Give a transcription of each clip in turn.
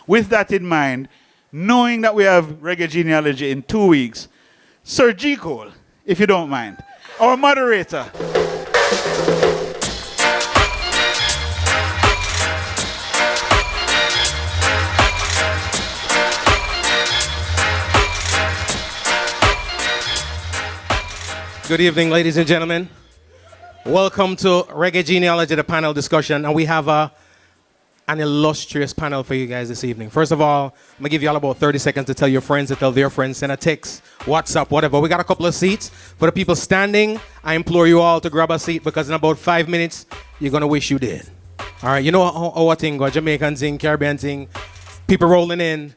with that in mind, knowing that we have Reggae Genealogy in 2 weeks, Sir G. Cole, if you don't mind, our moderator. Good evening, ladies and gentlemen. Welcome to Reggae Genealogy, the panel discussion, and we have an illustrious panel for you guys this evening. First of all, I'm gonna give you all about 30 seconds to tell your friends, to tell their friends, send a text, WhatsApp, whatever. We got a couple of seats. For the people standing, I implore you all to grab a seat because in about 5 minutes, you're gonna wish you did. All right, you know how a thing go, Jamaican thing, Caribbean thing, people rolling in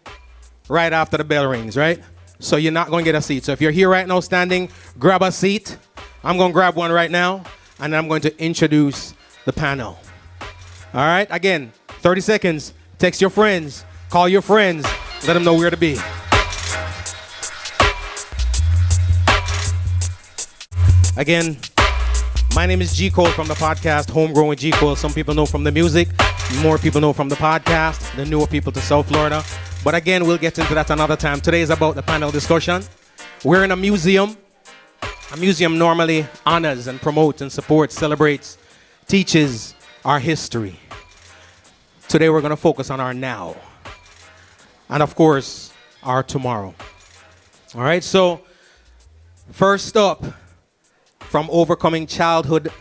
right after the bell rings, right? So you're not gonna get a seat. So if you're here right now standing, grab a seat. I'm gonna grab one right now, and then I'm going to introduce the panel. All right, again, 30 seconds, text your friends, call your friends, let them know where to be. Again, my name is G. Cole from the podcast Homegrown with G. Cole. Some people know from the music, more people know from the podcast, the newer people to South Florida. But again, we'll get into that another time. Today is about the panel discussion. We're in a museum. A museum normally honors and promotes and supports, celebrates, teaches our history. Today we're going to focus on our now. And of course, our tomorrow. All right, so first up, from overcoming childhood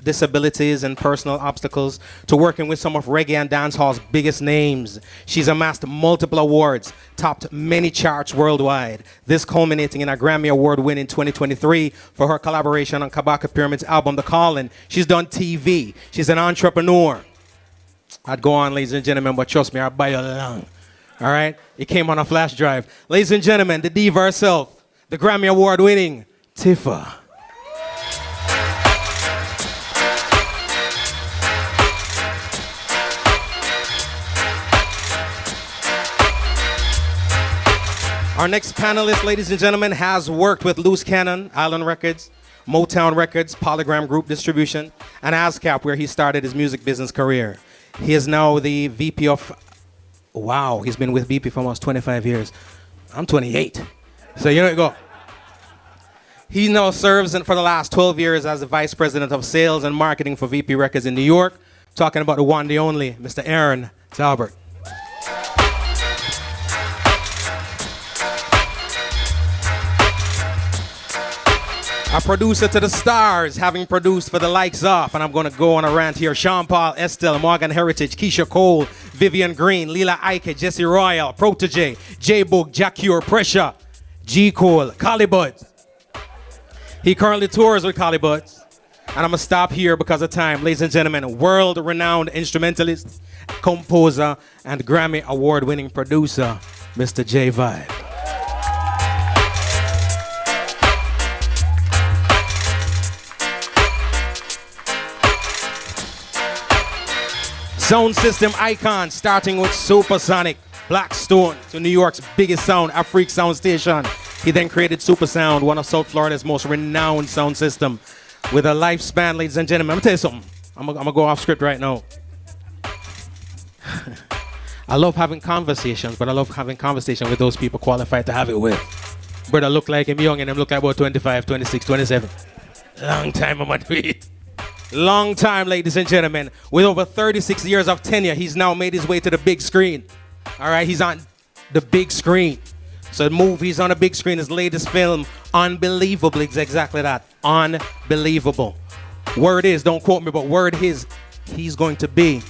disabilities and personal obstacles to working with some of reggae and dancehall's biggest names. She's amassed multiple awards, topped many charts worldwide, this culminating in a Grammy Award win in 2023 for her collaboration on Kabaka Pyramid's album, The Calling. She's done TV. She's an entrepreneur. I'd go on, ladies and gentlemen, but trust me, I'll buy you along. All right? It came on a flash drive. Ladies and gentlemen, the diva herself, the Grammy Award winning Tifa. Our next panelist, ladies and gentlemen, has worked with Loose Cannon, Island Records, Motown Records, Polygram Group Distribution, and ASCAP, where he started his music business career. He is now the VP of, wow, he's been with VP for almost 25 years. I'm 28, so you know you go. He now serves for the last 12 years as the Vice President of Sales and Marketing for VP Records in New York, talking about the one, the only, Mr. Aaron Talbert. A producer to the stars, having produced for the likes of, and I'm going to go on a rant here, Sean Paul, Estelle, Morgan Heritage, Keisha Cole, Vivian Green, Lila Ike, Jesse Royal, Protege, J-Book, Jack Cure, Pressure, G. Cole, Collie He currently tours with Collie and I'm going to stop here because of time. Ladies and gentlemen, world-renowned instrumentalist, composer, and Grammy Award-winning producer, Mr. J. Vibe. Sound system icon, starting with Supersonic, Blackstone, to New York's biggest sound, Afrique Sound Station. He then created Super Sound, one of South Florida's most renowned sound system, with a lifespan, ladies and gentlemen. I'm gonna tell you something. I'm gonna go off script right now. I love having conversations, but I love having conversations with those people qualified to have it with. Brother look like him young and him look like about 25, 26, 27. Long time I'm gonna do it. Long time, ladies and gentlemen. With over 36 years of tenure, he's now made his way to the big screen. All right, he's on the big screen. So the movie's on the big screen. His latest film, Unbelievable, is exactly that. Unbelievable. Word is, don't quote me, but word is, he's going to be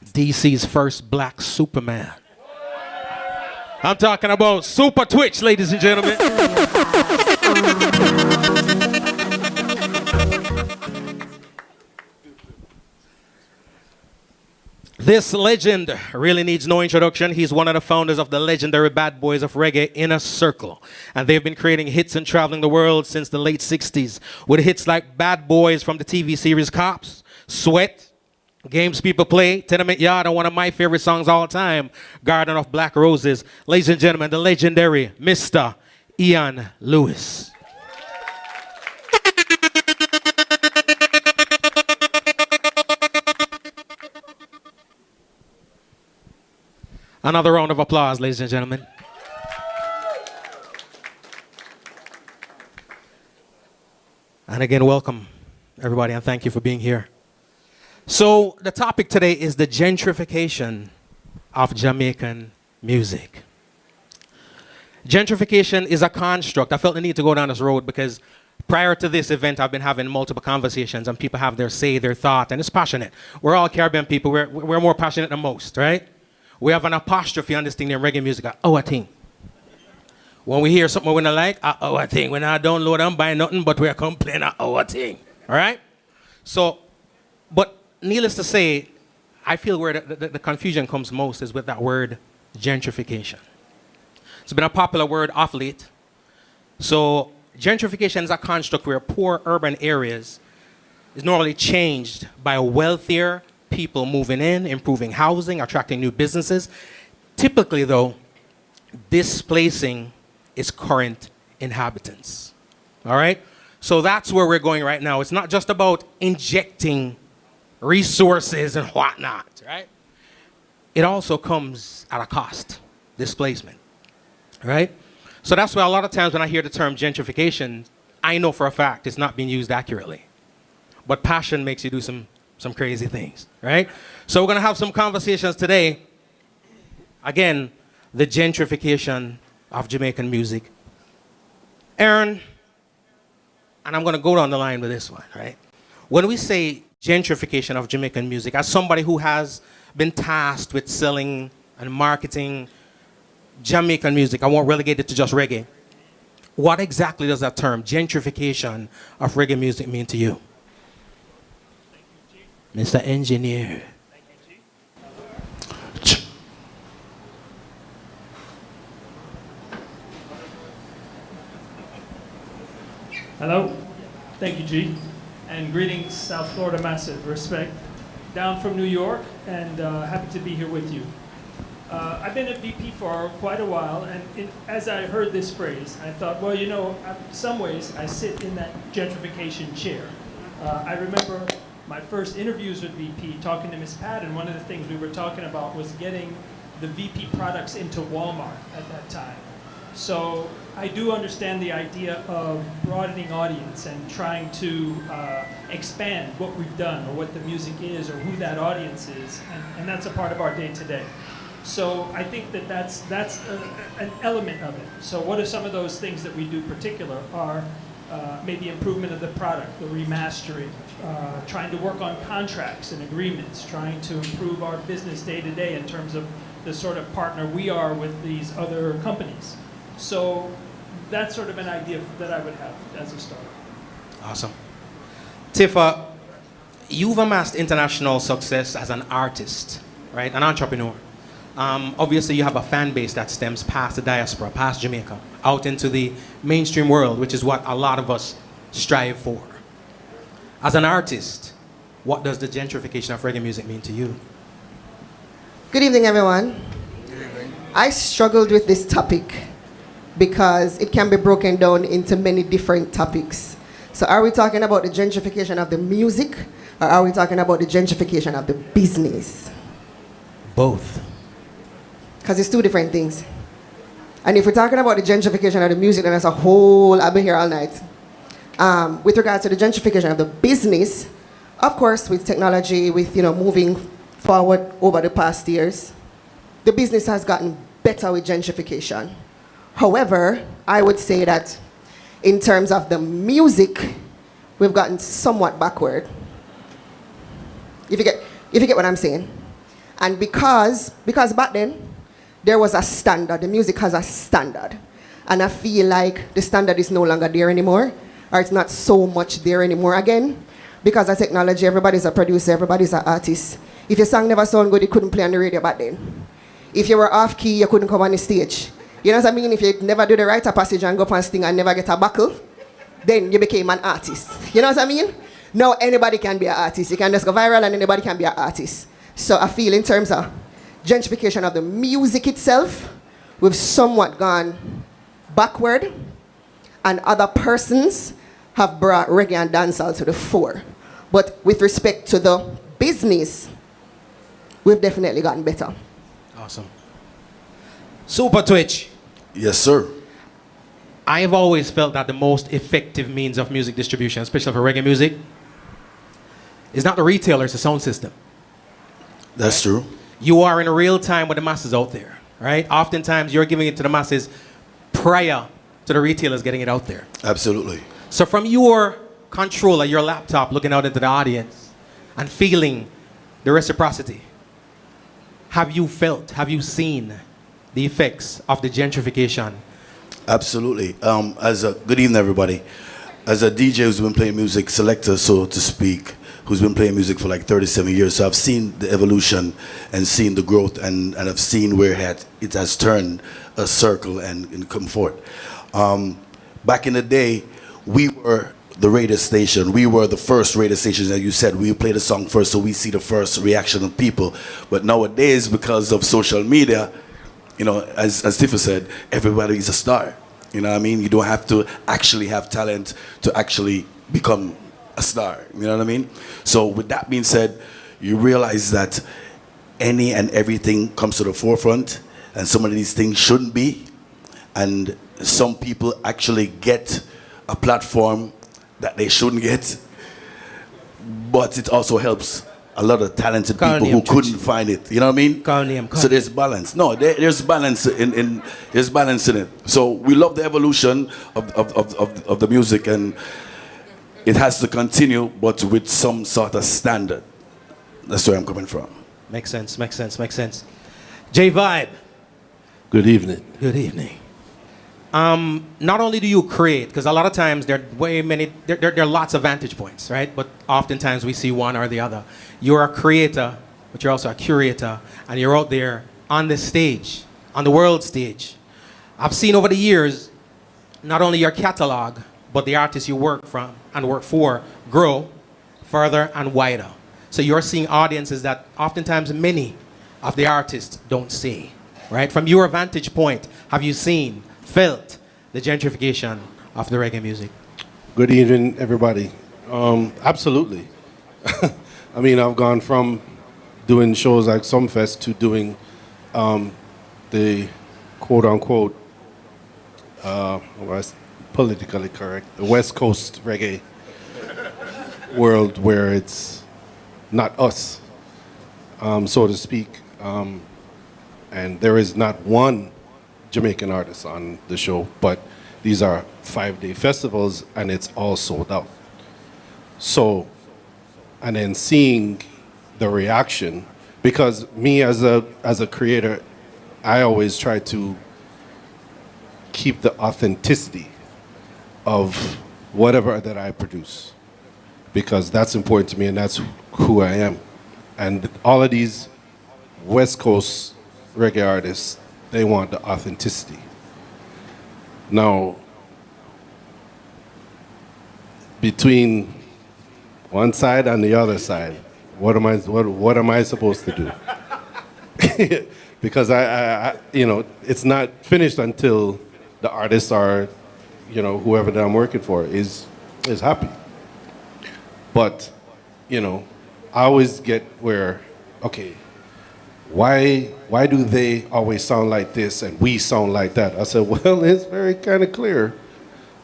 DC's first black Superman. I'm talking about Super Twitch, ladies and gentlemen. This legend really needs no introduction. He's one of the founders of the legendary Bad Boys of Reggae, Inner Circle. And they've been creating hits and traveling the world since the late 60s, with hits like Bad Boys from the TV series Cops, Sweat, Games People Play, Tenement Yard, and one of my favorite songs all time, Garden of Black Roses. Ladies and gentlemen, the legendary Mr. Ian Lewis. Another round of applause, ladies and gentlemen. And again, welcome, everybody, and thank you for being here. So the topic today is the gentrification of Jamaican music. Gentrification is a construct. I felt the need to go down this road because prior to this event, I've been having multiple conversations and people have their say, their thought, and it's passionate. We're all Caribbean people. We're more passionate than most, right? We have an apostrophe on this thing in reggae music. Oh, I think. When we hear something we don't like, oh, I think. When I download and buy nothing, but we're complaining, oh, I think. All right? So, but needless to say, I feel where the confusion comes most is with that word gentrification. It's been a popular word off late. So gentrification is a construct where poor urban areas is normally changed by wealthier people moving in, improving housing, attracting new businesses. Typically, though, displacing its current inhabitants. All right? So that's where we're going right now. It's not just about injecting resources and whatnot, right? It also comes at a cost, displacement, right? So that's why a lot of times when I hear the term gentrification, I know for a fact it's not being used accurately. But passion makes you do some crazy things, right? So we're gonna have some conversations today. Again, the gentrification of Jamaican music. Aaron, and I'm gonna go down the line with this one, right? When we say gentrification of Jamaican music, as somebody who has been tasked with selling and marketing Jamaican music, I won't relegate it to just reggae. What exactly does that term, gentrification of reggae music, mean to you? Mr. Engineer. Hello, thank you, G. And greetings, South Florida Massive, respect. Down from New York, and happy to be here with you. I've been at VP for quite a while, and as I heard this phrase, I thought, well, you know, in some ways, I sit in that gentrification chair. I remember my first interviews with VP, talking to Miss Pat, and one of the things we were talking about was getting the VP products into Walmart at that time. So I do understand the idea of broadening audience and trying to expand what we've done or what the music is or who that audience is, and that's a part of our day-to-day. So I think that that's an element of it. So what are some of those things that we do particular are maybe improvement of the product, the remastering, trying to work on contracts and agreements, trying to improve our business day-to-day in terms of the sort of partner we are with these other companies. So that's sort of an idea that I would have as a start. Awesome. Tifa, you've amassed international success as an artist, right? An entrepreneur. Obviously, you have a fan base that stems past the diaspora, past Jamaica, out into the mainstream world, which is what a lot of us strive for. As an artist, what does the gentrification of reggae music mean to you? Good evening, everyone. Good evening. I struggled with this topic because it can be broken down into many different topics. So are we talking about the gentrification of the music, or are we talking about the gentrification of the business? Both. Because it's two different things. And if we're talking about the gentrification of the music, then that's a whole, I'll be here all night. With regards to the gentrification of the business, of course, with technology, with moving forward over the past years, the business has gotten better with gentrification. However, I would say that in terms of the music, we've gotten somewhat backward. If you get what I'm saying. And because back then, there was a standard. The music has a standard. And I feel like the standard is no longer there anymore, or it's not so much there anymore again. Because of technology, everybody's a producer, everybody's an artist. If your song never sounded good, you couldn't play on the radio back then. If you were off key, you couldn't come on the stage. You know what I mean? If you never do the writer passage and go up and sing and never get a buckle, then you became an artist. You know what I mean? Now anybody can be an artist. You can just go viral and anybody can be an artist. So I feel in terms of gentrification of the music itself, we've somewhat gone backward, and other persons have brought reggae and dancehall to the fore. But with respect to the business, we've definitely gotten better. Awesome. Super Twitch. Yes, sir. I've always felt that the most effective means of music distribution, especially for reggae music, is not the retailer, it's the sound system. That's true. You are in real time with the masses out there, right? Oftentimes you're giving it to the masses prior to the retailers getting it out there. Absolutely. So from your controller, your laptop, looking out into the audience and feeling the reciprocity, have you seen the effects of the gentrification? Absolutely. Good evening, everybody. As a DJ who's been playing music, selector, so to speak, who's been playing music for like 37 years, so I've seen the evolution and seen the growth, and I've seen where it has turned a circle and come forth. Back in the day, we were the radio station. We were the first radio station, as you said. We play the song first, so we see the first reaction of people. But nowadays, because of social media, you know, as Tifa said, everybody is a star. You know what I mean? You don't have to actually have talent to actually become a star. You know what I mean? So with that being said, you realize that any and everything comes to the forefront, and some of these things shouldn't be. And some people actually get a platform that they shouldn't get. But it also helps a lot of talented people who couldn't find it. You know what I mean? So there's balance. No, there's balance there's balance in it. So we love the evolution of the music, and it has to continue, but with some sort of standard. That's where I'm coming from. Makes sense. J Vibe. Good evening. Good evening. Not only do you create, because a lot of times there are lots of vantage points, right? But oftentimes we see one or the other. You're a creator, but you're also a curator, and you're out there on the stage, on the world stage. I've seen over the years, not only your catalog, but the artists you work from and work for grow further and wider. So you're seeing audiences that oftentimes many of the artists don't see, right? From your vantage point, have you seen, felt the gentrification of the reggae music? Good evening, everybody. Absolutely. I mean, I've gone from doing shows like Sumfest to doing the quote-unquote, politically correct, the West Coast reggae world, where it's not us, so to speak. And there is not one Jamaican artist on the show, but these are 5-day festivals, and it's all sold out. So, and then seeing the reaction, because me as a creator, I always try to keep the authenticity of whatever that I produce, because that's important to me and that's who I am. And all of these West Coast reggae artists, they want the authenticity. Now, between one side and the other side, what am I supposed to do? Because I you know, it's not finished until the artists are, you know, whoever that I'm working for is happy. But, you know, I always get where, okay, why do they always sound like this and we sound like that? I said, well, it's very kind of clear.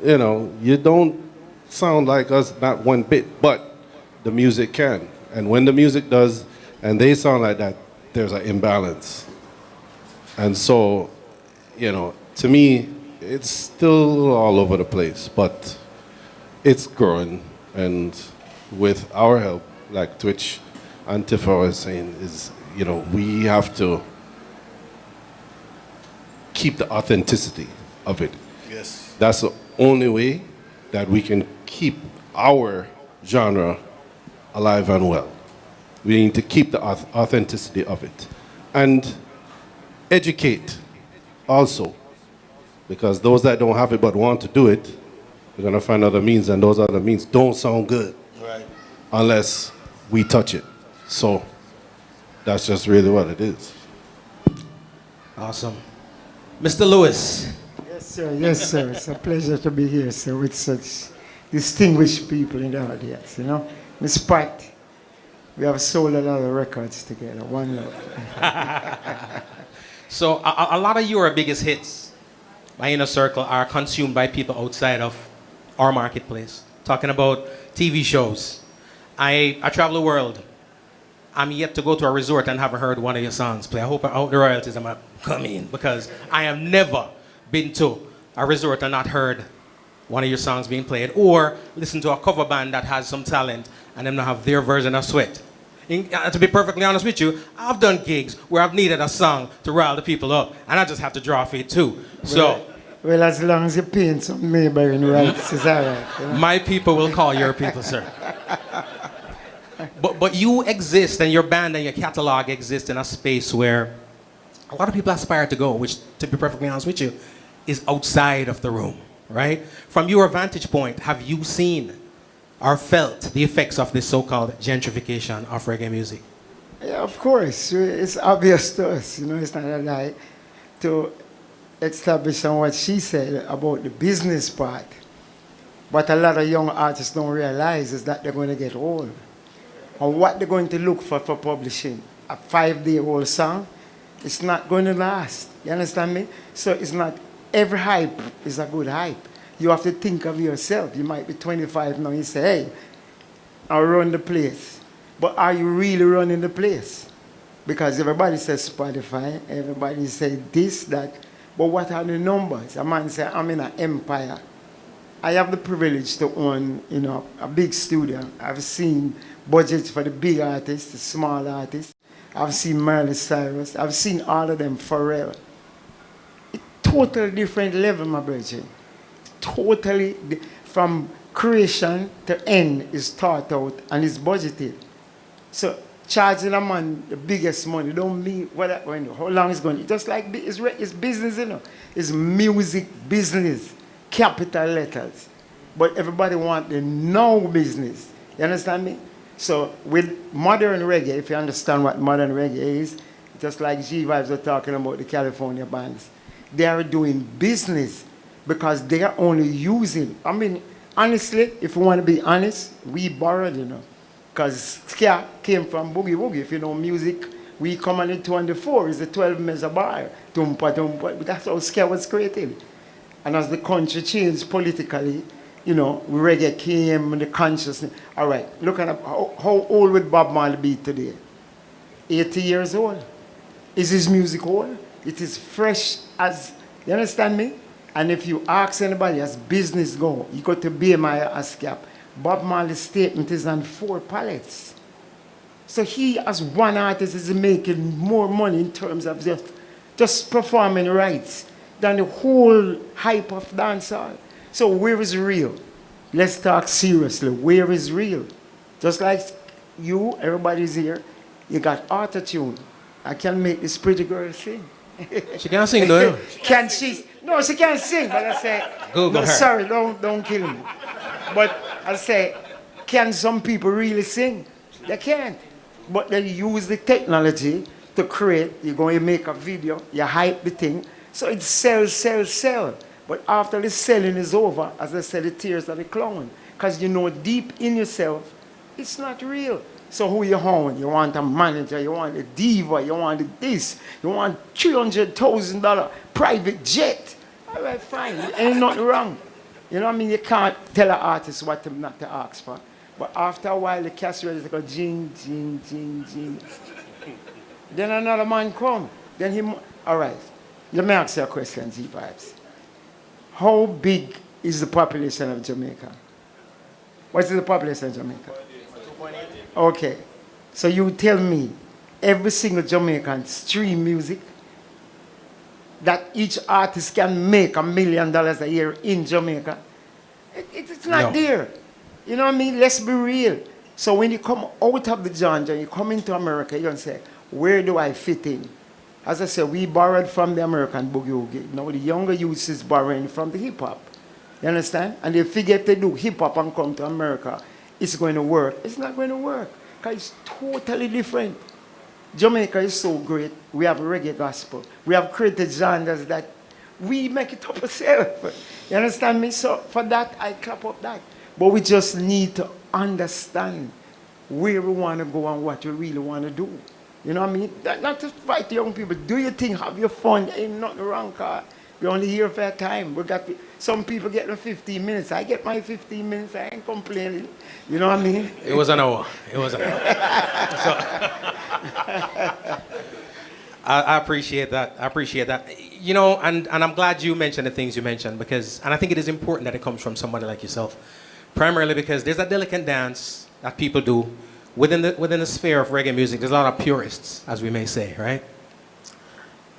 You know, you don't sound like us, not one bit, but the music can. And when the music does, and they sound like that, there's an imbalance. And so, you know, to me, it's still all over the place, but it's growing. And with our help, like Twitch and Tifa was saying, is, you know, we have to keep the authenticity of it. Yes. That's the only way that we can keep our genre alive and well. We need to keep the authenticity of it. And educate also, because those that don't have it but want to do it, they're going to find other means, and those other means don't sound good, Right. unless we touch it. So that's just really what it is. Awesome. Mr. Lewis. Yes, sir. Yes, sir. It's a pleasure to be here, sir, with such distinguished people in the audience, you know. Miss Pat, we have sold a lot of records together. One love. So a lot of your biggest hits, my inner circle, are consumed by people outside of our marketplace. Talking about TV shows. I travel the world. I'm yet to go to a resort and haven't heard one of your songs play. I hope the royalties are coming because I have never been to a resort and not heard one of your songs being played or listen to a cover band that has some talent and them not have their version of Sweat. To be perfectly honest with you, I've done gigs where I've needed a song to rile the people up and I just have to draw feet too. So, well, as long as you're paying some neighboring rights, it's all right. You know? my people will call your people, sir. But you exist and your band and your catalog exist in a space where a lot of people aspire to go, which, to be perfectly honest with you, is outside of the room, right? From your vantage point, have you seen or felt the effects of this so-called gentrification of reggae music? Yeah, of course. It's obvious to us, you know, it's not a lie, to establish on what she said about the business part. What a lot of young artists don't realize is that they're going to get old. And what they're going to look for publishing. A 5-day-old song, it's not going to last. You understand me? So it's not, every hype is a good hype. You have to think of yourself. You might be 25 now, you say, hey, I'll run the place. But are you really running the place? Because everybody says Spotify, everybody says this, that. But what are the numbers? A man say, I'm in an empire. I have the privilege to own, you know, a big studio. I've seen budgets for the big artists, the small artists. I've seen Miley Cyrus. I've seen all of them, Pharrell. Totally different level, my brother. Totally, from creation to end is thought out and is budgeted. So charging a man the biggest money don't mean what going to, how long it's going to. Just like it's business, you know. It's music business, capital letters. But everybody want the now business. You understand me? So with modern reggae, if you understand what modern reggae is, just like G-Vibes are talking about the California bands, they are doing business because they are only using, I mean, honestly, if you want to be honest, we borrowed, you know. Because ska came from boogie woogie. If you know music, we come on in 24, it's a 12 measure bar. Tumpa, tumpa. But that's how ska was created. And as the country changed politically, you know, reggae came and the consciousness. All right, look at how old would Bob Marley be today? 80 years old. Is his music old? It is fresh as, you understand me? And if you ask anybody as business go, you go to BMI ASCAP, Bob Marley's statement is on 4 pallets. So he, as one artist, is making more money in terms of just performing rights than the whole hype of dancehall. So where is real? Let's talk seriously. Where is real? Just like you, everybody's here, you got auto-tune. I can make this pretty girl sing. She can't sing, though. Can she? No, she can't sing, but I say, Google no, her. sorry, don't kill me. But I say, can some people really sing? They can't. But they use the technology to create. You're going to make a video, you hype the thing, so it sells. But after the selling is over, as I said, the tears of the clown. Because you know deep in yourself, it's not real. So who you want? You want a manager, you want a diva, you want this, you want $300,000 private jet. All right, fine, ain't nothing wrong. You know what I mean? You can't tell an artist what not to ask for. But after a while, the cash register go jing, jing, jing, jing. Then another man come. Then he, all right, let me ask you a question, G-Vibes. How big is the population of Jamaica? What is the population of Jamaica? 2.8. Okay, so you tell me, every single Jamaican stream music, that each artist can make $1 million a year in Jamaica. It's not there. You know what I mean? Let's be real. So when you come out of the genre, you come into America, you're going to say, where do I fit in? As I said, we borrowed from the American boogie woogie. Now the younger youth is borrowing from the hip-hop. You understand? And they figure if they do hip-hop and come to America, it's going to work. It's not going to work because it's totally different. Jamaica is so great. We have reggae gospel. We have created genres that we make it up ourselves. You understand me? So for that, I clap up that. But we just need to understand where we want to go and what we really want to do. You know what I mean? Not to fight the young people. Do your thing, have your fun. There ain't nothing wrong, car. We're only here for a time. Some people get them 15 minutes. I get my 15 minutes. I ain't complaining. You know what I mean? It was an hour. It was an hour. So, I appreciate that. I appreciate that. You know, and I'm glad you mentioned the things you mentioned and I think it is important that it comes from somebody like yourself. Primarily because there's a delicate dance that people do within the sphere of reggae music. There's a lot of purists, as we may say, right?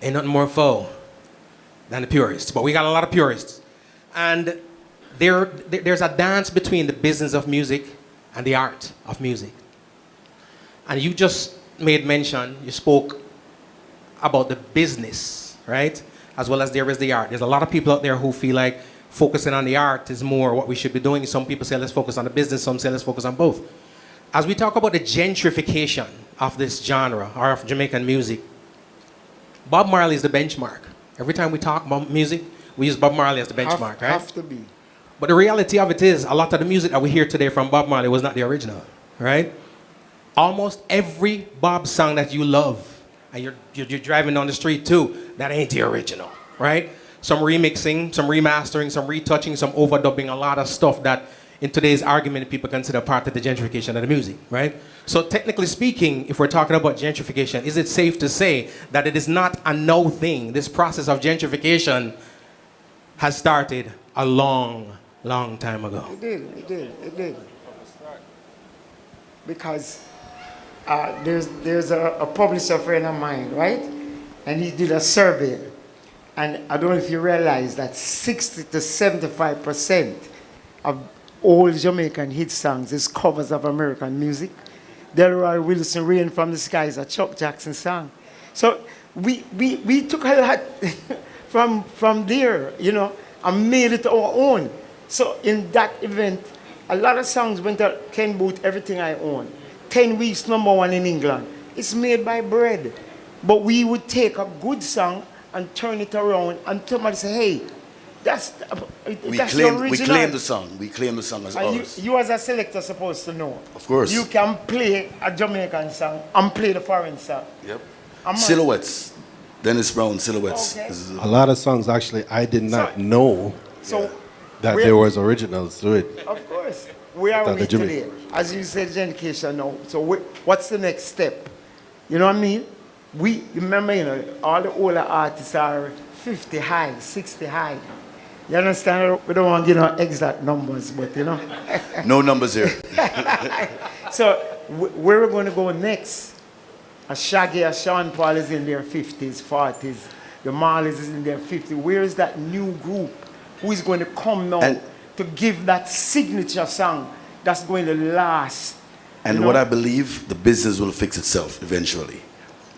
Ain't nothing more faux than the purists, but we got a lot of purists. And there's a dance between the business of music and the art of music. And you just made mention, you spoke about the business, right? As well as there is the art. There's a lot of people out there who feel like focusing on the art is more what we should be doing. Some people say let's focus on the business, some say let's focus on both. As we talk about the gentrification of this genre, or of Jamaican music, Bob Marley is the benchmark. Every time we talk about music, we use Bob Marley as the benchmark, right? Have to be. But the reality of it is, a lot of the music that we hear today from Bob Marley was not the original, right? Almost every Bob song that you love, and you're driving down the street too, that ain't the original, right? Some remixing, some remastering, some retouching, some overdubbing, a lot of stuff that in today's argument people consider part of the gentrification of the music, right? So technically speaking, if we're talking about gentrification, is it safe to say that it is not a no thing? This process of gentrification has started a long, long time ago. It did. Because there's a publisher friend of mine, right? And he did a survey. And I don't know if you realize that 60 to 75% of all Jamaican hit songs is covers of American music. Delroy Wilson, Rain from the Sky is a Chuck Jackson song. So we took a lot from there, you know, and made it our own. So in that event, a lot of songs went to Ken Booth, Everything I Own. 10 weeks #1 in England. It's made by Bread. But we would take a good song and turn it around, and somebody say, hey, that's the original. We claim the song. We claim the song as ours. You as a selector supposed to know. Of course. You can play a Jamaican song and play the foreign song. Yep. Silhouettes. Dennis Brown, Silhouettes. Okay. A lot of songs, actually, I did not know that there was originals to it. Of course. Where are we today? As you said, Gentrification now. So what's the next step? You know what I mean? We remember, you know, all the older artists are 50 high, 60 high. You understand? We don't want to give no exact numbers, but you know. No numbers here. So where we're going to go next? A Shaggy, a Sean Paul is in their 50s, 40s. The Marleys is in their 50s. Where is that new group who is going to come now to give that signature song that's going to last? And what I believe, the business will fix itself eventually.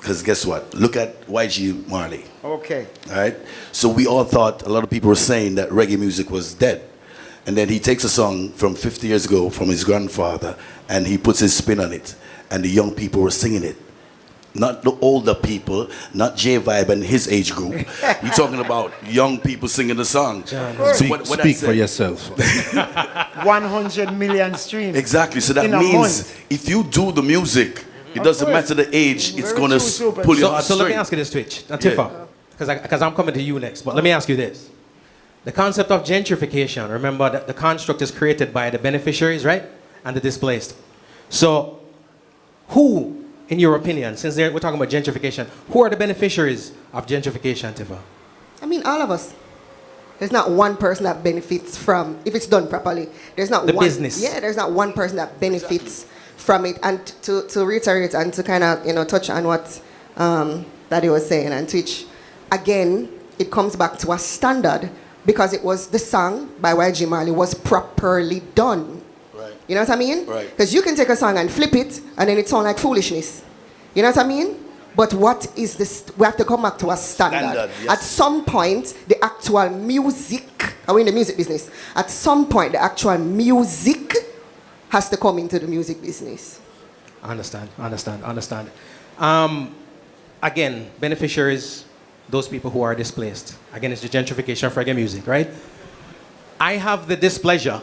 Because guess what? Look at YG Marley. Okay. All right? So we all thought, a lot of people were saying that reggae music was dead. And then he takes a song from 50 years ago from his grandfather and he puts his spin on it. And the young people were singing it. Not the older people, not J-Vibe and his age group. You're talking about young people singing the song. Speak for yourself. 100 million streams. Exactly. So that means if you do the music, it doesn't matter the age, it's going to pull your heart So let me ask you this, Twitch. Now, Tifa, because I'm coming to you next, but let me ask you this. The concept of gentrification, remember that the construct is created by the beneficiaries, right? And the displaced. So who, in your opinion, since we're talking about gentrification, who are the beneficiaries of gentrification, Tifa? I mean, all of us. There's not one person that benefits from, if it's done properly, there's not the one business. Yeah, there's not one person that benefits from it. And to reiterate and to kind of, you know, touch on what Daddy was saying and Twitch, again, it comes back to a standard because it was the song by YG Marley was properly done. Right. You know what I mean? Right. Because you can take a song and flip it and then it sounds like foolishness. You know what I mean? But what is this? We have to come back to a standard. Yes. At some point, the actual music, are we in the music business? At some point, the actual music has to come into the music business. Understand. Again, beneficiaries, those people who are displaced. Again, it's the gentrification of reggae music, right? I have the displeasure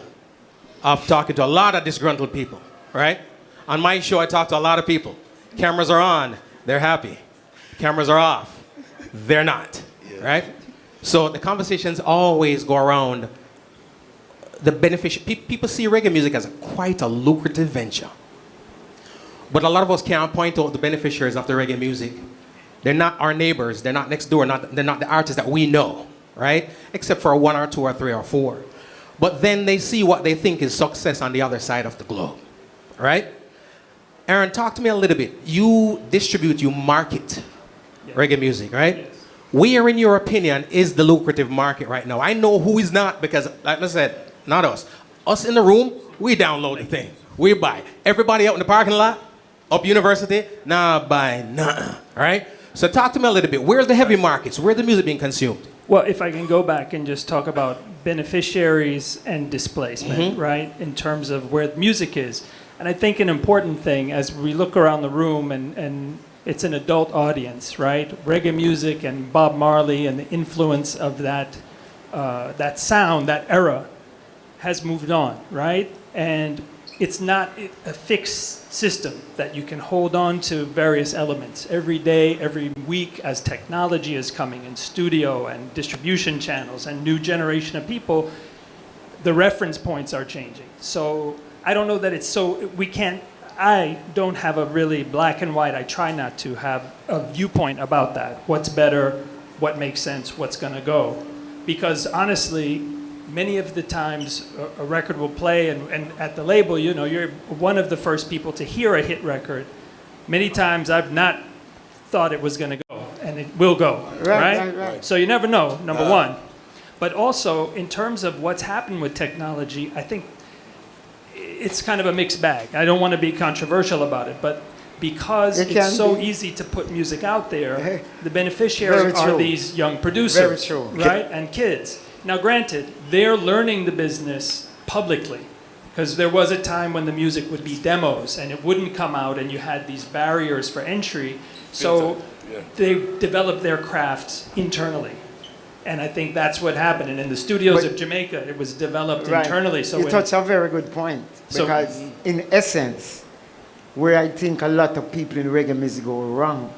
of talking to a lot of disgruntled people, right? On my show, I talk to a lot of people. Cameras are on. they're happy. Cameras are off, they're not, right? So the conversations always go around the beneficial. People see reggae music as quite a lucrative venture. But a lot of us can't point out the beneficiaries of the reggae music. They're not our neighbors, they're not next door, they're not the artists that we know, right? Except for 1 or 2 or 3 or 4. But then they see what they think is success on the other side of the globe, right? Aaron, talk to me a little bit. You distribute, you market reggae music, right? Yes. Where, in your opinion, is the lucrative market right now? I know who is not, because, like I said, not us. Us in the room, we download the thing. We buy. Everybody out in the parking lot, up University, nah, buy, nah, right? So talk to me a little bit. Where's the heavy markets? Where's the music being consumed? Well, if I can go back and just talk about beneficiaries and displacement, right, in terms of where the music is. And I think an important thing as we look around the room, and it's an adult audience, right? Reggae music and Bob Marley and the influence of that, that sound, that era, has moved on, right? And it's not a fixed system that you can hold on to various elements. Every day, every week, as technology is coming in studio and distribution channels and new generation of people, the reference points are changing. So I don't know that it's so, I don't have a really black and white, I try not to have a viewpoint about that. What's better, what makes sense, what's gonna go. Because honestly, many of the times a record will play and at the label, you know, you're one of the first people to hear a hit record. Many times I've not thought it was gonna go, and it will go, right? So you never know, number one. But also, in terms of what's happened with technology, I think it's kind of a mixed bag. I don't want to be controversial about it, but because it's so easy to put music out there, the beneficiaries are these young producers, right? And kids. Now, granted, they're learning the business publicly, because there was a time when the music would be demos and it wouldn't come out and you had these barriers for entry. So they developed their crafts internally. And I think that's what happened. And in the studios of Jamaica, it was developed internally. So you touch a very good point. Because in essence, where I think a lot of people in reggae music go wrong,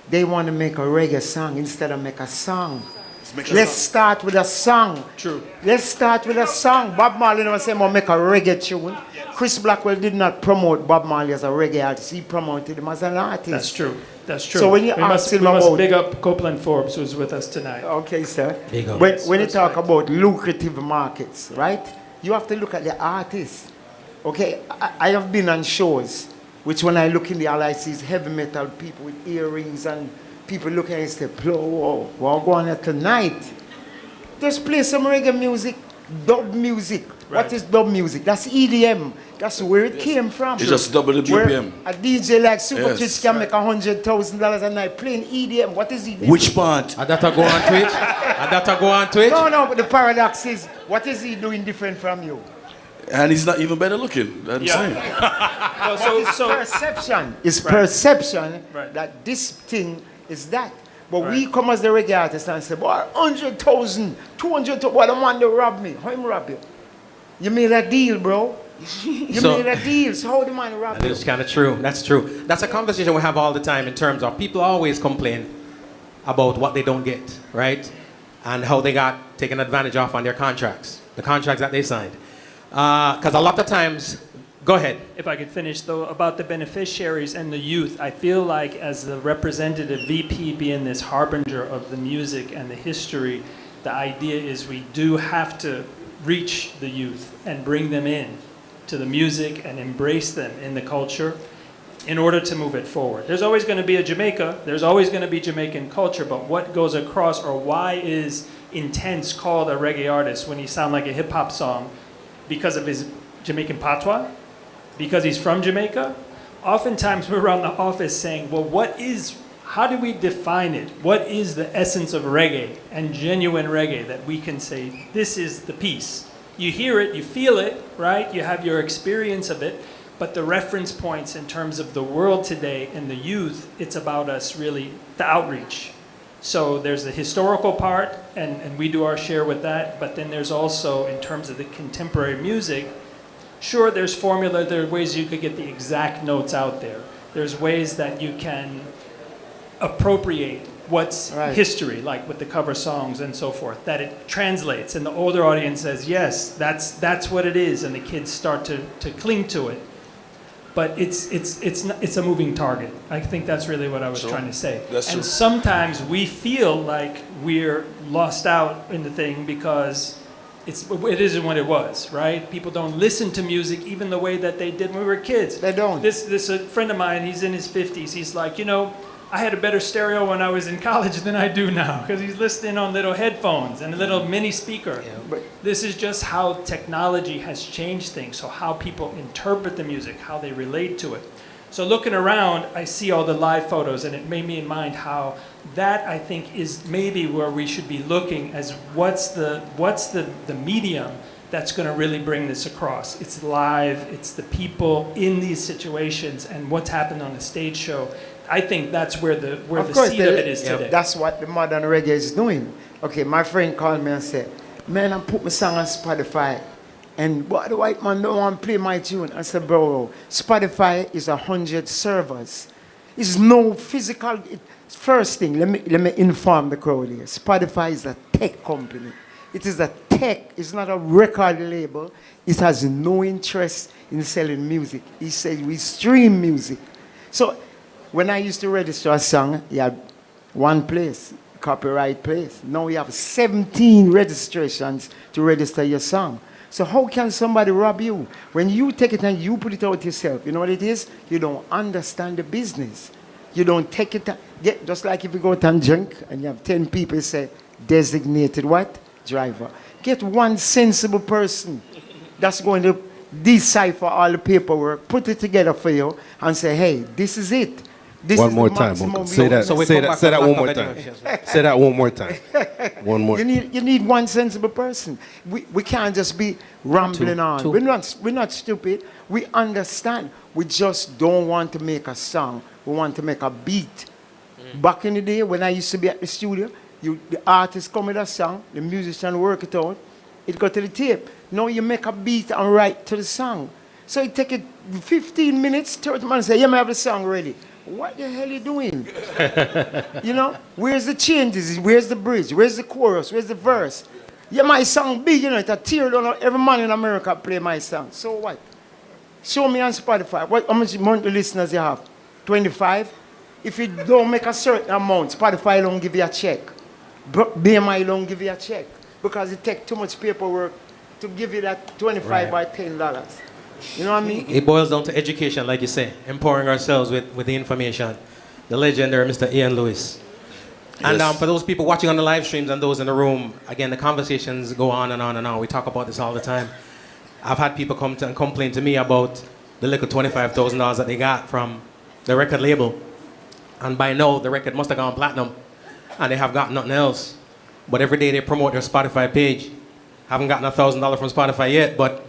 they want to make a reggae song instead of make a song. Let's start with a song. True. Let's start with a song. Bob Marley never said, "I'll make a reggae tune." Chris Blackwell did not promote Bob Marley as a reggae artist. He promoted him as an artist. That's true. That's true. So when you ask him about... big up Copeland Forbes, who's with us tonight. Okay, sir. Big up. When you talk about lucrative markets, right? You have to look at the artists. Okay, I have been on shows, which when I look in the all I see is heavy metal people with earrings and people looking at it and say, whoa, we're going here tonight. Just play some reggae music, dub music. Right. What is dub music? That's EDM. That's where it came from. It's just double the BPM. A DJ like Super can make $100,000 a night playing EDM. What is EDM? Which part? I data go on Twitch? I data go on Twitch? No, but the paradox is, what is he doing different from you? And he's not even better looking. That's saying. So perception. It's perception that this thing is that. But we come as the reggae artists and say, boy, 100,000, 200,000, what I want to rob me? How him rob you? You made a deal, bro. You made a deal, so how the man rob you? That's kind of true. That's true. That's a conversation we have all the time in terms of people always complain about what they don't get, right? And how they got taken advantage of on their contracts, the contracts that they signed. Because a lot of times, go ahead. If I could finish though, about the beneficiaries and the youth, I feel like as the representative VP being this harbinger of the music and the history, the idea is we do have to reach the youth and bring them in to the music and embrace them in the culture in order to move it forward. There's always going to be a Jamaica, there's always going to be Jamaican culture, but what goes across, or why is Intense called a reggae artist when he sounds like a hip hop song? Because of his Jamaican patois? Because he's from Jamaica? Oftentimes we're around the office saying, well, how do we define it? What is the essence of reggae and genuine reggae that we can say, this is the piece? You hear it, you feel it, right? You have your experience of it, but the reference points in terms of the world today and the youth, it's about us really, the outreach. So there's the historical part, and we do our share with that, but then there's also, in terms of the contemporary music, sure, there's formula, there are ways you could get the exact notes out there. There's ways that you can appropriate what's Right. history, like with the cover songs and so forth, that it translates and the older audience says, yes, that's what it is, and the kids start to cling to it. But it's a moving target. I think that's really what I was trying to say. And sometimes we feel like we're lost out in the thing because it isn't what it was, right? People don't listen to music even the way that they did when we were kids. They don't. This a friend of mine, he's in his 50s. He's like, you know, I had a better stereo when I was in college than I do now because he's listening on little headphones and a little mini speaker. But This is just how technology has changed things, so how people interpret the music, how they relate to it. So looking around, I see all the live photos, and it made me in mind how that, I think, is maybe where we should be looking as what's the medium that's going to really bring this across. It's live, it's the people in these situations, and what's happened on a stage show. I think that's where the seed of it is today. That's what the modern reggae is doing. Okay, my friend called me and said, man, I put my song on Spotify, and what the white man don't want to play my tune. I said, bro, Spotify is 100 servers. It's no physical. First thing, let me inform the crowd here. Spotify is a tech company. It is a tech. It's not a record label. It has no interest in selling music. It says we stream music. So when I used to register a song, you had one place, copyright place. Now we have 17 registrations to register your song. So how can somebody rob you? When you take it and you put it out yourself, you know what it is? You don't understand the business. You don't take it, just like if you go to a drink and you have 10 people say, designated what? Driver. Get one sensible person that's going to decipher all the paperwork, put it together for you, and say, hey, this is it. This One is more the time. maximum Say we that. want. So we Say come that. back Say to that lack one of more time. education. Say that one more time. One more. You need one sensible person. We can't just be rambling on. Two. We're not stupid. We understand. We just don't want to make a song. We want to make a beat. Back in the day when I used to be at the studio, the artist come with a song, the musician work it out, it go to the tape. Now you make a beat and write to the song. So it take it 15 minutes, 30 minutes, say, yeah, I have the song ready. What the hell are you doing? You know, where's the changes? Where's the bridge? Where's the chorus? Where's the verse? Yeah, my song big, you know, it's a tear down. Every man in America play my song. So what? Show me on Spotify. How much monthly listeners you have? 25? If you don't make a certain amount, Spotify don't give you a check. BMI don't give you a check. Because it takes too much paperwork to give you that 25 by $10. You know what I mean? It boils down to education, like you say, empowering ourselves with the information. The legendary Mr. Ian Lewis. And Yes. for those people watching on the live streams and those in the room, again, the conversations go on and on and on. We talk about this all the time. I've had people come to and complain to me about the little $25,000 that they got from the record label. And by now, the record must have gone platinum. And they have got nothing else. But every day they promote their Spotify page. Haven't gotten $1,000 from Spotify yet, but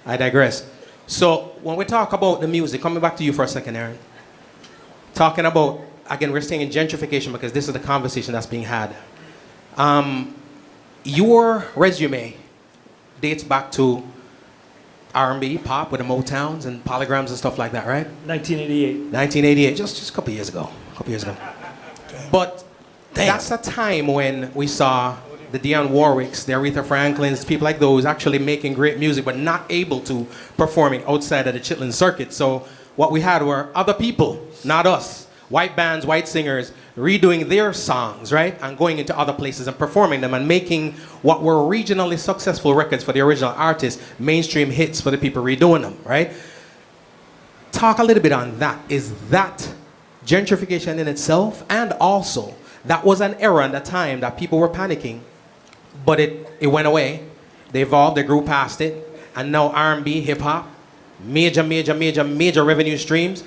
I digress. So when we talk about the music, coming back to you for a second, Aaron. Talking about, again, we're staying in gentrification because this is the conversation that's being had. Your resume dates back to R&B, pop with the Motowns and polygams and stuff like that, right? 1988. 1988, just a couple years ago. But that's a time when we saw the Dionne Warwicks, the Aretha Franklins, people like those actually making great music but not able to performing outside of the Chitlin circuit. So what we had were other people, not us, white bands, white singers, redoing their songs, right? And going into other places and performing them and making what were regionally successful records for the original artists, mainstream hits for the people redoing them, right? Talk a little bit on that. Is that gentrification in itself? And also, that was an era and a time that people were panicking, but it went away. They evolved, they grew past it, and now R&B, hip-hop, major revenue streams.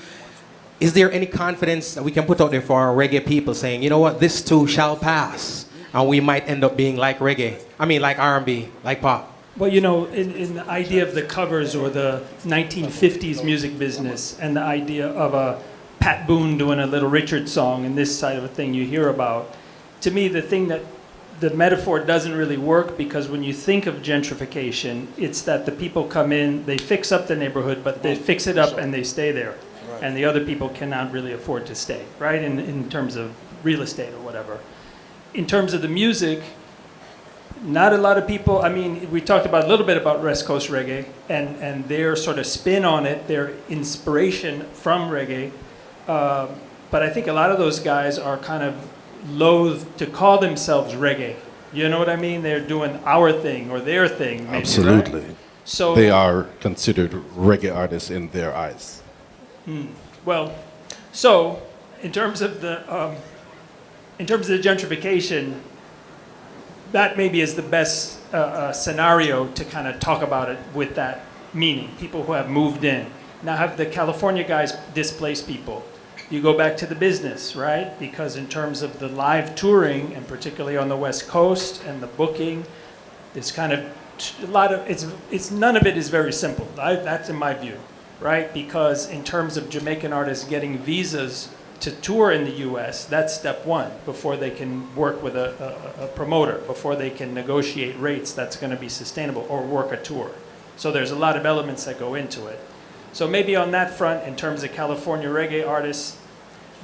Is there any confidence that we can put out there for our reggae people saying, you know what, this too shall pass, and we might end up being like reggae, like R&B, like pop? Well, you know, in the idea of the covers or the 1950s music business and the idea of a Pat Boone doing a Little Richard song and this side of a thing you hear about, to me, the metaphor doesn't really work because when you think of gentrification, it's that the people come in, they fix up the neighborhood, but they fix it up and they stay there. And the other people cannot really afford to stay, right? In terms of real estate or whatever. In terms of the music, not a lot of people, I mean, we talked about a little bit about West Coast reggae and their sort of spin on it, their inspiration from reggae. But I think a lot of those guys are kind of loath to call themselves reggae. You know what I mean? They're doing our thing or their thing. Maybe, Absolutely. Right? So they are considered reggae artists in their eyes. Well, so in terms of the gentrification, that maybe is the best scenario to kind of talk about it with that meaning. People who have moved in. Now have the California guys displaced people. You go back to the business, right? Because in terms of the live touring, and particularly on the West Coast and the booking, it's kind of a lot of, it's none of it is very simple. That's in my view, right? Because in terms of Jamaican artists getting visas to tour in the US, that's step one before they can work with a promoter, before they can negotiate rates that's going to be sustainable or work a tour. So there's a lot of elements that go into it. So maybe on that front, in terms of California reggae artists,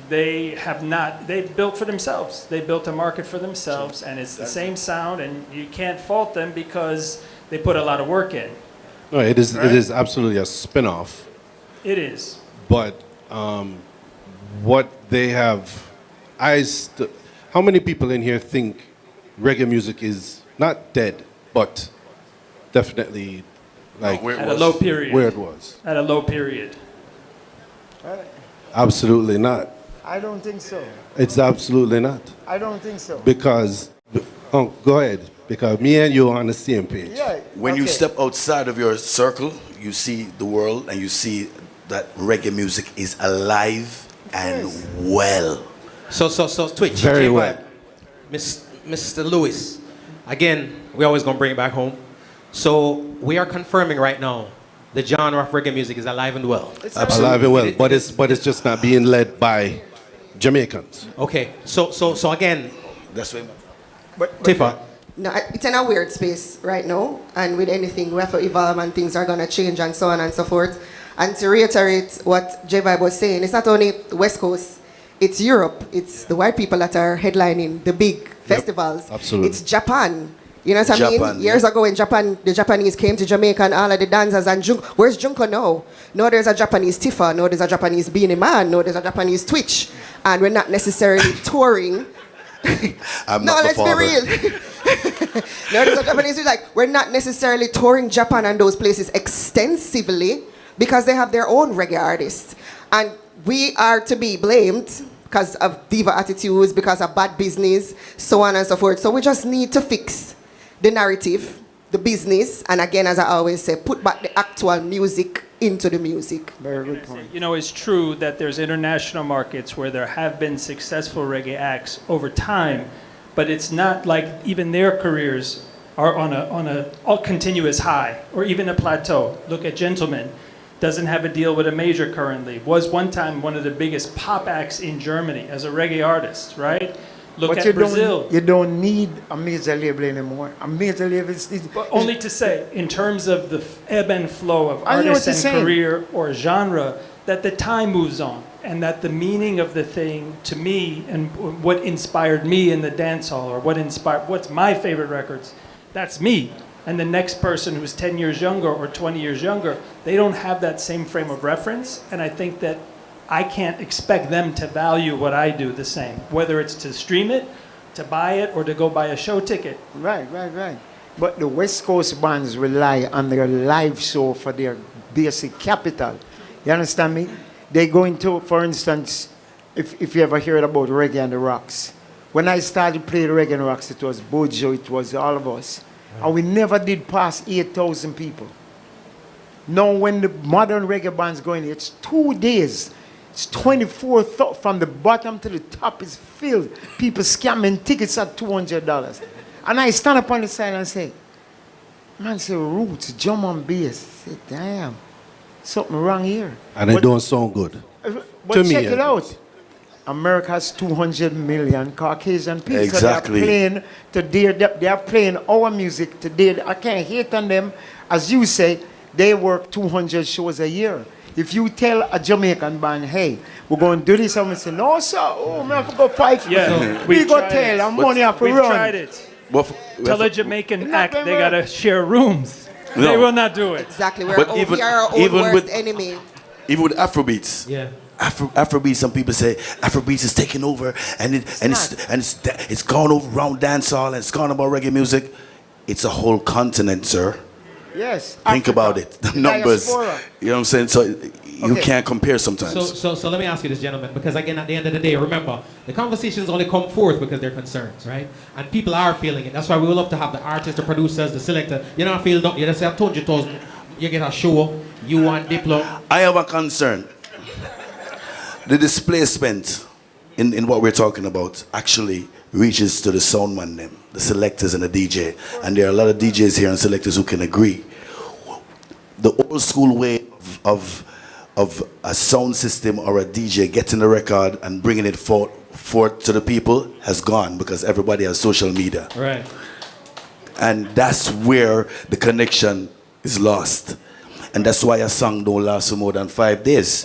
they've built for themselves. They built a market for themselves, and it's the same sound, and you can't fault them because they put a lot of work in. No, it is. Right? It is absolutely a spin-off. It is. But what they have, how many people in here think reggae music is not dead, but definitely like At a low period. where it was? At a low period. Absolutely not. I don't think so. It's absolutely not. I don't think so. Because, go ahead. Because me and you are on the same page. Yeah. When you okay. step outside of your circle, you see the world and you see that reggae music is alive and well. So Twitch. Very J-Vibe. well. Mr. Lewis. Again, we always gonna bring it back home. So we are confirming right now the genre of reggae music is alive and well. It's Alive and well. But it's just not being led by Jamaicans. Okay. So again, That's why. But Tifa. No, it's in a weird space right now, and with anything, we have to evolve and things are going to change and so on and so forth. And to reiterate what J-Vibe was saying, it's not only the West Coast, it's Europe, it's the white people that are headlining the big festivals. Absolutely. It's Japan. You know what I mean? Japan, Years ago in Japan, the Japanese came to Jamaica and all of the dancers and where's Junko now? No, there's a Japanese Tifa, no, there's a Japanese Beanie Man, no, there's a Japanese Twitch. And we're not necessarily touring. I'm No, not the let's be father. real. No, there's a Japanese like we're not necessarily touring Japan and those places extensively because they have their own reggae artists, and we are to be blamed because of diva attitudes, because of bad business, so on and so forth. So we just need to fix the narrative, the business, and again, as I always say, put back the actual music into the music. Very good point. You know, it's true that there's international markets where there have been successful reggae acts over time, but it's not like even their careers are on a continuous high or even a plateau. Look at Gentleman. Doesn't have a deal with a major currently. Was one time one of the biggest pop acts in Germany as a reggae artist, right? Look But at Brazil. you don't need a major label anymore. A major label is But only to say, in terms of the ebb and flow of I know what artist you're and saying. career or genre, that the time moves on, and that the meaning of the thing, to me, and what inspired me in the dance hall, or what's my favorite records, that's me. And the next person who's 10 years younger or 20 years younger, they don't have that same frame of reference, and I think that I can't expect them to value what I do the same, whether it's to stream it, to buy it, or to go buy a show ticket. Right. But the West Coast bands rely on their live show for their basic capital. You understand me? They go into, for instance, if you ever heard about Reggae and the Rocks. When I started playing Reggae and the Rocks, it was Bojo, it was all of us. And we never did pass 8,000 people. Now when the modern reggae bands go in, it's 2 days. It's 24 from the bottom to the top is filled. People scamming tickets at $200. And I stand up on the side and say, man, say roots, drum and bass. I say, damn, something wrong here. And it don't sound good. But To me, check it at out. least. America has 200 million Caucasian people. Exactly. So they are playing our music today. I can't hate on them. As you say, they work 200 shows a year. If you tell a Jamaican band, hey, we're going to do this, I'm going to say, no, sir, oh, man, I have to go fight. Yeah, we go tried tell, it. I'm money have to We've run. tried it. But Tell a Jamaican act Not they very gotta share rooms. No. They will not do it. Exactly. But We are our own worst with, enemy. even with Afrobeats. Yeah. Afrobeats, some people say Afrobeats is taking over and it's gone over around dancehall and it's gone about reggae music. It's a whole continent, sir. Yes. Think Africa, about it. The numbers. diaspora. You know what I'm saying? So you Okay. can't compare sometimes. So let me ask you this, gentlemen, because again, at the end of the day, remember, the conversations only come forth because they're concerns, right? And people are feeling it. That's why we would love to have the artists, the producers, the selector. You know, I feel, you just say, I told you, you get a show, you want Diplo. I have a concern. The displacement in what we're talking about actually reaches to the soundman them, the selectors and the DJ. And there are a lot of DJs here and selectors who can agree. The old school way of a sound system or a DJ getting the record and bringing it forth to the people has gone because everybody has social media. Right. And that's where the connection is lost. And that's why a song don't last for more than 5 days.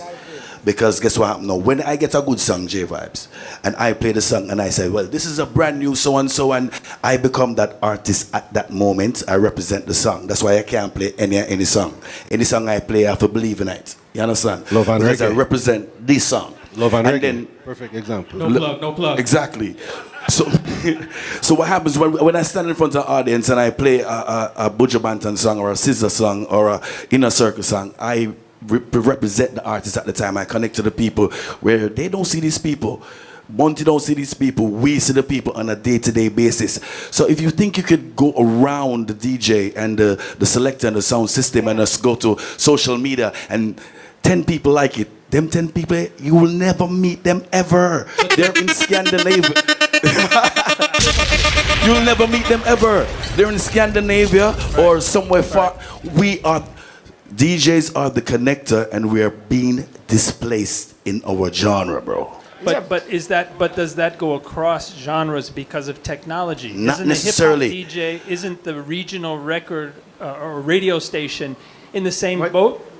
Because guess what happens now? When I get a good song, J Vibes, and I play the song and I say, well, this is a brand new so-and-so, and I become that artist at that moment. I represent the song. That's why I can't play any song. Any song I play, I have to believe in it. You understand? Love and because I Reggae. represent this song. Love and Reggae. then Perfect example. No plug. Exactly. So, so what happens when I stand in front of the audience and I play a Buju Banton song or a Scissor song or a Inner Circle song, I represent the artist at the time. I connect to the people where they don't see these people. Monty don't see these people. We see the people on a day-to-day basis. So if you think you could go around the DJ and the selector and the sound system and just go to social media and 10 people like it, them 10 people, you will never meet them ever. They're in Scandinavia. You'll never meet them ever. They're in Scandinavia or somewhere far. DJs are the connector, and we are being displaced in our genre, bro. But does that go across genres because of technology? Not Isn't necessarily. The hip-hop DJ, isn't the regional record or radio station in the same But- boat?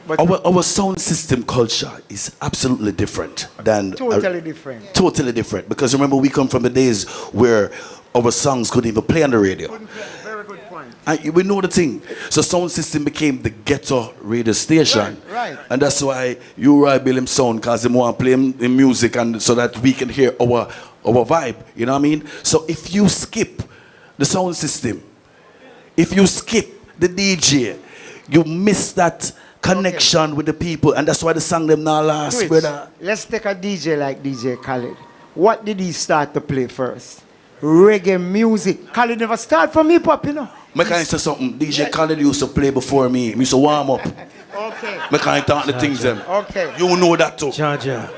But Our sound system culture is absolutely different than totally different. totally different. Because remember, we come from the days where our songs couldn't even play on the radio. Very good point. And we know the thing. So sound system became the ghetto radio station. Right. And that's why you Roy Bill him sound, because they want to play him in music and so that we can hear our vibe. You know what I mean? So if you skip the sound system, if you skip the DJ, you miss that connection with the people, and that's why the song them now last, Twitch, brother. let's take a DJ like DJ Khaled. What did he start to play first? Reggae music. Khaled never start from hip hop, you know. Me can say something. DJ Khaled used to play before me. Me used to warm up. Okay. Me can talk the things them. Okay. You know that too. Jaja.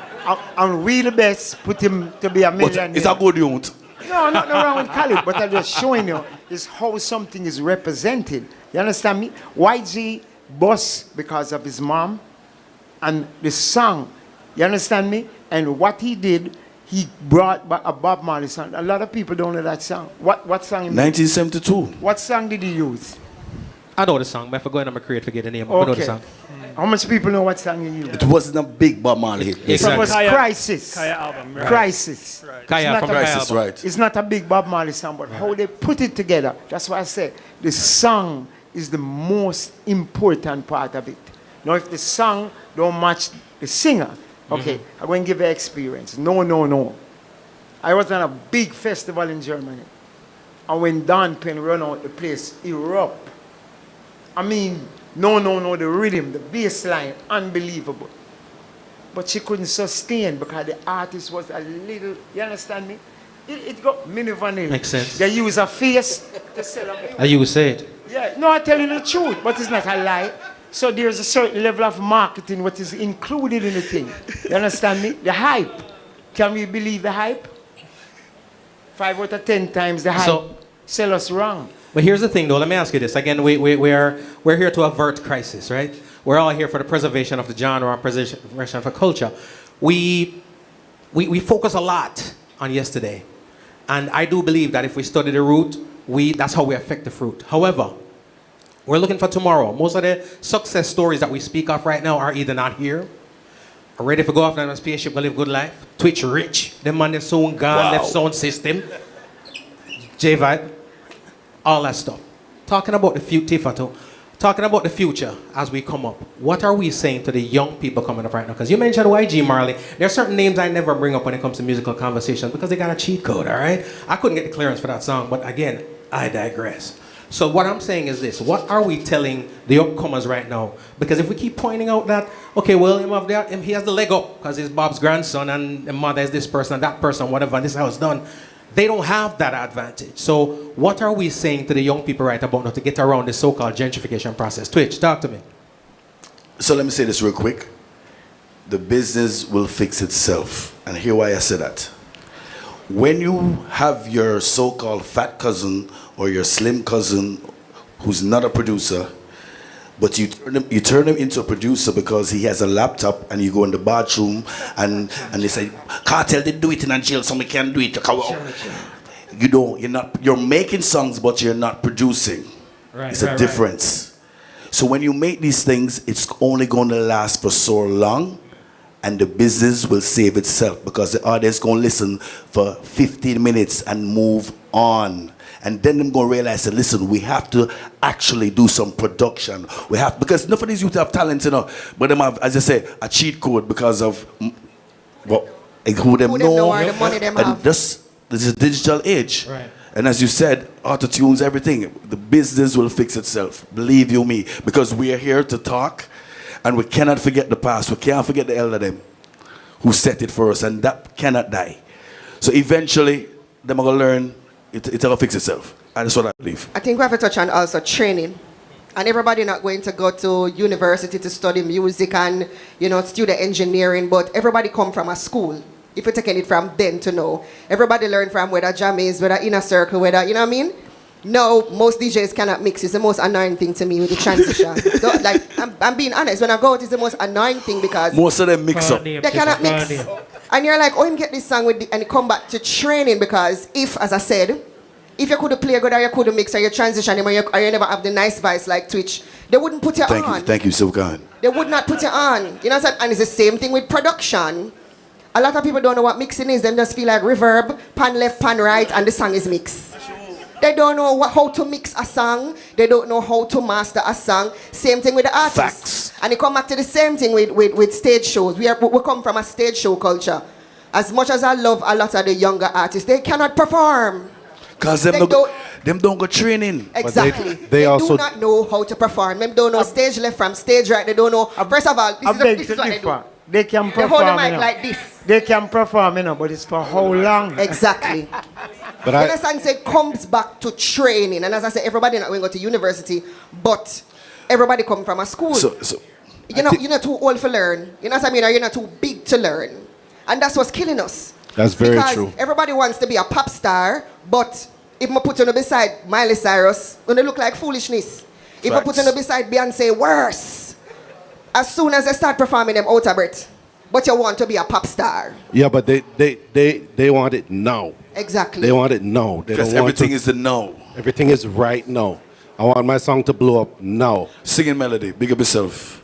And we the best put him to be a But millionaire. it's a good youth. No, nothing wrong with Khaled, but I'm just showing you is how something is represented. You understand me? YG boss because of his mom and the song. You understand me? And what he did, he brought back a Bob Marley song. A lot of people don't know that song. What song? 1972. What song did he use? I know the song, but if I go in, I'm going to create, forget the name. I know the Okay. song. How much people know what song he used? It wasn't a big Bob Marley hit. Exactly. It was Kaya- Crisis. Kaya album, right? Crisis. Kaya It's from not the a- Kaya Crisis, album. right. It's not a big Bob Marley song, but how they put it together. That's why I say the song is the most important part of it. Now, if the song don't match the singer, okay, I'm going to give you experience. No. I was on a big festival in Germany, and when Don Penn run out, the place erupt. I mean, no, the rhythm, the bass line, unbelievable. But she couldn't sustain because the artist was a little, you understand me? It got mini vanilla. Makes sense. They use a face to sell them. As you say it. Yeah, no, I'm telling you the truth, but it's not a lie. So there's a certain level of marketing what is included in the thing. You understand me? The hype. Can we believe the hype? 5 out of 10 times the hype So- sell us wrong. But here's the thing, though. Let me ask you this. Again, we're here to avert crisis, right? We're all here for the preservation of the genre, preservation of a culture. We focus a lot on yesterday. And I do believe that if we study the root, that's how we affect the fruit. However, We're looking for tomorrow. Most of the success stories that we speak of right now are either not here, are ready to go off on a spaceship and live good life. Twitch rich. The man is soon gone, left sound system. J-Vibe. All that stuff. Talking about the future, Tifa too. Talking about the future as we come up. What are we saying to the young people coming up right now? Because you mentioned YG Marley. There are certain names I never bring up when it comes to musical conversations because they got a cheat code, all right? I couldn't get the clearance for that song, but again, I digress. So what I'm saying is this. What are we telling the upcomers right now? Because if we keep pointing out that, okay, well, he has the leg up because he's Bob's grandson and the mother is this person and that person, whatever, and this is how it's done. They don't have that advantage. So what are we saying to the young people right about now to get around the so-called gentrification process? Twitch, talk to me. So let me say this real quick. The business will fix itself. And here why I say that. When you have your so-called fat cousin or your slim cousin who's not a producer, but you turn him into a producer because he has a laptop and you go in the bathroom and they say, Cartel did do it in a jail, so we can't do it. You're making songs, but you're not producing. It's a difference. So when you make these things, it's only going to last for so long and the business will save itself because the audience going to listen for 15 minutes and move on. And then them going to realize that, listen, we have to actually do some production. Because none of these youth have talent, but them have, as I say, a cheat code because of who them know and the money them have. This is a digital age. Right. And as you said, auto-tunes, everything. The business will fix itself. Believe you me. Because we are here to talk and we cannot forget the past. We can't forget the elder them who set it for us and that cannot die. So eventually, them are going to learn it'll fix itself. And that's what I believe. I think we have to touch on also training. And everybody not going to go to university to study music and, study engineering, but everybody come from a school. If you're taking it from then to now. Everybody learn from whether jam is, whether inner circle, whether, you know what I mean? No, most DJs cannot mix. It's the most annoying thing to me with the transition. I'm being honest. When I go out, it's the most annoying thing because most of them mix up. They cannot mix. And you're like, you get this song and you come back to training because if, as I said, if you could play good or you could mix or you transition him or you never have the nice voice like Twitch, they wouldn't put you on. Thank you, Supa. They would not put you on. You know what I'm saying? And it's the same thing with production. A lot of people don't know what mixing is. They just feel like reverb, pan left, pan right, and the song is mixed. They don't know how to mix a song. They don't know how to master a song. Same thing with the artists. Facts. And it come back to the same thing with stage shows. We come from a stage show culture. As much as I love a lot of the younger artists, they cannot perform. Because them don't go training. Exactly. They also do not know how to perform. Them don't know stage left from stage right. They don't know. First of all, this is what they do. They can perform. They hold the mic like this. They can perform, but it's for how long? Exactly. But you understand? So it comes back to training. And as I said, everybody not going to go to university, but everybody come from a school. You're not too old to learn. You know what I mean? Or you're not too big to learn. And that's what's killing us. That's very because true. Everybody wants to be a pop star, but if I put you beside Miley Cyrus, when they look like foolishness. If I put you beside Beyonce, worse. As soon as they start performing them out of breath. But you want to be a pop star. Yeah, but they want it now. Exactly. They want it now. Because everything is the now. Everything is right now. I want my song to blow up now. Singing melody. Big up yourself.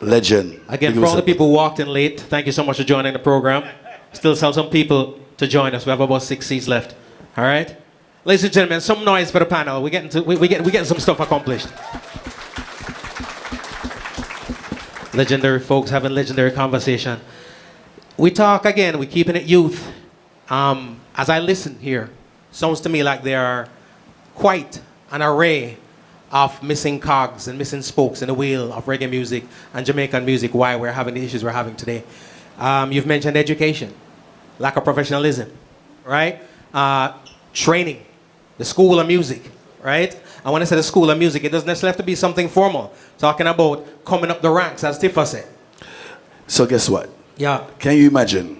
Legend. Again, for all the people who walked in late, thank you so much for joining the program. Still have some people to join us. We have about 6 seats left. All right? Ladies and gentlemen, some noise for the panel. We're getting some stuff accomplished. Legendary folks having legendary conversation. We talk again, we're keeping it youth. As I listen here, sounds to me like there are quite an array of missing cogs and missing spokes in the wheel of reggae music and Jamaican music, why we're having the issues we're having today. You've mentioned education, lack of professionalism, right? Training, the school of music, right? And when I say the school of music, it doesn't necessarily have to be something formal. Talking about coming up the ranks, as Tifa said. So guess what? Yeah. Can you imagine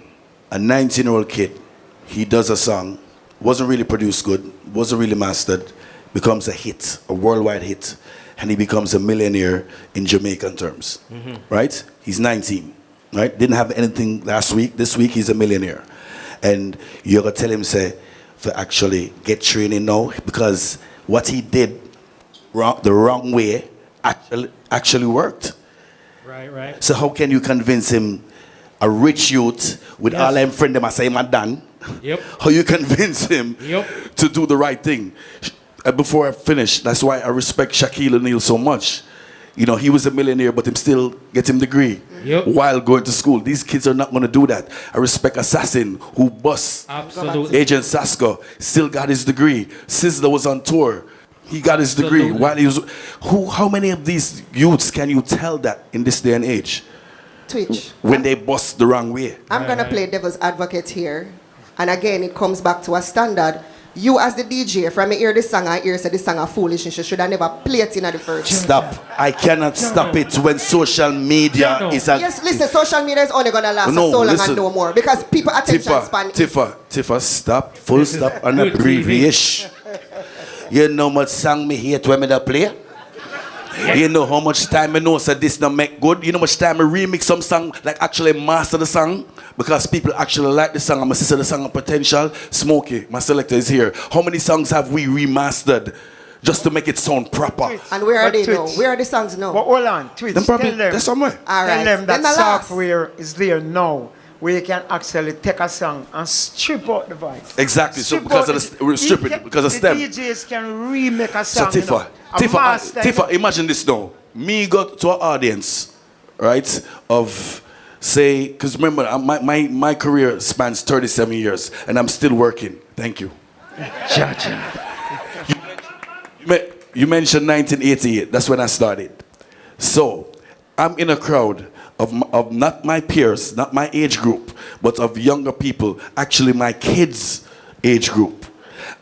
a 19-year-old kid, he does a song, wasn't really produced good, wasn't really mastered, becomes a hit, a worldwide hit, and he becomes a millionaire in Jamaican terms, right? He's 19, right? Didn't have anything last week. This week, he's a millionaire. And you're going to tell him, say, to actually get training now, because what he did the wrong way actually worked. Right. So how can you convince him, a rich youth with all them friends, them I say my done? Yep. How you convince him to do the right thing? Before I finish, that's why I respect Shaquille O'Neal so much. You know, he was a millionaire, but him still get him degree while going to school. These kids are not going to do that. I respect Assassin, who bust Agent Sasko, still got his degree. Sizzler was on tour. He got his degree while he was. How many of these youths can you tell that in this day and age? Twitch. When they bust the wrong way. I'm going to play devil's advocate here. And again, it comes back to a standard. You as the DJ, if I hear this song, I hear say this song a foolish and should I never play it in the first. Stop. I cannot stop it when social media is a... Yes, listen, social media is only going to last so long and no more. Because people attention span... Tifa, stop. Full stop and abbreviation. You know how much song me hate when me da play? You know how much time I know so this not make good? You know how much time I remix some song, like actually master the song? Because people actually like the song. I'm a sister the song of potential. Smokey, my selector is here. How many songs have we remastered just to make it sound proper? And where are they now? Where are the songs now? But hold on, Twitch, Them probably, tell them. they're somewhere. All right. Tell them that Then the last. software is there now, where you can actually take a song and strip out the voice. Exactly. So because of the strip it, because of STEM. The DJs can remake a So song. Tifa, imagine this now. Me go to an audience, right, of say, because remember, my career spans 37 years, and I'm still working. Thank you. You mentioned 1988. That's when I started. So I'm in a crowd of not my peers, not my age group, but of younger people, actually my kids' age group.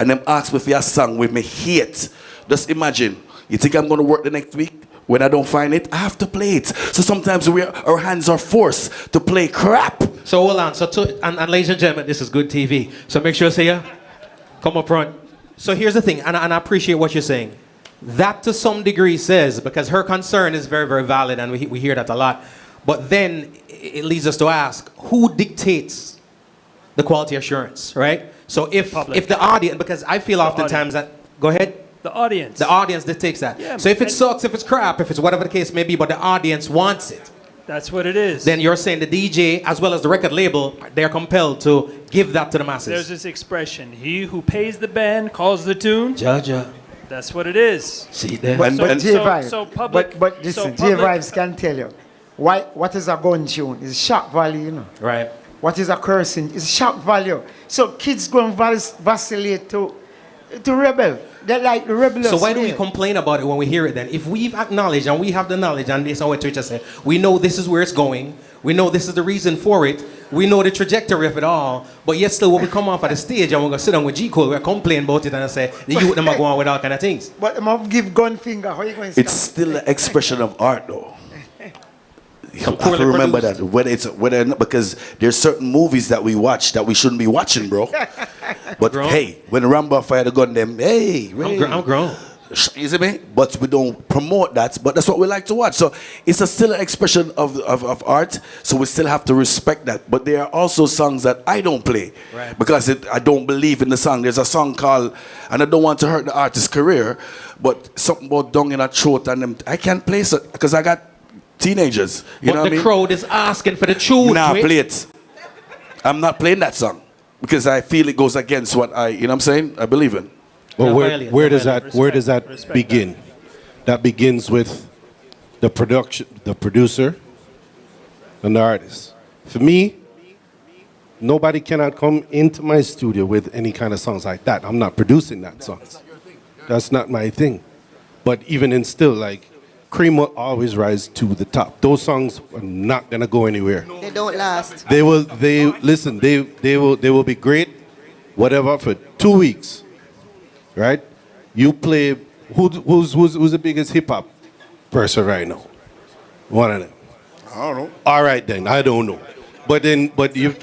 And them ask me for a song with me hate. Just imagine, you think I'm going to work the next week? When I don't find it, I have to play it. So sometimes our hands are forced to play crap. So hold on. And ladies and gentlemen, this is good TV. So make sure you say, come up front. So here's the thing, and I appreciate what you're saying. That to some degree says, because her concern is very, very valid, and we hear that a lot. But then it leads us to ask, who dictates the quality assurance, right? So if the audience, because I feel oftentimes that, go ahead. The audience. The audience dictates that. Yeah, so if it sucks, if it's crap, if it's whatever the case may be, but the audience wants it. That's what it is. Then you're saying the DJ, as well as the record label, they're compelled to give that to the masses. There's this expression, he who pays the band calls the tune. Jaja. That's what it is. See there. But J-Vibes, public, but listen, J-Vibes can tell you, what is a gun tune? It's shock value, you know. Right. What is a cursing? It's shock value. So kids go and vacillate to rebel. They're like the rebellious. So why do we complain about it when we hear it then? If we've acknowledged and we have the knowledge, and this is what Twitter said, we know this is where it's going, we know this is the reason for it, we know the trajectory of it all, but yet still when we come off at the stage and we're going to sit down with G Cole, we're complaining about it and say, the youth them are going with all kind of things. But I'm going to give gun finger. How are you going to It's still an expression of art though. You have to remember that, whether not, because there's certain movies that we watch that we shouldn't be watching, bro. But hey, when Rambo fired the gun, them, hey, I'm grown. You see me? But we don't promote that, but that's what we like to watch. So it's still an expression of art, so we still have to respect that. But there are also songs that I don't play because I don't believe in the song. There's a song called, and I don't want to hurt the artist's career, but something about dung in a throat, and them, I can't play it because I got teenagers. You know what I mean? The crowd is asking for the tune. Nah, play it. I'm not playing that song because I feel it goes against what you know what I'm saying? I believe in. Well, where does that begin? That begins with the producer, and the artist. For me, nobody cannot come into my studio with any kind of songs like that. I'm not producing that songs. That's not my thing. But even in still, like, cream will always rise to the top. Those songs are not gonna go anywhere. They don't last. They will be great, whatever, for 2 weeks. Right? You play who's the biggest hip hop person right now? One of them. I don't know. All right then, I don't know. But then you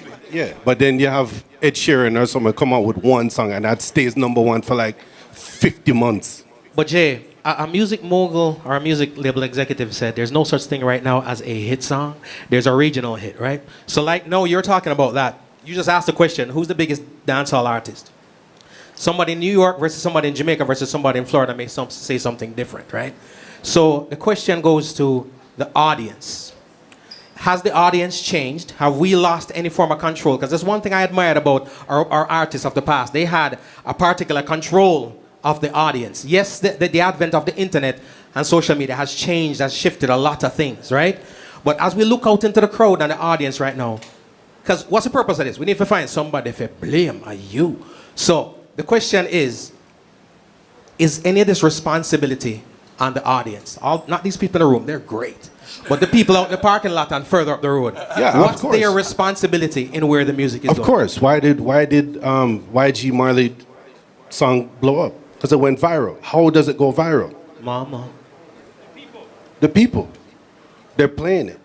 have Ed Sheeran or someone come out with one song and that stays number one for like 50 months. But Jay, a music mogul or a music label executive said there's no such thing right now as a hit song. There's a regional hit, right? So like, no, you're talking about that. You just asked the question, who's the biggest dancehall artist? Somebody in New York versus somebody in Jamaica versus somebody in Florida may say something different, right? So the question goes to the audience. Has the audience changed? Have we lost any form of control? Because there's one thing I admired about our artists of the past. They had a particular control of the audience. Yes, the advent of the internet and social media has changed, has shifted a lot of things, right? But as we look out into the crowd and the audience right now, because what's the purpose of this? We need to find somebody to blame you. So the question is any of this responsibility on the audience? Not these people in the room, they're great. But the people out in the parking lot and further up the road. Yeah, what's of course. their responsibility in where the music is Of going? course. Why did YG Marley song blow up? Because it went viral. How does it go viral? Mama. The people. They're playing it.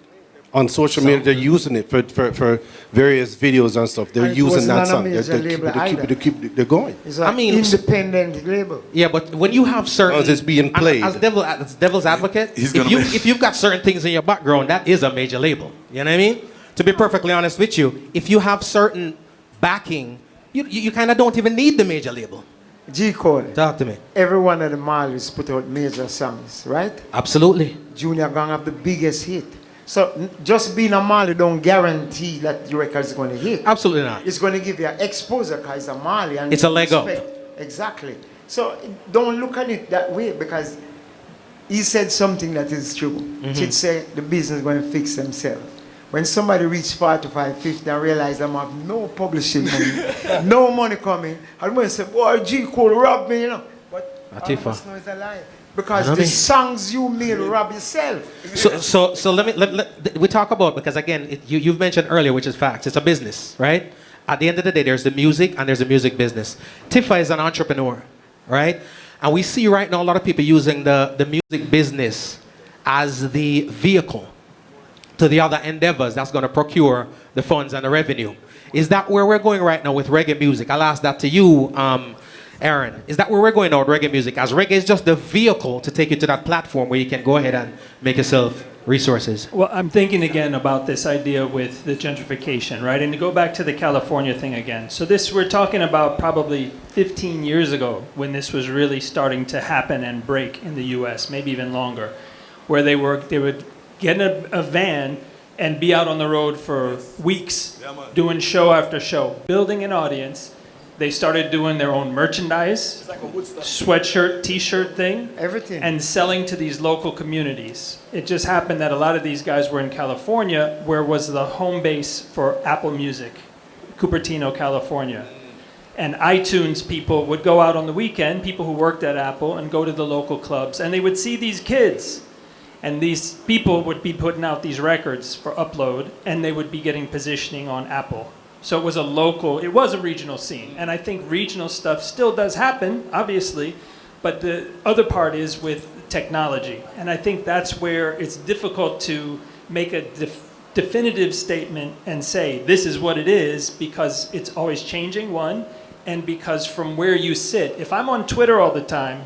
On social media, they're using it for various videos and stuff. They're And it using wasn't that on a song. major label either. They're going. It's an independent label. Yeah, but when you have certain... As it's being played. As devil's advocate, He's if, gonna you, make- if you've got certain things in your background, that is a major label. You know what I mean? To be perfectly honest with you, if you have certain backing, you kind of don't even need the major label. G Code. Talk to me. Every one of the Marleys put out major songs, right? Absolutely. Junior Gang have the biggest hit. So just being a Marley don't guarantee that your record is going to hit. Absolutely not. It's going to give you an exposure because it's a Marley. And It's a leg up. Exactly. So don't look at it that way because he said something that is true. He'd say the business is going to fix themselves. When somebody reach 45, 50 and realize them have no publishing money, no money coming, I'm going to say, boy, G Cole robbed me, you know. But all of us know it's a lie. Because the songs you made rob yourself. So let we talk about, because again, you've mentioned earlier, which is facts. It's a business, right? At the end of the day, there's the music and there's the music business. Tifa is an entrepreneur, right? And we see right now a lot of people using the music business as the vehicle to the other endeavors that's going to procure the funds and the revenue. Is that where we're going right now with reggae music? I'll ask that to you, Aaron. Is that where we're going now with reggae music? As reggae is just the vehicle to take you to that platform where you can go ahead and make yourself resources. Well, I'm thinking again about this idea with the gentrification, right? And to go back to the California thing again. So this, we're talking about probably 15 years ago when this was really starting to happen and break in the US, maybe even longer, where they would get in a van and be out on the road for weeks, doing show after show, building an audience. They started doing their own merchandise, sweatshirt, t-shirt thing, Everything. and selling to these local communities. It just happened that a lot of these guys were in California, where was the home base for Apple Music, Cupertino, California. And iTunes people would go out on the weekend, people who worked at Apple, and go to the local clubs, and they would see these kids. And these people would be putting out these records for upload, and they would be getting positioning on Apple. So it was a regional scene. And I think regional stuff still does happen, obviously, but the other part is with technology. And I think that's where it's difficult to make a definitive statement and say, this is what it is, because it's always changing, one, and because from where you sit. If I'm on Twitter all the time,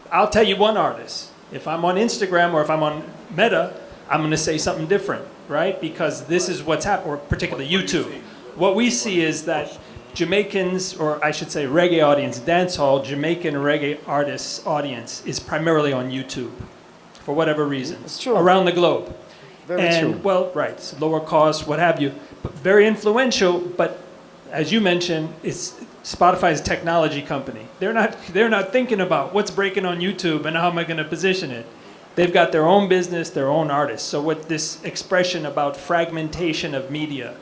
I'll tell you one artist. If I'm on Instagram or if I'm on Meta, I'm going to say something different, right? Because this is what's happening, or particularly YouTube. What we see is that Jamaicans, or I should say reggae audience, dancehall, Jamaican reggae artists audience is primarily on YouTube, for whatever reason. It's true. Around the globe. Very true. Well, right, it's lower cost, what have you, but very influential, but as you mentioned, it's Spotify's technology company. They're not thinking about what's breaking on YouTube and how am I going to position it. They've got their own business, their own artists. So with this expression about fragmentation of media,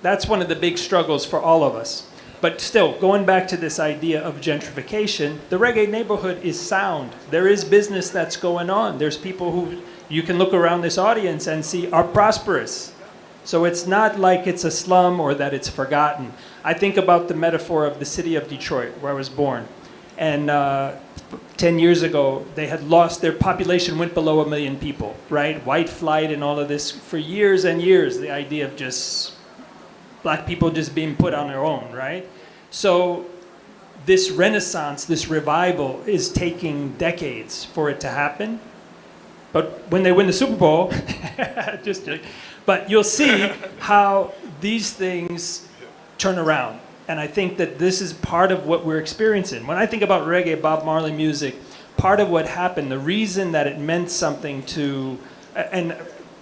that's one of the big struggles for all of us. But still, going back to this idea of gentrification, the reggae neighborhood is sound. There is business that's going on. There's people who you can look around this audience and see are prosperous. So it's not like it's a slum or that it's forgotten. I think about the metaphor of the city of Detroit, where I was born. And 10 years ago, they had lost, their population went below 1 million people, right? White flight and all of this for years and years, the idea of just black people just being put on their own, right? So this renaissance, this revival is taking decades for it to happen. But when they win the Super Bowl, just joking. But you'll see how these things turn around. And I think that this is part of what we're experiencing. When I think about reggae, Bob Marley music, part of what happened, the reason that it meant something to, and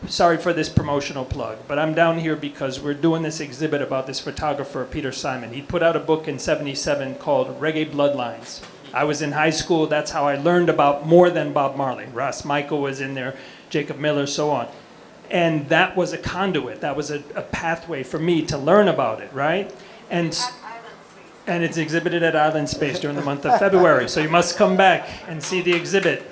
sorry for this promotional plug, but I'm down here because we're doing this exhibit about this photographer, Peter Simon. He put out a book in '77 called Reggae Bloodlines. I was in high school, that's how I learned about more than Bob Marley. Ross Michael was in there, Jacob Miller, so on. And that was a conduit, that was a pathway for me to learn about it, right? And it's exhibited at Island Space during the month of February, so you must come back and see the exhibit.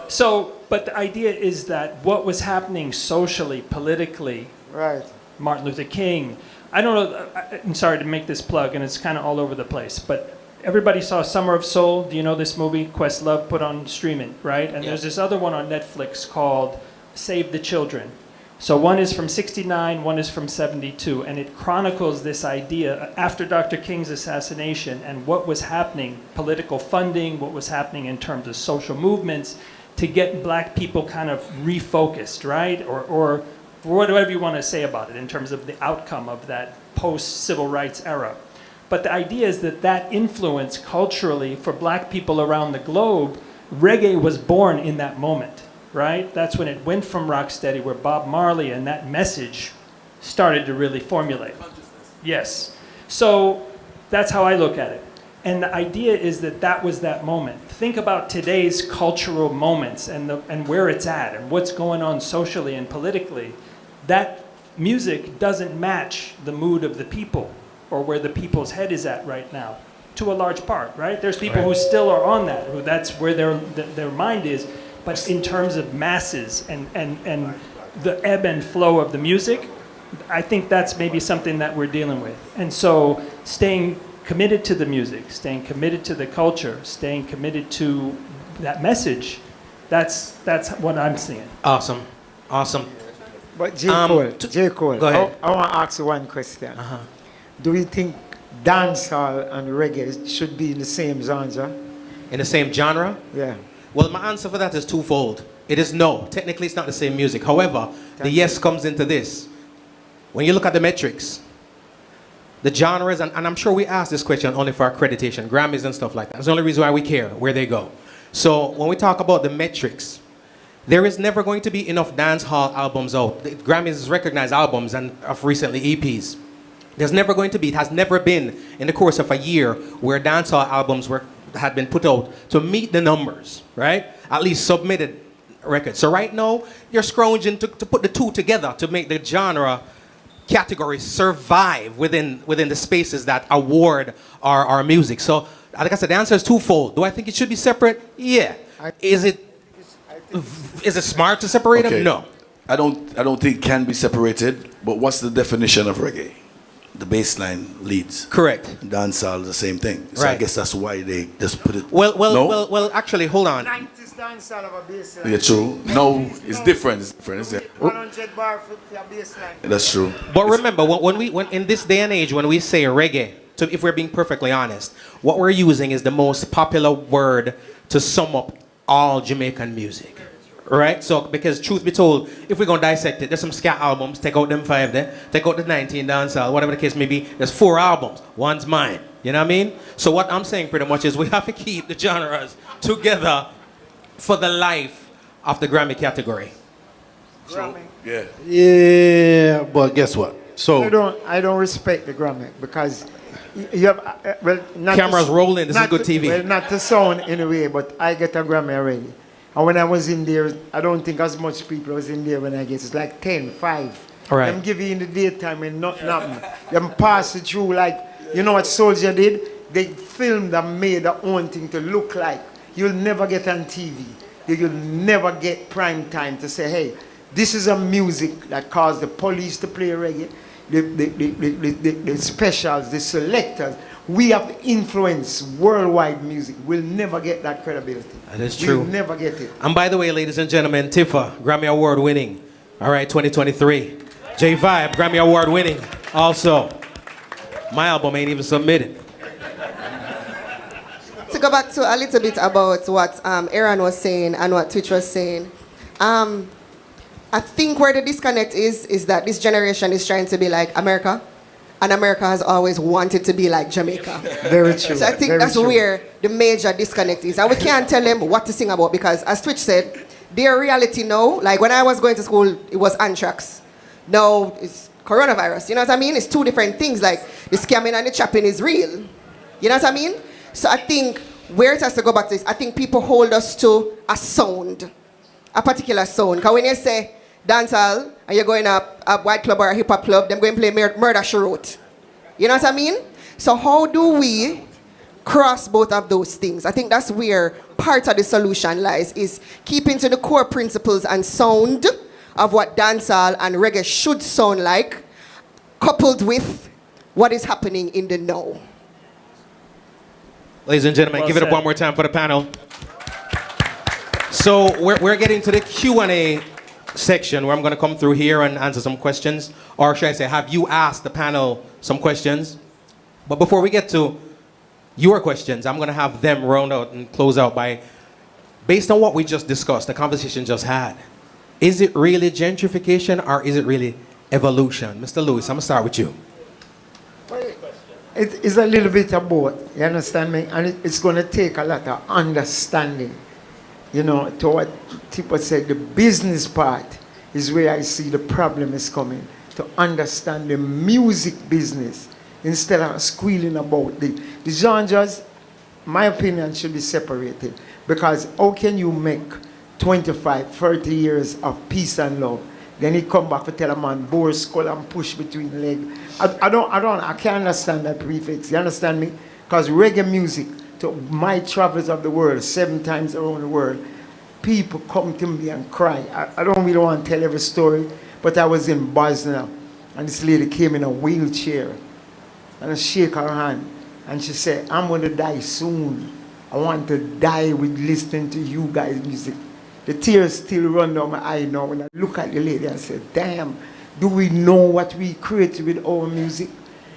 So, but the idea is that what was happening socially, politically, Right. Martin Luther King, I don't know, I'm sorry to make this plug, and it's kind of all over the place, but everybody saw Summer of Soul. Do you know this movie? Questlove put on streaming, right? And there's this other one on Netflix called Save the Children. So one is from '69, one is from '72, and it chronicles this idea after Dr. King's assassination and what was happening, political funding, what was happening in terms of social movements to get black people kind of refocused, right? Or whatever you want to say about it in terms of the outcome of that post-civil rights era. But the idea is that that influence culturally for black people around the globe, reggae was born in that moment, right? That's when it went from rocksteady, where Bob Marley and that message started to really formulate. Yes. So that's how I look at it. And the idea is that that was that moment. Think about today's cultural moments and where it's at and what's going on socially and politically. That music doesn't match the mood of the people or where the people's head is at right now, to a large part, right? There's people who still are on that, who that's where their mind is. But in terms of masses and the ebb and flow of the music, I think that's maybe something that we're dealing with. And so staying committed to the music, staying committed to the culture, staying committed to that message, that's what I'm seeing. Awesome. Awesome. But J. Cole, go ahead. I want to ask you one question. Do you think dancehall and reggae should be in the same genre? In the same genre? Yeah. Well, my answer for that is twofold. It is no. Technically, it's not the same music. However, the yes comes into this. When you look at the metrics, the genres, and I'm sure we ask this question only for accreditation, Grammys and stuff like that. That's the only reason why we care, where they go. So when we talk about the metrics, there is never going to be enough dancehall albums out. The Grammys recognize albums and of recently EPs. There's never going to be, it has never been in the course of a year where dancehall albums had been put out to meet the numbers, right? At least submitted records. So right now, you're scrounging to put the two together to make the genre categories survive within the spaces that award our music. So, like I said, the answer is twofold. Do I think it should be separate? Yeah. Is it smart to separate them? No. I don't think it can be separated, but what's the definition of reggae? The bass line leads. Correct. Dancehall, the same thing. So Right. I guess that's why they just put it. Well, actually, hold on. 90s dancehall of a bass line. Yeah, true. No, it's different. It's different. Isn't it? 100 bar for a bass line. That's true. But remember, when in this day and age, when we say reggae, if we're being perfectly honest, what we're using is the most popular word to sum up all Jamaican music. Right? So, because truth be told, if we're going to dissect it, there's some ska albums, take out them 5 there, take out the 19 dancehall, whatever the case may be, there's 4 albums. One's mine. You know what I mean? So what I'm saying pretty much is we have to keep the genres together for the life of the Grammy category. Grammy. Yeah. Yeah, but guess what? So I don't respect the Grammy because you have not Cameras rolling, this is good TV. Well, not to sound in a way, but I get a Grammy already. And when I was in there, I don't think as much people was in there when I get. It's like 10, 5. All right. Them give you in the daytime and nothing happen. Them pass it through like, you know what Soldier did? They filmed and made their own thing to look like. You'll never get on TV. You'll never get prime time to say, hey, this is a music that caused the police to play reggae, the specials, the selectors. We have influenced worldwide music. We'll never get that credibility. That is true. We'll never get it. And by the way, ladies and gentlemen, Tifa, Grammy Award winning. All right, 2023. J Vibe, Grammy Award winning. Also, my album ain't even submitted. To go back to a little bit about what Aaron was saying and what Twitch was saying, I think where the disconnect is that this generation is trying to be like America. and America has always wanted to be like Jamaica. Very true. So I think very that's true. where the major disconnect is. And we can't tell them what to sing about because, as Twitch said, their reality now, like when I was going to school, it was anthrax. Now it's coronavirus. You know what I mean? It's two different things. Like the scamming and the trapping is real. You know what I mean? So I think where it has to go back to is, I think people hold us to a sound, a particular sound. Because when you say dancehall and you're going up a white club or a hip hop club, them going to play Murder She Wrote. You know what I mean? So how do we cross both of those things? I think that's where part of the solution lies, is keeping to the core principles and sound of what dancehall and reggae should sound like, coupled with what is happening in the now. Ladies and gentlemen, Well give it up said. one more time for the panel. So we're getting to the Q&A section where I'm going to come through here and answer some questions. Or should I say, have you asked the panel some questions? But before we get to your questions, I'm going to have them round out and close out by, based on what we just discussed, the conversation just had, is it really gentrification or is it really evolution? Mr. Lewis, I'm going to start with you. It's a little bit of both, you understand me? And it's going to take a lot of understanding, you know, to what Tifa said. The business part is where I see the problem is coming, to understand the music business instead of squealing about the genres. My opinion should be separated, because how can you make 25, 30 years of peace and love, then he come back to tell a man, bore skull and push between legs? I can't understand that prefix. You understand me? Because reggae music, to my travels of the world, 7 times around the world, people come to me and cry. I don't really want to tell every story, but I was in Bosnia, and this lady came in a wheelchair, and I shake her hand, and she said, I'm going to die soon. I want to die with listening to you guys' music. The tears still run down my eye now when I look at the lady and say, damn, do we know what we create with our music?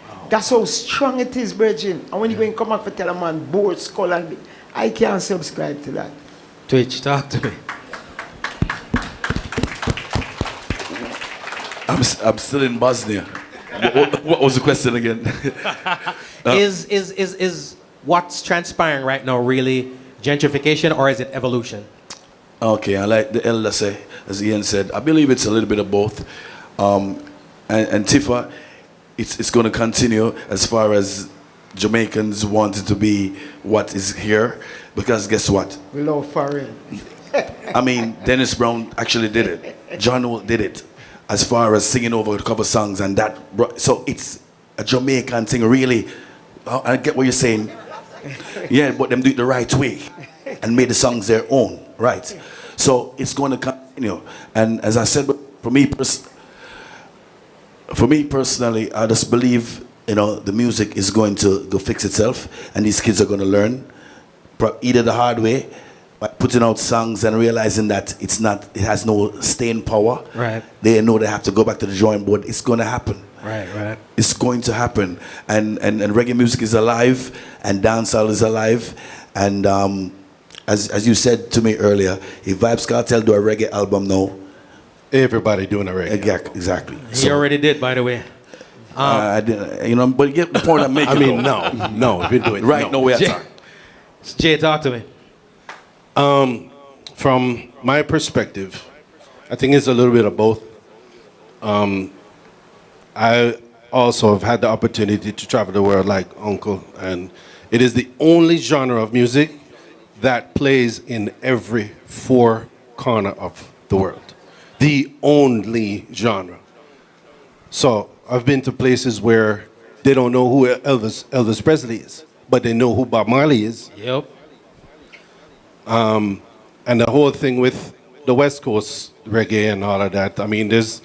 Wow. That's how strong it is, Virgin. And when you go and come out for tell a man, board, skull, and I can't subscribe to that. Twitch, talk to me. I'm still in Bosnia. What was the question again? Is what's transpiring right now really gentrification or is it evolution? Okay, I like the elder say, as Ian said, I believe it's a little bit of both. And Tifa, it's going to continue as far as Jamaicans wanting to be what is here, because guess what? We love foreign. I mean, Dennis Brown actually did it. John Wall did it, as far as singing over the cover songs and that. So it's a Jamaican thing, really. I get what you're saying. Yeah, but them do it the right way and made the songs their own, right? So it's going to continue. And as I said, for me personally, I just believe, you know, the music is going to fix itself, and these kids are going to learn either the hard way by putting out songs and realizing that it has no staying power. Right. They know they have to go back to the drawing board. It's going to happen. Right. It's going to happen. And reggae music is alive, and dancehall is alive. And as you said to me earlier, if Vibes Cartel do a reggae album now, Everybody doing a reggae. exactly. He already did, by the way. I didn't, you know, but you get the point I'm making. I mean, no, if you do it right, no way at all. Jay, talk to me. From my perspective, I think it's a little bit of both. I also have had the opportunity to travel the world like Uncle, and it is the only genre of music that plays in every 4 corner of the world. The only genre. So I've been to places where they don't know who Elvis Presley is, but they know who Bob Marley is. Yep. And the whole thing with the West Coast reggae and all of that, I mean, there's,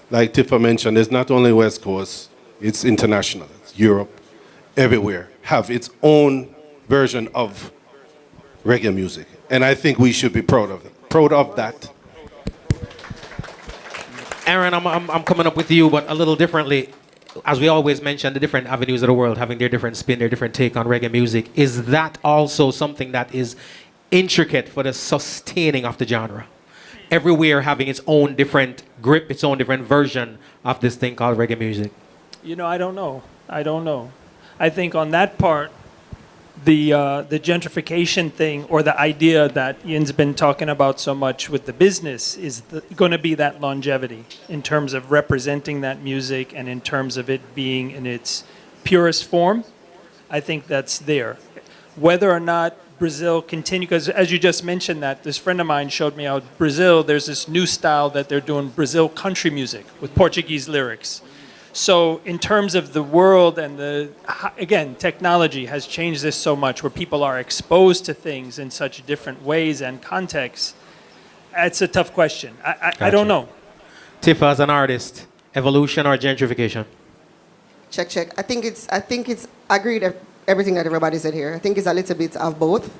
like Tifa mentioned, there's not only West Coast, it's international. It's Europe, everywhere, have its own version of reggae music. And I think we should be proud of it. Proud of that. Aaron, I'm coming up with you, but a little differently. As we always mention, the different avenues of the world having their different spin, their different take on reggae music. Is that also something that is intricate for the sustaining of the genre? Everywhere having its own different grip, its own different version of this thing called reggae music. I don't know. I think on that part, the gentrification thing, or the idea that Ian's been talking about so much with the business, is going to be that longevity in terms of representing that music and in terms of it being in its purest form. I think that's there. Whether or not Brazil continue, because as you just mentioned that, this friend of mine showed me how Brazil, there's this new style that they're doing, Brazil country music with Portuguese lyrics. So in terms of the world and again, technology has changed this so much where people are exposed to things in such different ways and contexts. It's a tough question. I don't know. Tifa, as an artist, evolution or gentrification? Check. I think it's agreed with everything that everybody said here. I think it's a little bit of both.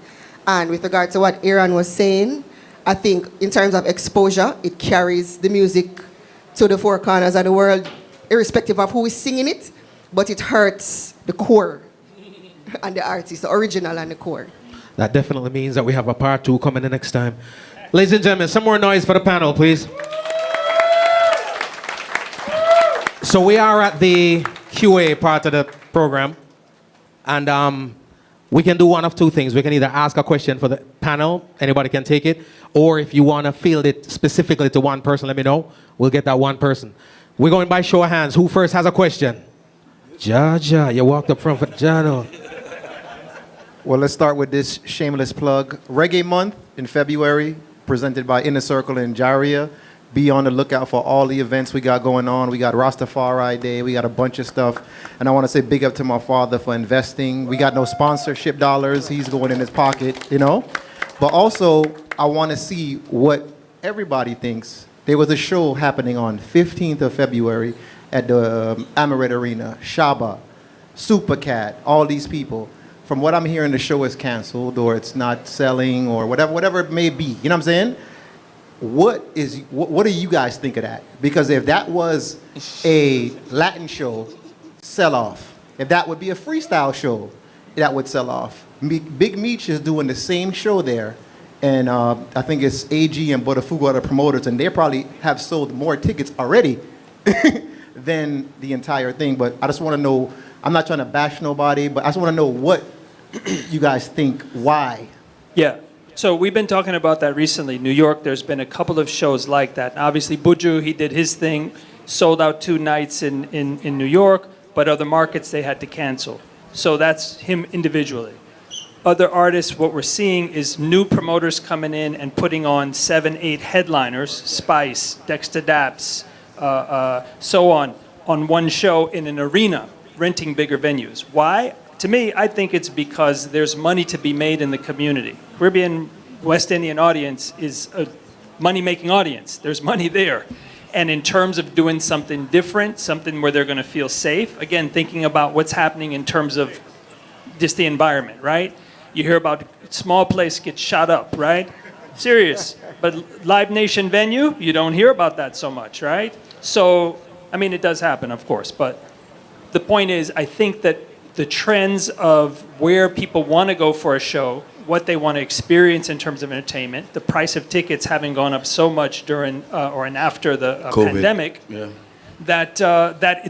And with regard to what Aaron was saying, I think in terms of exposure, it carries the music to the four corners of the world, irrespective of who is singing it, but it hurts the core and the artist, the original and the core. That definitely means that we have a part 2 coming the next time. Ladies and gentlemen, some more noise for the panel, please. So we are at the QA part of the program, and we can do one of two things. We can either ask a question for the panel, anybody can take it, or if you want to field it specifically to one person, let me know. We'll get that one person. We're going by show of hands. Who first has a question? Jaja, you walked up front for Jano. Well, let's start with this shameless plug. Reggae Month in February, presented by Inner Circle in Jaria. Be on the lookout for all the events we got going on. We got Rastafari Day. We got a bunch of stuff. And I want to say big up to my father for investing. We got no sponsorship dollars. He's going in his pocket, you know. But also, I want to see what everybody thinks. There was a show happening on 15th of February at the Amaret Arena. Shaba, Supa, all these people. From what I'm hearing, the show is canceled or it's not selling or whatever it may be. You know what I'm saying? What do you guys think of that? Because if that was a Latin show, sell off. If that would be a freestyle show, that would sell off. Big Meech is doing the same show there. And I think it's AG and Botafogo are the promoters, and they probably have sold more tickets already than the entire thing. But I just want to know, I'm not trying to bash nobody, but I just want to know what you guys think, why? Yeah. So we've been talking about that recently. New York, there's been a couple of shows like that. Obviously, Buju, he did his thing, sold out 2 nights in New York, but other markets they had to cancel. So that's him individually. Other artists, what we're seeing is new promoters coming in and putting on 7, 8 headliners, Spice, Dexter Daps, so on one show in an arena, renting bigger venues. Why? To me, I think it's because there's money to be made in the community. Caribbean West Indian audience is a money-making audience. There's money there. And in terms of doing something different, something where they're going to feel safe, again, thinking about what's happening in terms of just the environment, right? You hear about small place gets shot up, right? Serious. But Live Nation venue, you don't hear about that so much, right? So, I mean, it does happen, of course. But the point is, I think that the trends of where people want to go for a show, what they want to experience in terms of entertainment, the price of tickets having gone up so much during and after the pandemic, that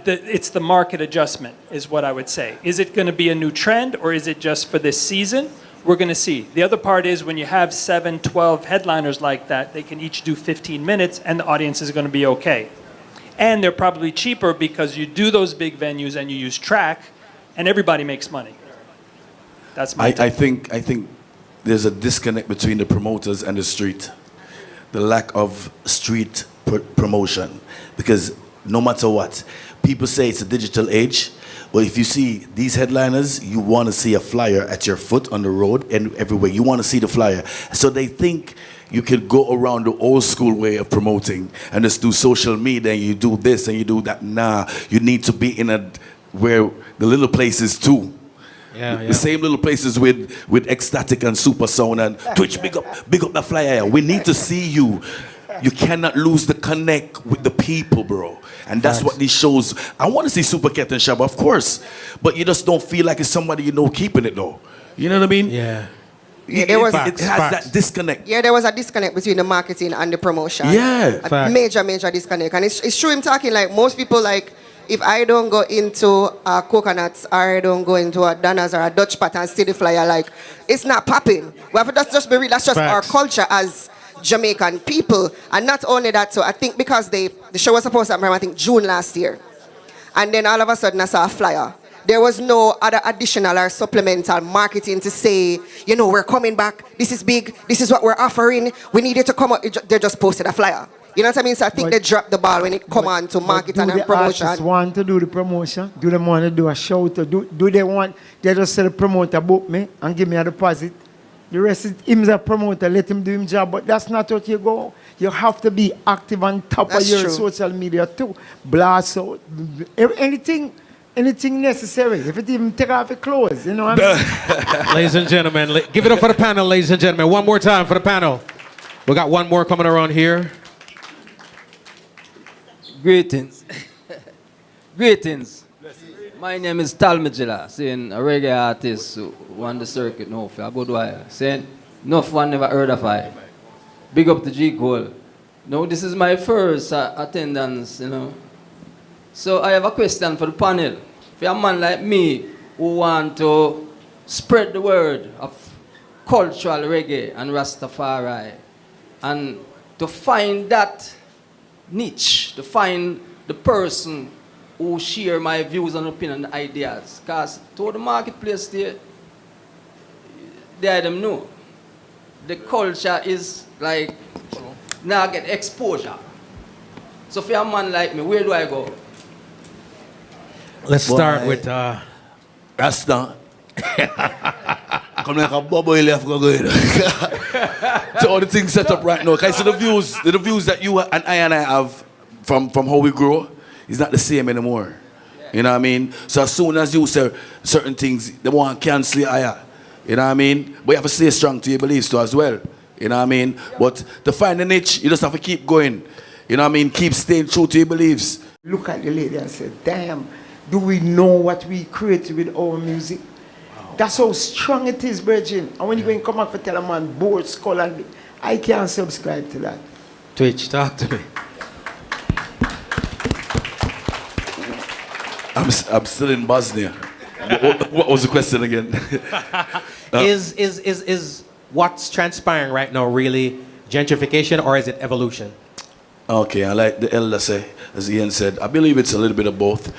it's the market adjustment is what I would say. Is it going to be a new trend or is it just for this season? We're going to see. The other part is when you have 7, 12 headliners like that, they can each do 15 minutes and the audience is going to be okay. And they're probably cheaper because you do those big venues and you use track and everybody makes money. That's my take. I think there's a disconnect between the promoters and the street. The lack of street promotion. Because no matter what, people say it's a digital age. But if you see these headliners, you want to see a flyer at your foot on the road and everywhere. You want to see the flyer. So they think you can go around the old school way of promoting and just do social media and you do this and you do that. Nah, you need to be in where the little places too. The same little places with Ecstatic and Super Sound and Twitch, big up the flyer. We need to see you. You cannot lose the connect with the people, bro. And that's what these shows, I want to see Super Cat and Shabba, of course. But you just don't feel like it's somebody you know keeping it though. You know what I mean? Yeah. It has that disconnect. Yeah, there was a disconnect between the marketing and the promotion. Yeah. A major disconnect. And it's true him talking like most people like if I don't go into coconuts or I don't go into a Donna's or a Dutch pot and see the flyer, like, it's not popping. We have to just be real. That's just our culture as Jamaican people. And not only that, so I think because the show was supposed to happen, I think, June last year. And then all of a sudden I saw a flyer. There was no other additional or supplemental marketing to say, you know, we're coming back. This is big. This is what we're offering. We need you to come up. They just posted a flyer. You know what I mean? So I think they dropped the ball when it come on to marketing and promotion. Do the artists want to do the promotion? Do they want to do a show? Do they want, they just say the promoter book me and give me a deposit? The rest is him the promoter, let him do his job. But that's not what you go. You have to be active on top of your social media too. Blast out. Anything necessary. If it even take off your clothes, you know what I mean? Ladies and gentlemen, give it up for the panel, ladies and gentlemen. One more time for the panel. We got one more coming around here. Greetings. Greetings. My name is Talbert, saying a reggae artist who on the circuit now for a good while. Saying, enough one never heard of I. Big up to G. Cole. No, this is my first attendance, you know. So I have a question for the panel. For a man like me who want to spread the word of cultural reggae and Rastafari, and to find that niche, to find the person who share my views and opinion and ideas. Because to the marketplace there, they them know. The culture is like, now get exposure. So for a man like me, where do I go? Let's start with Rasta. Come like a bubble left go good. So all the things set up right now. Because the views that you and I have from how we grow is not the same anymore. You know what I mean? So as soon as you say certain things, they want to cancel you higher. You know what I mean? But you have to stay strong to your beliefs too as well. You know what I mean? But to find a niche, you just have to keep going. You know what I mean? Keep staying true to your beliefs. Look at the lady and say, damn, do we know what we create with our music? Wow. That's how strong it is, Virgin. And when you go and come out for tell a man, board, skull, and I can't subscribe to that. Twitch, talk to me. I'm still in Bosnia. What was the question again? Is what's transpiring right now really gentrification or is it evolution? Okay, I like the elder say, as Ian said, I believe it's a little bit of both.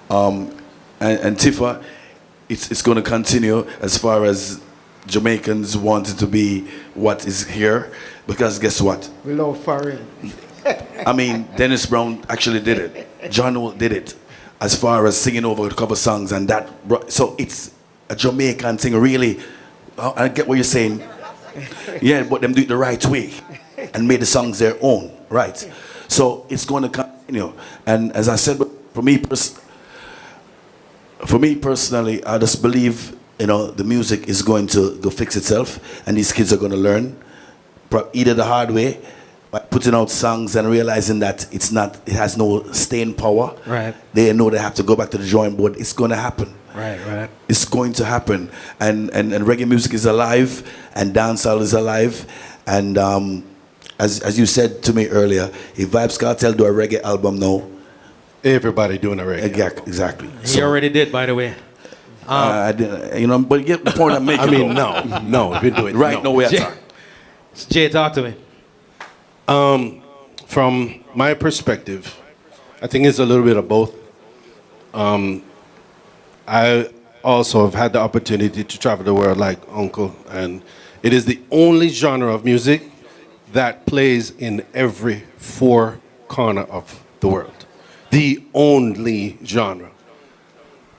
And Tifa, it's going to continue as far as Jamaicans wanting to be what is here, because guess what? We love foreign. I mean, Dennis Brown actually did it. John Holt did it, as far as singing over the cover songs and that. So it's a Jamaican thing, really. I get what you're saying. Yeah, but them do it the right way and made the songs their own, right? So it's going to continue. And as I said, for me personally, I just believe, you know, the music is going to fix itself, and these kids are going to learn either the hard way by putting out songs and realizing that it has no staying power. Right. They know they have to go back to the drawing board. It's going to happen. Right. It's going to happen. And reggae music is alive, and dancehall is alive. And as you said to me earlier, if Vybz Kartel do a reggae album now, everybody doing a reggae. Exactly. He already did, by the way. I didn't, you know, but you get the point I'm making. I mean, no, if you do it right, no way. Jay, talk to me. From my perspective, I think it's a little bit of both. I also have had the opportunity to travel the world like Uncle, and it is the only genre of music that plays in every four corner of the world. The only genre.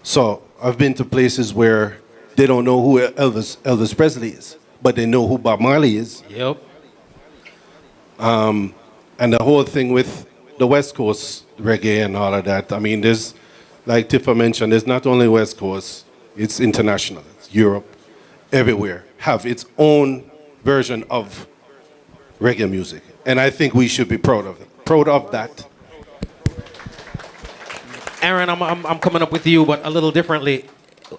So I've been to places where they don't know who Elvis Presley is, but they know who Bob Marley is. Yep. And the whole thing with the West Coast reggae and all of that, I mean, there's, like Tifa mentioned, there's not only West Coast, it's international. It's Europe, everywhere, have its own version of reggae music. And I think we should be proud of it. Proud of that. Aaron, I'm coming up with you, but a little differently.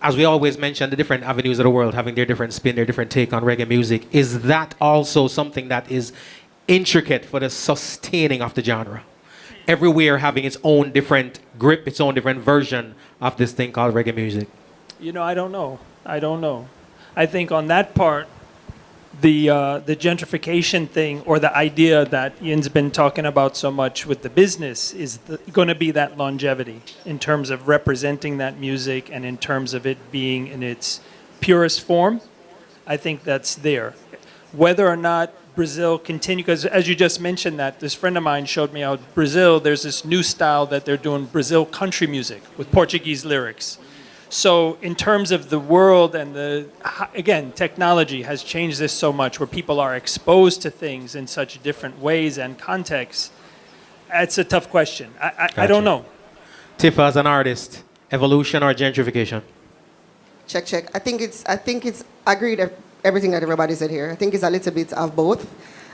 As we always mention, the different avenues of the world having their different spin, their different take on reggae music. Is that also something that is intricate for the sustaining of the genre? everywhere having its own different grip, its own different version of this thing called reggae music? You know, I don't know. I think on that part, the gentrification thing, or the idea that Ian's been talking about so much with the business, is going to be that longevity in terms of representing that music and in terms of it being in its purest form. I think that's there. Whether or not Brazil continue, because as you just mentioned that, this friend of mine showed me how Brazil, there's this new style that they're doing, Brazil country music with Portuguese lyrics. So in terms of the world and again, technology has changed this so much where people are exposed to things in such different ways and contexts. It's a tough question. I don't know. Tifa, as an artist, evolution or gentrification? Check. I think it's agreed with everything that everybody said here. I think it's a little bit of both.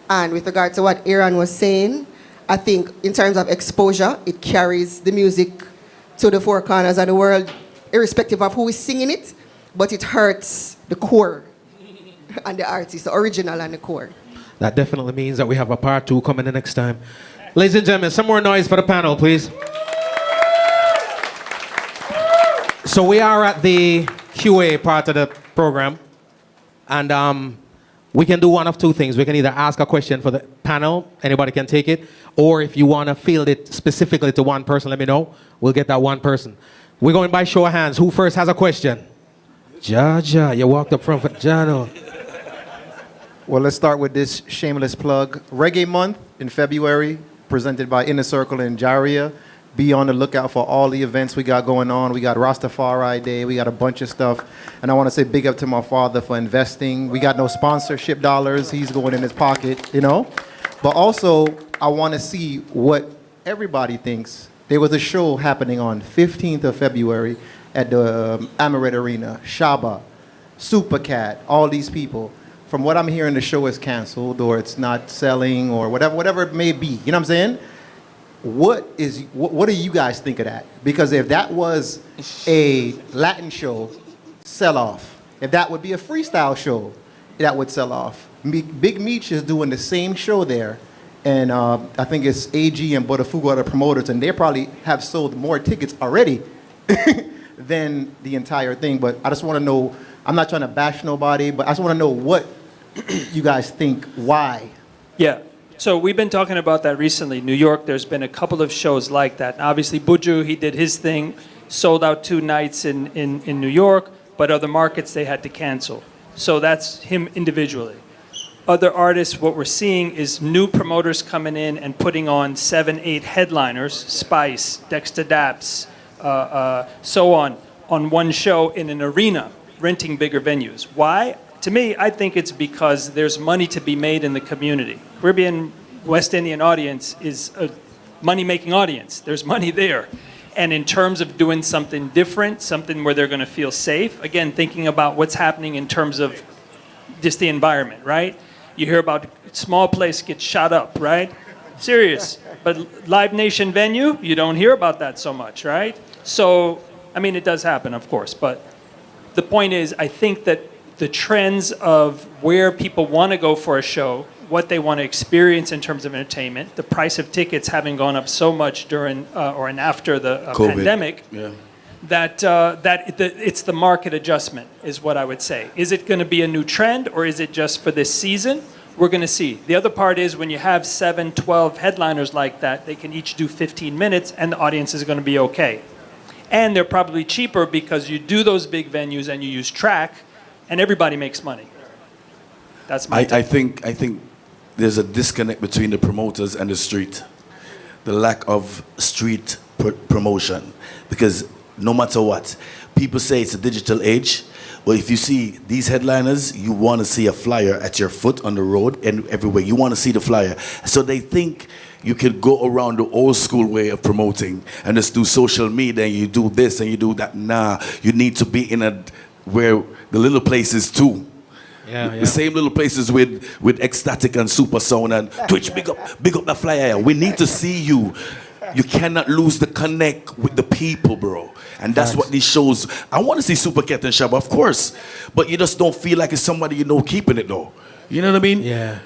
And with regard to what Aaron was saying, I think in terms of exposure, it carries the music to the four corners of the world, irrespective of who is singing it, but it hurts the core and the artist, the original and the core. That definitely means that we have a part 2 coming the next time. Ladies and gentlemen, some more noise for the panel, please. So we are at the QA part of the program, and we can do one of two things. We can either ask a question for the panel, anybody can take it, or if you want to field it specifically to one person, let me know. We'll get that one person. We're going by show of hands. Who first has a question? Jaja, you walked up front for Jano. Well, let's start with this shameless plug. Reggae Month in February, presented by Inner Circle in Jaria. Be on the lookout for all the events we got going on. We got Rastafari Day. We got a bunch of stuff. And I want to say big up to my father for investing. We got no sponsorship dollars. He's going in his pocket, you know. But also, I want to see what everybody thinks. There was a show happening on 15th of February at the Amaret Arena. Shaba, Supa, all these people. From what I'm hearing, the show is canceled or it's not selling or whatever it may be. You know what I'm saying? What do you guys think of that? Because if that was a Latin show, sell off. If that would be a freestyle show, that would sell off. Big Meech is doing the same show there. And I think it's AG and Botafogo are the promoters, and they probably have sold more tickets already than the entire thing. But I just want to know, I'm not trying to bash nobody, but I just want to know what you guys think, why. Yeah. So we've been talking about that recently. New York, there's been a couple of shows like that. And obviously, Buju, he did his thing, sold out 2 nights in New York, but other markets they had to cancel. So that's him individually. Other artists, what we're seeing is new promoters coming in and putting on 7, 8 headliners, Spice, Dexter Daps, so on one show in an arena, renting bigger venues. Why? To me, I think it's because there's money to be made in the community. Caribbean West Indian audience is a money-making audience. There's money there. And in terms of doing something different, something where they're going to feel safe, again, thinking about what's happening in terms of just the environment, right? You hear about small place gets shot up, right? Serious. But Live Nation venue, you don't hear about that so much, right? So, I mean, it does happen, of course. But the point is, I think that the trends of where people want to go for a show, what they want to experience in terms of entertainment, the price of tickets having gone up so much during and after the pandemic, that it's the market adjustment is what I would say. Is it going to be a new trend or is it just for this season? We're going to see. The other part is when you have 7, 12 headliners like that, they can each do 15 minutes and the audience is going to be okay. And they're probably cheaper because you do those big venues and you use track and everybody makes money. That's my take. I think there's a disconnect between the promoters and the street. The lack of street promotion. Because no matter what, people say it's a digital age. But if you see these headliners, you want to see a flyer at your foot on the road and everywhere. You want to see the flyer. So they think you can go around the old school way of promoting and just do social media and you do this and you do that. Nah, you need to be in where the little places too. The same little places with Ecstatic and Super Sound and Twitch, big up the flyer. We need to see you. You cannot lose the connect with the people, bro. And that's what these shows, I want to see Super Cat and Shabba, of course. But you just don't feel like it's somebody you know keeping it, though. You know what I mean? Yeah.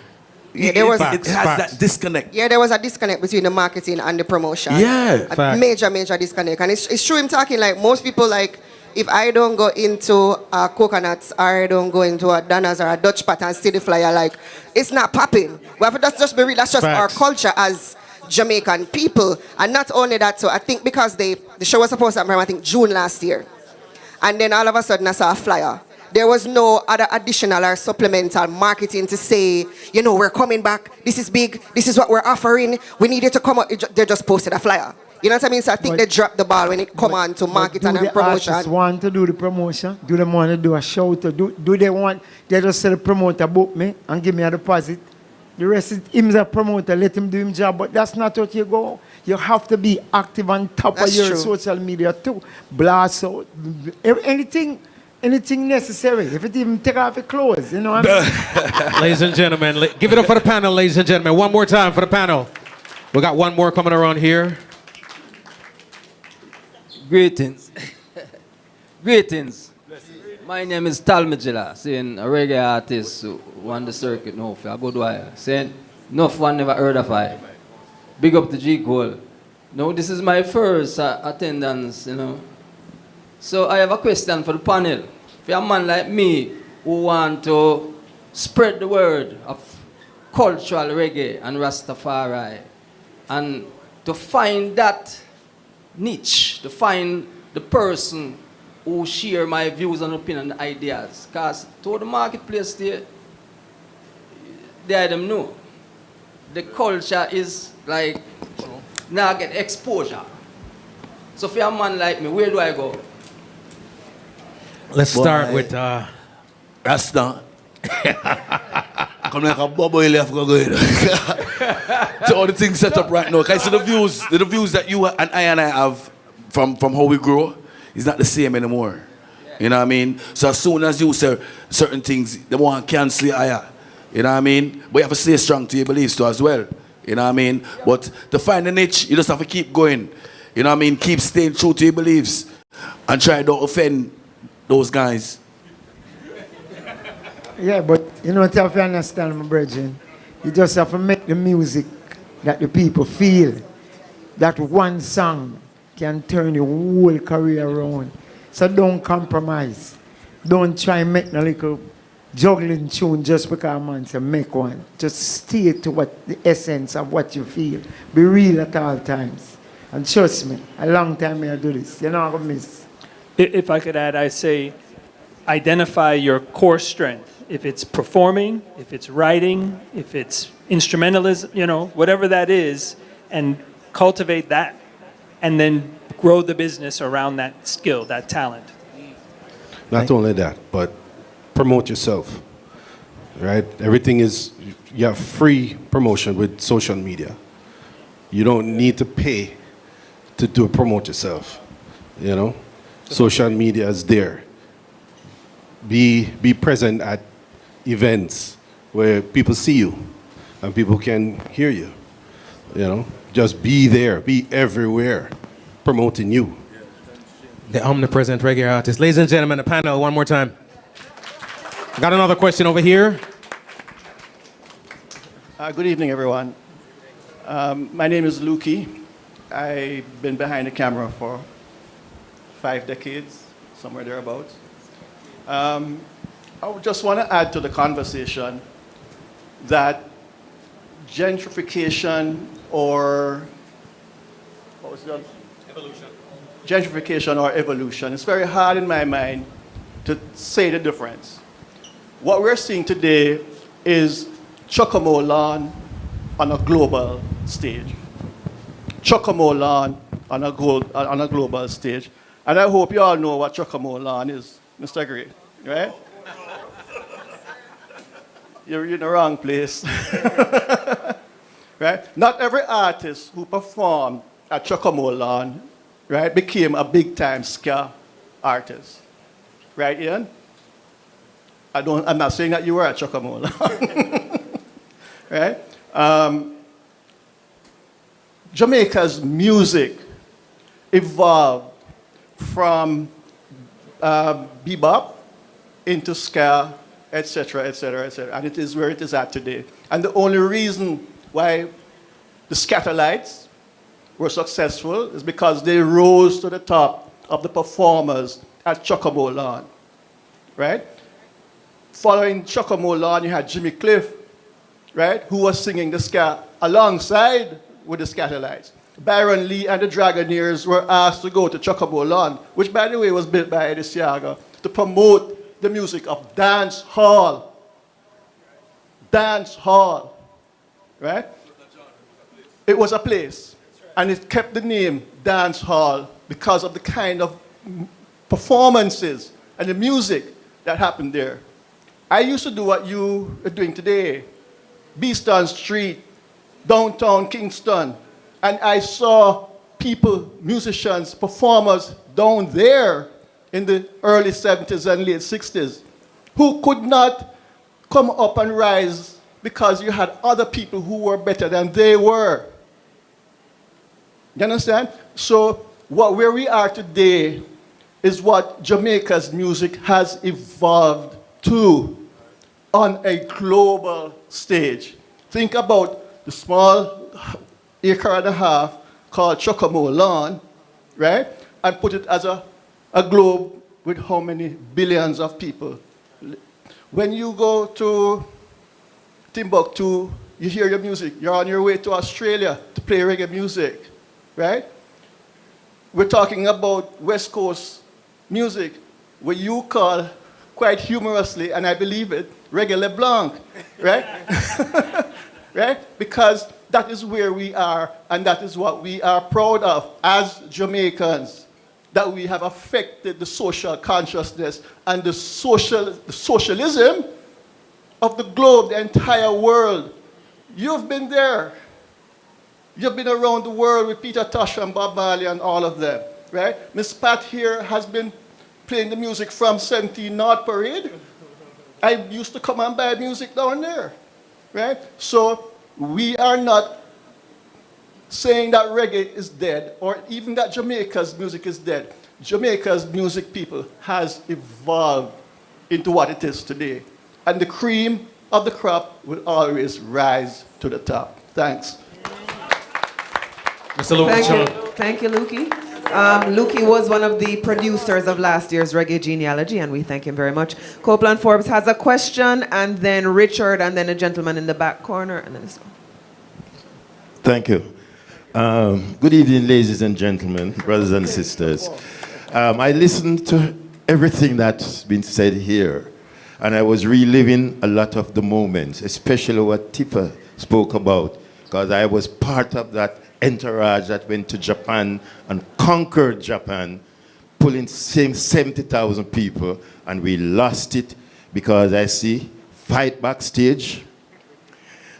Yeah, there was, it has Facts. that disconnect. yeah, there was a disconnect between the marketing and the promotion. Yeah. A Facts. major disconnect. And it's true him talking like most people like, if I don't go into coconuts or I don't go into a Donna's or a Dutch pot and see the flyer, like, it's not popping. Well, that's just be real. That's just our Facts. culture as Jamaican people. And not only that, so I think because the show was supposed to happen, I think, June last year. And then all of a sudden I saw a flyer. There was no other additional or supplemental marketing to say, you know, we're coming back. This is big. This is what we're offering. We need you to come out. They just posted a flyer. You know what I mean? So I think they dropped the ball when it come on to marketing and promotion. Do the want to do the promotion? Do they want to do a show? Do they want, they just say the promoter book me and give me a deposit? The rest is him the promoter, let him do his job. But that's not what you go. You have to be active on top That's of your true. social media too. Blast out, anything necessary. If it even take off your clothes, you know what I mean? Ladies and gentlemen, give it up for the panel, ladies and gentlemen. One more time for the panel. We got one more coming around here. Greetings. Greetings. My name is Talbert, saying a reggae artist who on the circuit now for a good while. Saying, enough one never heard of I. Big up to G Cole. No, this is my first attendance, you know. So I have a question for the panel. For a man like me who want to spread the word of cultural reggae and Rastafari, and to find that niche, to find the person who share my views and opinion and ideas. Because to the marketplace there, they them know. The culture is like, now get exposure. So for a man like me, where do I go? Let's start with Rasta. Come like a bubble left go good. So all the things set up right now. Because the views that you and I have from how we grow is not the same anymore. You know what I mean? So as soon as you say certain things, they want to cancel you higher. You know what I mean? But you have to stay strong to your beliefs too as well. You know what I mean? But to find a niche, you just have to keep going. You know what I mean? Keep staying true to your beliefs and try not to offend those guys. Yeah, but you know what you have to understand, my brethren? You just have to make the music that the people feel. That one song can turn your whole career around. So don't compromise. Don't try and make a little juggling tune just because man say make one. Just stay to what the essence of what you feel. Be real at all times. And trust me, a long time I do this. You're not going to miss. If I could add, I say identify your core strength. If it's performing, if it's writing, if it's instrumentalism, you know, whatever that is, and cultivate that, and then grow the business around that skill, that talent. Not only that, but promote yourself, right? Everything is, you have free promotion with social media. You don't need to pay to promote yourself, you know? Social media is there. Be present at events where people see you and people can hear you, you know? Just be there, be everywhere, promoting you. the omnipresent reggae artist. Ladies and gentlemen, the panel, one more time. Got another question over here. Good evening, everyone. My name is Lukey. I've been behind the camera for 5 decades, somewhere thereabouts. I just want to add to the conversation that gentrification or what was the other? Evolution. Gentrification or evolution. It's very hard in my mind to say the difference. What we're seeing today is Chocomo lawn on a global stage. Chocomo lawn on a global stage. And I hope you all know what Chocomo lawn is, Mr. Gray, right? You're in the wrong place. Right? Not every artist who performed at Chocomo lawn, right, became a big-time ska artist. Right, Ian? I'm not saying that you were at Chocomo lawn. Right? Jamaica's music evolved from bebop into ska, etc., etc., etc., and it is where it is at today. And the only reason why the Scatterlights were successful is because they rose to the top of the performers at Chocobo Lawn, right? Following Chocobo Lawn, you had Jimmy Cliff, right, who was singing the ska alongside with the Scatterlights. Byron Lee and the Dragoneers were asked to go to Chocobo Lawn, which, by the way, was built by Eddie Siaga, to promote the music of dance hall. Dance hall, right? It was a place, and it kept the name dance hall because of the kind of performances and the music that happened there. I used to do what you are doing today, Beeston Street, downtown Kingston, and I saw people, musicians, performers down there in the early 70s and late 60s who could not come up and rise because you had other people who were better than they were. You understand? So where we are today is what Jamaica's music has evolved to on a global stage. Think about the small acre and a half called Chocomo Lawn, right? And put it as a globe with how many billions of people. When you go to Timbuktu, you hear your music. You're on your way to Australia to play reggae music, right? We're talking about West Coast music, what you call, quite humorously, and I believe it, Reggae LeBlanc, right? Right? Because that is where we are, and that is what we are proud of as Jamaicans, that we have affected the social consciousness and the socialism of the globe, the entire world. You've been there. You've been around the world with Peter Tosh and Bob Marley and all of them, right? Miss Pat here has been playing the music from 17 North Parade. I used to come and buy music down there, right? So we are not saying that reggae is dead or even that Jamaica's music is dead. Jamaica's music, people, has evolved into what it is today. And the cream of the crop will always rise to the top. Thanks. Mr. Luke. Thank you, Lukey. Lukey was one of the producers of last year's Reggae Genealogy, and we thank him very much. Copeland Forbes has a question, and then Richard, and then a gentleman in the back corner, and then this one. Thank you. Good evening, ladies and gentlemen, brothers and sisters. I listened to everything that's been said here, and I was reliving a lot of the moments, especially what Tifa spoke about, because I was part of that entourage that went to Japan and conquered Japan, pulling 70,000 people, and we lost it because I see fight backstage.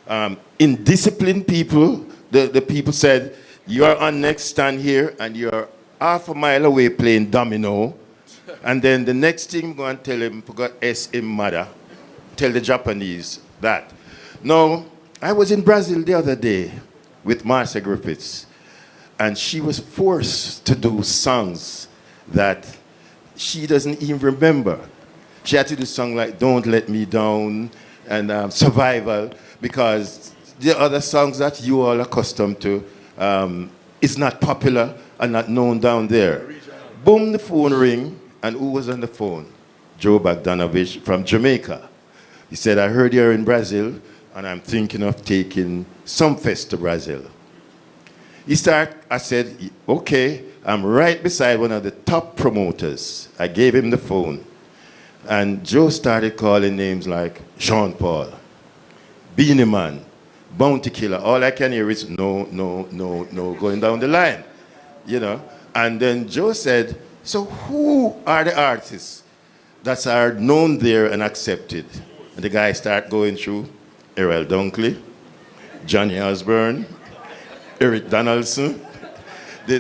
Indisciplined people, the people said, you're on next stand here and you're half a mile away playing domino. And then the next thing I'm going to tell him, forgot S in mother, tell the Japanese that. Now, I was in Brazil the other day with Marcia Griffiths, and she was forced to do songs that she doesn't even remember. She had to do songs like Don't Let Me Down and Survival, because the other songs that you all are accustomed to is not popular and not known down there. Boom, the phone ring, and who was on the phone? Joe Bogdanovich from Jamaica. He said, I heard you're in Brazil, and I'm thinking of taking some fest to Brazil. I said, okay, I'm right beside one of the top promoters. I gave him the phone. And Joe started calling names like Sean Paul, Beanie Man, Bounty Killer. All I can hear is no, no, no, no, going down the line, you know. And then Joe said, so who are the artists that are known there and accepted? And the guy started going through Errol Dunkley, Johnny Osborne, Eric Donaldson, what's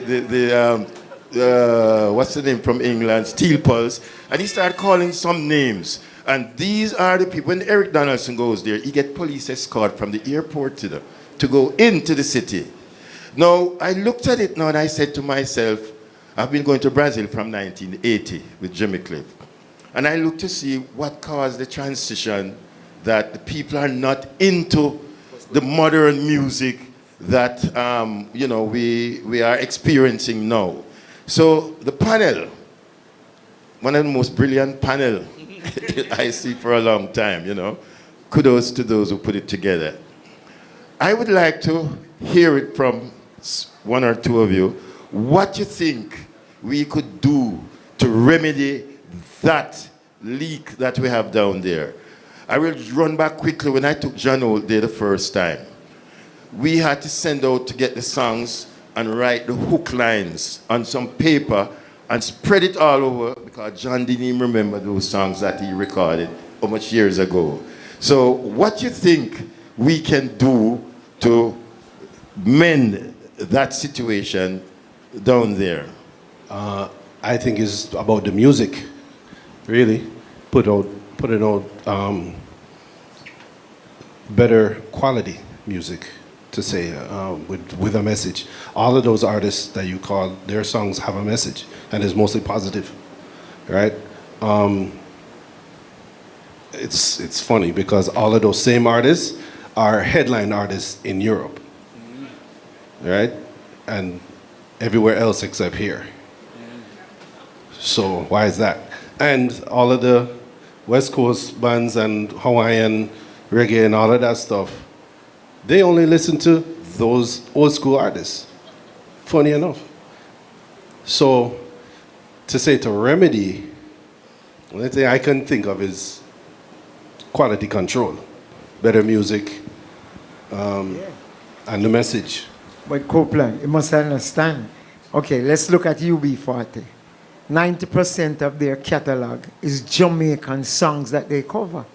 the name from England, Steel Pulse, and he started calling some names. And these are the people, when Eric Donaldson goes there, he get police escort from the airport to go into the city. Now, I looked at it now and I said to myself, I've been going to Brazil from 1980 with Jimmy Cliff. And I looked to see what caused the transition that the people are not into the modern music that we are experiencing now. So the panel, one of the most brilliant panel I see for a long time, Kudos to those who put it together. I would like to hear it from one or two of you, what you think we could do to remedy that leak that we have down there. I will run back quickly. When I took John Old there the first time, we had to send out to get the songs and write the hook lines on some paper and spread it all over because John didn't even remember those songs that he recorded how much years ago. So what you think we can do to mend that situation down there? I think it's about the music, really. Put it out better quality music, to say, with a message. All of those artists that you call, their songs have a message, and it's mostly positive, right? It's funny because all of those same artists are headline artists in Europe, right? And everywhere else except here. So why is that? And all of the West Coast bands and Hawaiian reggae and all of that stuff, they only listen to those old school artists, funny enough. So to say to remedy, the only thing I can think of is quality control, better music, and the message. But Copeland, you must understand. Okay, let's look at UB40. 90% of their catalog is Jamaican songs that they cover.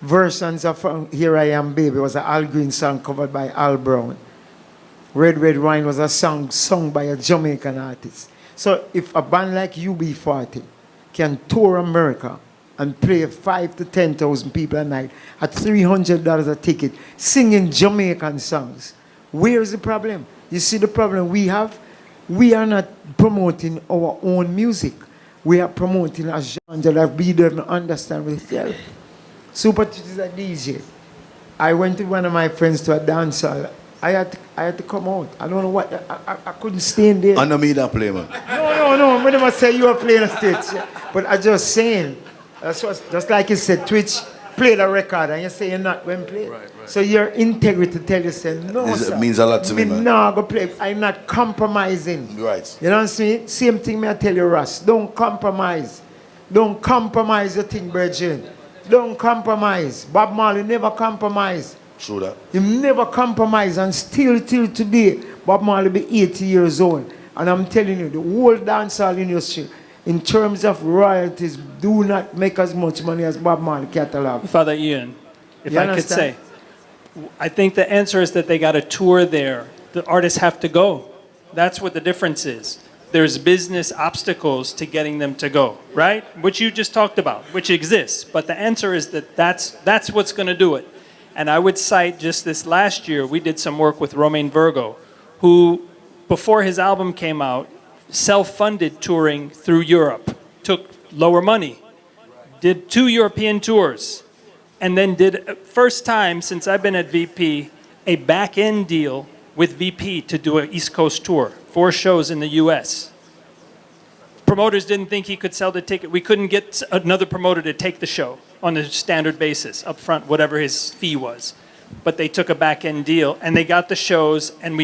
Versions of Here I Am Baby was an Al Green song covered by Al Brown. Red Red Wine was a song sung by a Jamaican artist. So if a band like UB40 can tour America and play 5,000 to 10,000 people a night at $300 a ticket, singing Jamaican songs, where's the problem? You see the problem we have? We are not promoting our own music. We are promoting a genre that we don't understand with yourself. Supa is a DJ. I went with one of my friends to a dance hall. I had to come out. I don't know what, I couldn't stay in there. I know me that play, man. No. I never say you are playing a stage. But I just saying, just like you said, Twitch play the record and you say you're not going to play it. Right. So your integrity tell you, say, no, sir. It means a lot to me, man. No, go play. I'm not compromising. Right. You know what I'm saying? Same thing I tell you, Russ. Don't compromise. Don't compromise your thing, Virgin. Don't compromise. Bob Marley never compromised. True that. He never compromised, and still till today, Bob Marley be 80 years old. And I'm telling you, the whole dancehall industry, in terms of royalties, do not make as much money as Bob Marley catalog. Father Ian, if I could say, I think the answer is that they got a tour there. The artists have to go. That's what the difference is. There's business obstacles to getting them to go, right? Which you just talked about, which exists. But the answer is that that's what's going to do it. And I would cite just this last year, we did some work with Romain Virgo, who, before his album came out, self-funded touring through Europe, took lower money, did 2 European tours, and then did, first time since I've been at VP, a back-end deal with VP to do an East Coast tour, 4 shows in the US. Promoters didn't think he could sell the ticket. We couldn't get another promoter to take the show on a standard basis, up front, whatever his fee was. But they took a back-end deal, and they got the shows, and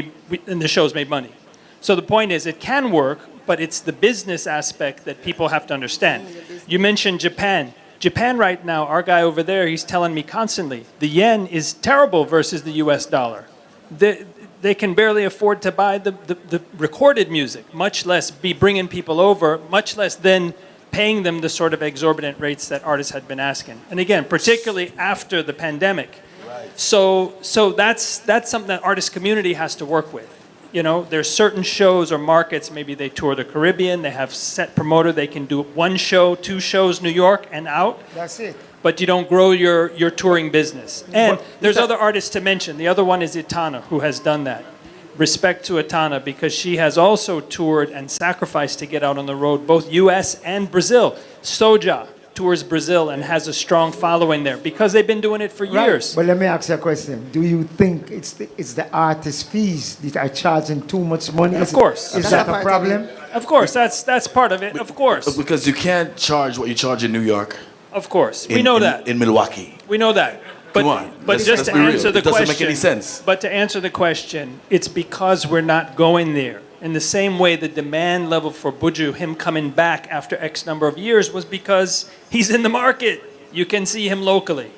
the shows made money. So the point is, it can work, but it's the business aspect that people have to understand. You mentioned Japan. Japan right now, our guy over there, he's telling me constantly, the yen is terrible versus the US dollar. They can barely afford to buy the recorded music, much less be bringing people over, much less then paying them the sort of exorbitant rates that artists had been asking. And again, particularly after the pandemic. Right. So that's something that artist community has to work with. You know, there's certain shows or markets, maybe they tour the Caribbean, they have set promoter, they can do 1 show, 2 shows, New York and out. That's it. But you don't grow your touring business. And there's other artists to mention. The other one is Itana, who has done that. Respect to Itana, because she has also toured and sacrificed to get out on the road, both US and Brazil. Soja, tours Brazil and has a strong following there because they've been doing it for years. But let me ask you a question. Do you think it's the artist fees that are charging too much money? Of course. Is that a problem? Of course, that's part of it. Of course. Because you can't charge what you charge in New York. Of course. We know that. In Milwaukee. We know that. But, Come on. But just to answer the question. It doesn't make any sense. But to answer the question, it's because we're not going there. In the same way, the demand level for Buju, him coming back after X number of years, was because he's in the market. You can see him locally,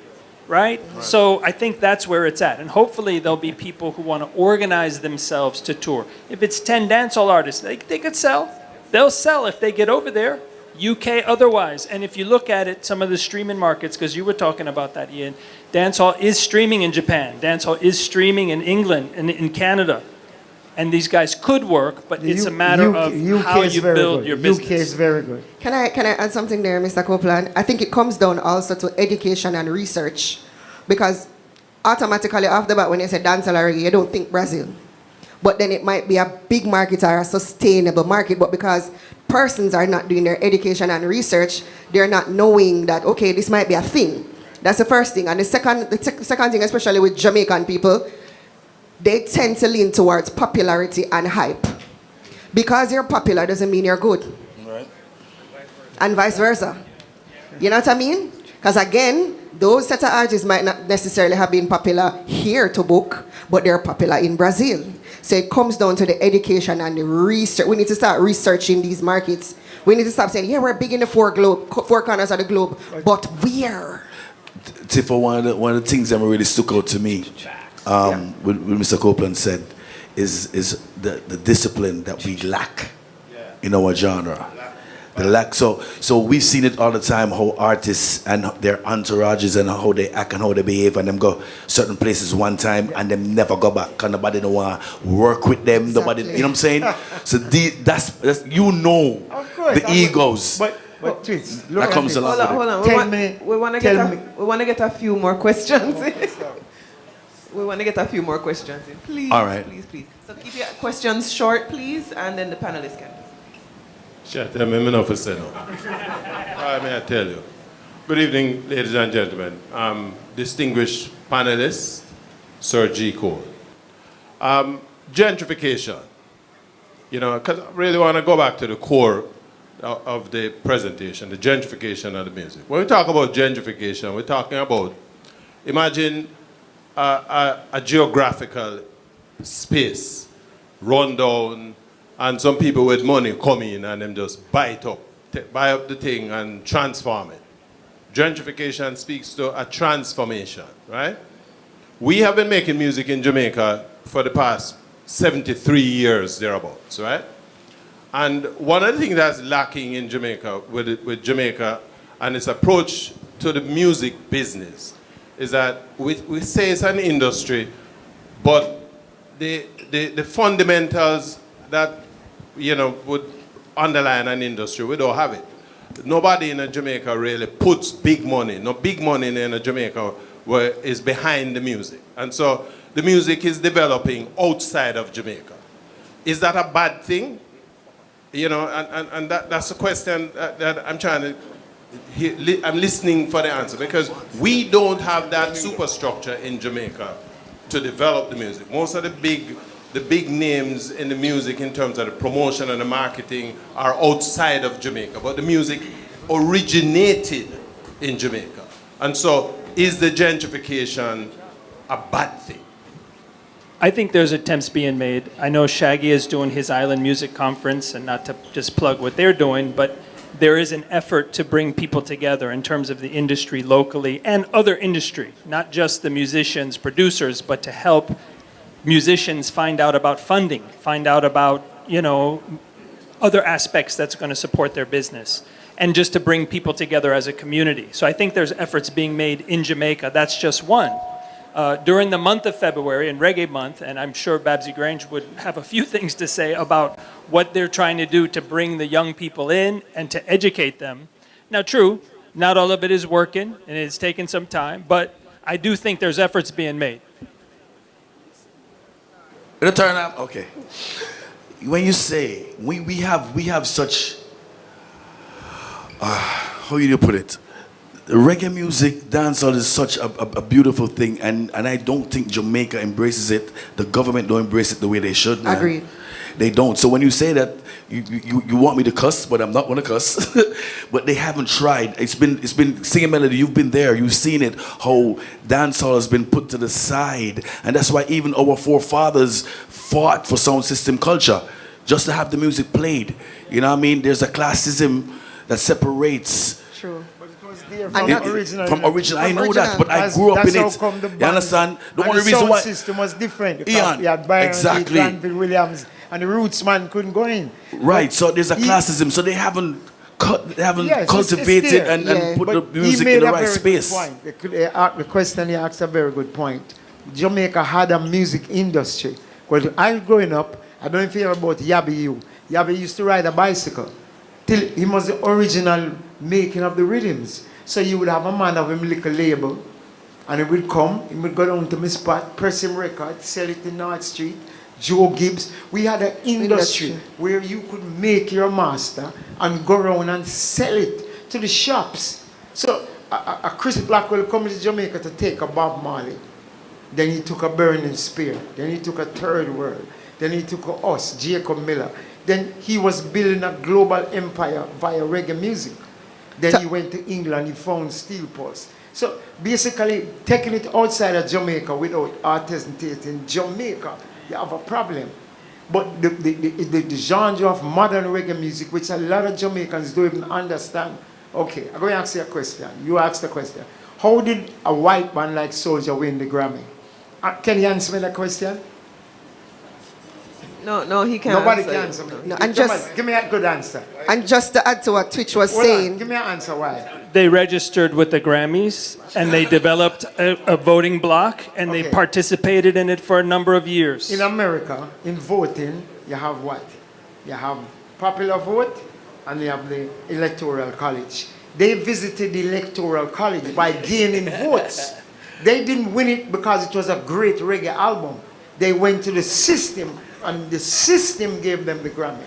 right? So I think that's where it's at. And hopefully there'll be people who want to organize themselves to tour. If it's 10 dancehall artists, they could sell. They'll sell if they get over there. UK otherwise. And if you look at it, some of the streaming markets, because you were talking about that, Ian, dancehall is streaming in Japan. Dancehall is streaming in England and in Canada. And these guys could work, but it's a matter of how you build your business. UK is very good. Can I add something there, Mr. Copeland? I think it comes down also to education and research. Because automatically after that, when you say dancehall or reggae, you don't think Brazil. But then it might be a big market or a sustainable market. But because persons are not doing their education and research, they're not knowing that, okay, this might be a thing. That's the first thing. And the second thing, especially with Jamaican people, they tend to lean towards popularity and hype. Because you're popular doesn't mean you're good. Right. And vice versa. You know what I mean? Because again, those set of artists might not necessarily have been popular here to book, but they're popular in Brazil. So it comes down to the education and the research. We need to start researching these markets. We need to stop saying, yeah, we're big in the four corners of the globe, but where? Tifa, one of the things that really stuck out to me, what Mr. Copeland said, is the discipline that we lack in our genre. The lack. So we've seen it all the time, how artists and their entourages and how they act and how they behave, and them go certain places one time and them never go back because nobody don't want to work with them. Exactly. Nobody, you know what I'm saying? So that's you know, of course, the egos. But Twitch, that comes along with it. Hold on. We want to get a few more questions. We want to get a few more questions in. Please. All right. Please. So keep your questions short, please, and then the panelists can. Shut up, I'm enough to say no. May I tell you? Good evening, ladies and gentlemen. Distinguished panelists, Sir G. Cole. Gentrification. You know, because I really want to go back to the core of the presentation, the gentrification of the music. When we talk about gentrification, we're talking about, imagine a geographical space run down, and some people with money come in and them just buy up the thing and transform it. Gentrification speaks to a transformation, right? We have been making music in Jamaica for the past 73 years, thereabouts, right? And one of the things that's lacking in Jamaica, with Jamaica and its approach to the music business, is that we say it's an industry, but the fundamentals that, you know, would underline an industry, we don't have it. Nobody in Jamaica really puts big money. No big money in Jamaica where is behind the music. And so the music is developing outside of Jamaica. Is that a bad thing? You know, and that's a question that I'm trying to I'm listening for the answer, because we don't have that superstructure in Jamaica to develop the music. Most of the big names in the music in terms of the promotion and the marketing are outside of Jamaica, but the music originated in Jamaica. And so is the gentrification a bad thing? I think there's attempts being made. I know Shaggy is doing his Island Music Conference, and not to just plug what they're doing, but there is an effort to bring people together in terms of the industry locally and other industry, not just the musicians, producers, but to help musicians find out about funding, find out about, you know, other aspects that's going to support their business, and just to bring people together as a community. So I think there's efforts being made in Jamaica. That's just one. During the month of February, and Reggae Month, and I'm sure Babsy Grange would have a few things to say about what they're trying to do to bring the young people in and to educate them. Now, true, not all of it is working, and it's taken some time, but I do think there's efforts being made. It'll turn out, okay. When you say, we have such, how do you put it? reggae music, dancehall is such a beautiful thing, and I don't think Jamaica embraces it. The government don't embrace it the way they should, man. Agreed. They don't. So when you say that, you want me to cuss, but I'm not gonna cuss. But they haven't tried. It's been Singing Melody. You've been there. You've seen it. How dancehall has been put to the side, and that's why even our forefathers fought for sound system culture, just to have the music played. You know what I mean? There's a classism that separates. True. From original, I know that, but I grew up in it. You understand? The only reason why the system was different. Ian, You had Byron, exactly. Granville Williams, and the Roots man couldn't go in. Right. So there's a classism. So they haven't cultivated and put the music in the right space. The question he asked a very good point. Jamaica had a music industry. Well, I'm growing up, I don't know if you hear about Yabby U. Yabby used to ride a bicycle. Till he was the original making of the rhythms. So you would have a man of him little label, and he would come, he would go down to my spot, press him record, sell it in North Street, Joe Gibbs. We had an industry where you could make your master and go around and sell it to the shops. So a Chris Blackwell comes to Jamaica to take a Bob Marley. Then he took a Burning Spear. Then he took a Third World. Then he took us, Jacob Miller. Then he was building a global empire via reggae music. Then he went to England, he found Steel Pulse. So basically, taking it outside of Jamaica without authenticating Jamaica, you have a problem. But the genre of modern reggae music, which a lot of Jamaicans don't even understand. Okay, I'm going to ask you a question. You asked the question. How did a white man like Soulja win the Grammy? Can you answer me that question? No, he can't. Nobody can answer me. No, and give me a good answer. And just to add to what Twitch was saying. Give me an answer why. They registered with the Grammys and they developed a voting block and they participated in it for a number of years. In America, in voting, you have what? You have popular vote and you have the electoral college. They visited the electoral college by gaining votes. They didn't win it because it was a great reggae album. They went to the system and the system gave them the Grammy.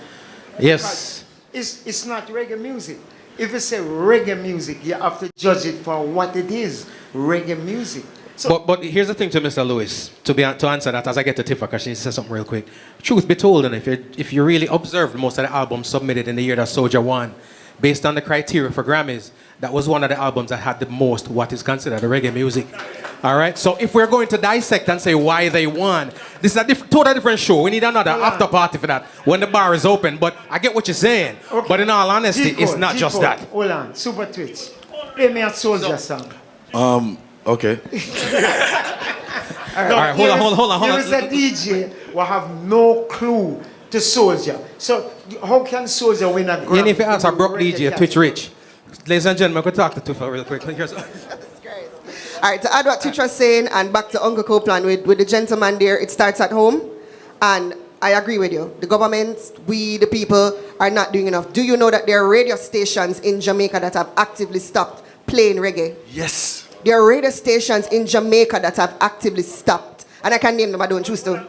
Yes. It's not reggae music. If it's a reggae music, you have to judge it for what it is, reggae music. So but here's the thing to Mr. Lewis, to answer that as I get to Tifa, because she says something real quick. Truth be told, and if you really observed most of the albums submitted in the year that Soulja won, based on the criteria for Grammys, that was one of the albums that had the most what is considered reggae music. All right? So if we're going to dissect and say why they won, this is a totally different show. We need another after party for that when the bar is open. But I get what you're saying. Okay. But in all honesty, it's not just that. Hold on. Super Twitch. Play me a Soulja song. Okay. All right, hold on. There is a DJ will have no clue to Soulja. So how can Soulja win a Grammy? And if you ask a broke DJ, Twitch Rich. Ladies and gentlemen, we could talk to Tifa real quick. All right, to add what Twitch was saying, and back to Uncle Copeland with the gentleman there, it starts at home. And I agree with you. The government, we, the people, are not doing enough. Do you know that there are radio stations in Jamaica that have actively stopped playing reggae? Yes. There are radio stations in Jamaica that have actively stopped. And I can name them, I don't choose to.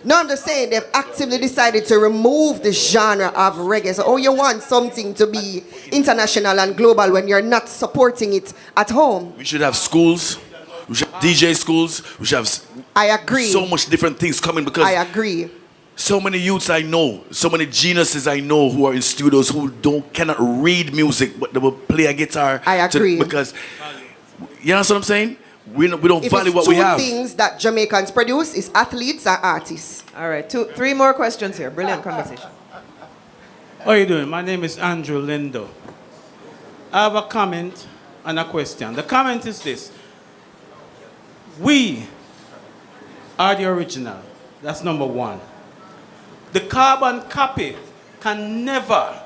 No, I'm just saying they've actively decided to remove the genre of reggae. So, you want something to be international and global when you're not supporting it at home. We should have schools. We should have DJ schools. We should have I agree. So much different things coming because I agree. So many youths I know, so many geniuses I know who are in studios who cannot read music, but they will play a guitar. I agree. Because, you know what I'm saying? We don't value what we have. Two things that Jamaicans produce is athletes and artists. All right, three more questions here. Brilliant conversation. How are you doing? My name is Andrew Lindo. I have a comment and a question. The comment is this. We are the original. That's number one. The carbon copy can never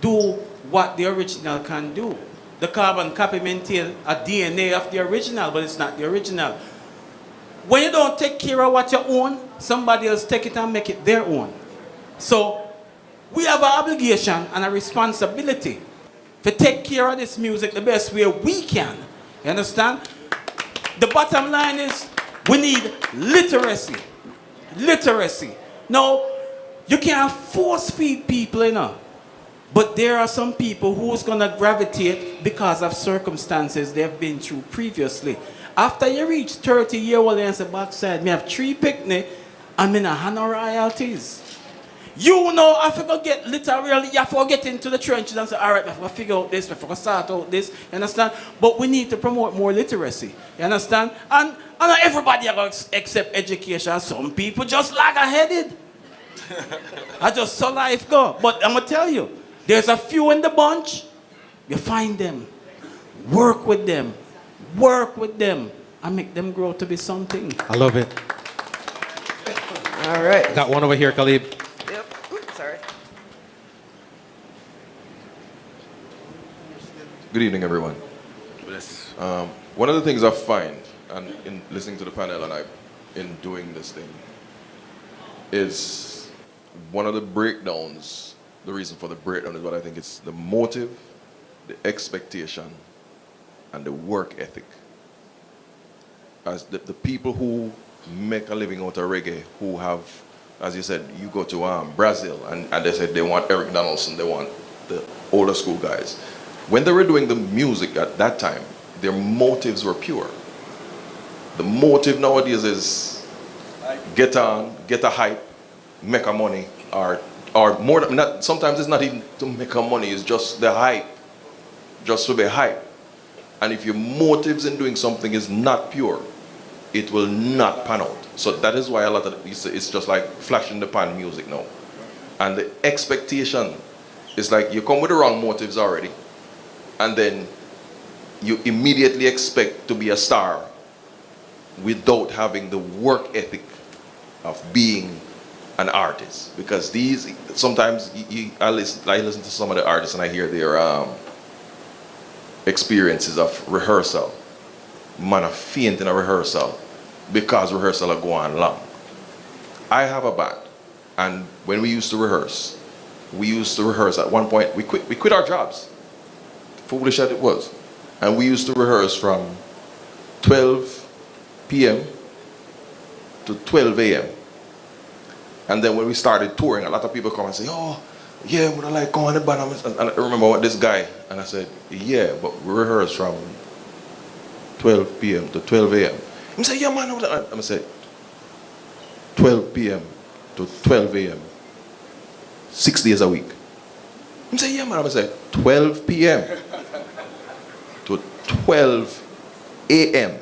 do what the original can do. The carbon copy maintains a DNA of the original, but it's not the original. When you don't take care of what you own, somebody else take it and make it their own. So we have an obligation and a responsibility to take care of this music the best way we can. You understand? The bottom line is we need literacy. Literacy. Now, you can't force feed people, you know. But there are some people who's gonna gravitate because of circumstances they've been through previously. After you reach 30 years old and say backside, me have 3 picnic, I'm in a Hannah royalties. You know, I forgot get literally, you have to get into the trenches and say, all right, I have to figure out this, I have to start out this, you understand? But we need to promote more literacy, you understand? And not everybody accept education. Some people just lag-headed. I just saw life go. But I'm going to tell you, there's a few in the bunch, you find them, work with them, and make them grow to be something. I love it. All right. Got one over here, Khalib. Yep. Oops, sorry. Good evening, everyone. One of the things I find, and in listening to the panel and in doing this thing, is one of the breakdowns. The reason for the breakdown is what I think it's the motive, the expectation, and the work ethic. As the people who make a living out of reggae, who have, as you said, you go to Brazil and they said they want Eric Donaldson, they want the older school guys. When they were doing the music at that time, their motives were pure. The motive nowadays is get on, get a hype, make a money, or more than not. Sometimes it's not even to make a money, it's just the hype, just to be hype. And if your motives in doing something is not pure, it will not pan out. So that is why a lot of it's just like flash in the pan music now. And the expectation is like you come with the wrong motives already, and then you immediately expect to be a star without having the work ethic of being an artist. Because these, sometimes I listen to some of the artists and I hear their experiences of rehearsal. Man, I faint in a rehearsal because rehearsal are going long. I have a band, and when we used to rehearse at one point, we quit our jobs, foolish as it was, and we used to rehearse from 12 p.m. to 12 a.m. And then when we started touring, a lot of people come and say, oh, yeah, would I like go on the band? And I remember this guy, and I said, yeah, but we rehearse from 12 p.m. to 12 a.m. He said, yeah, man. I'm going to say, 12 p.m. to 12 a.m. 6 days a week. He said, yeah, man. I'm going to say, 12 p.m. to 12 a.m.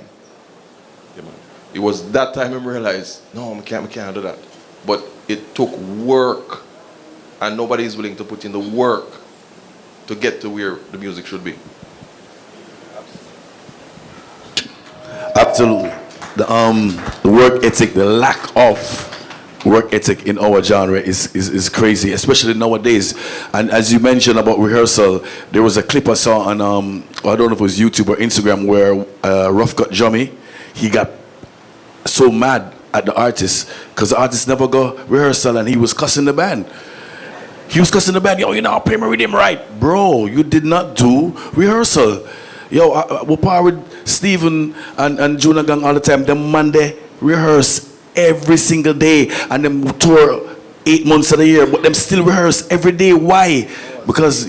Yeah, man. It was that time I realized, no, I can't do that. But it took work, and nobody is willing to put in the work to get to where the music should be. Absolutely. The work ethic, the lack of work ethic in our genre is crazy, especially nowadays. And as you mentioned about rehearsal, there was a clip I saw on, I don't know if it was YouTube or Instagram, where Rough Cut Jummy, he got so mad at the artist because the artist never go rehearsal, and he was cussing the band. He was cussing the band. Yo, you know, play my rhythm right. Bro, you did not do rehearsal. Yo, we par with Stephen and Junior Gang all the time. Them Monday rehearse every single day, and them tour 8 months of the year, but them still rehearse every day. Why? Because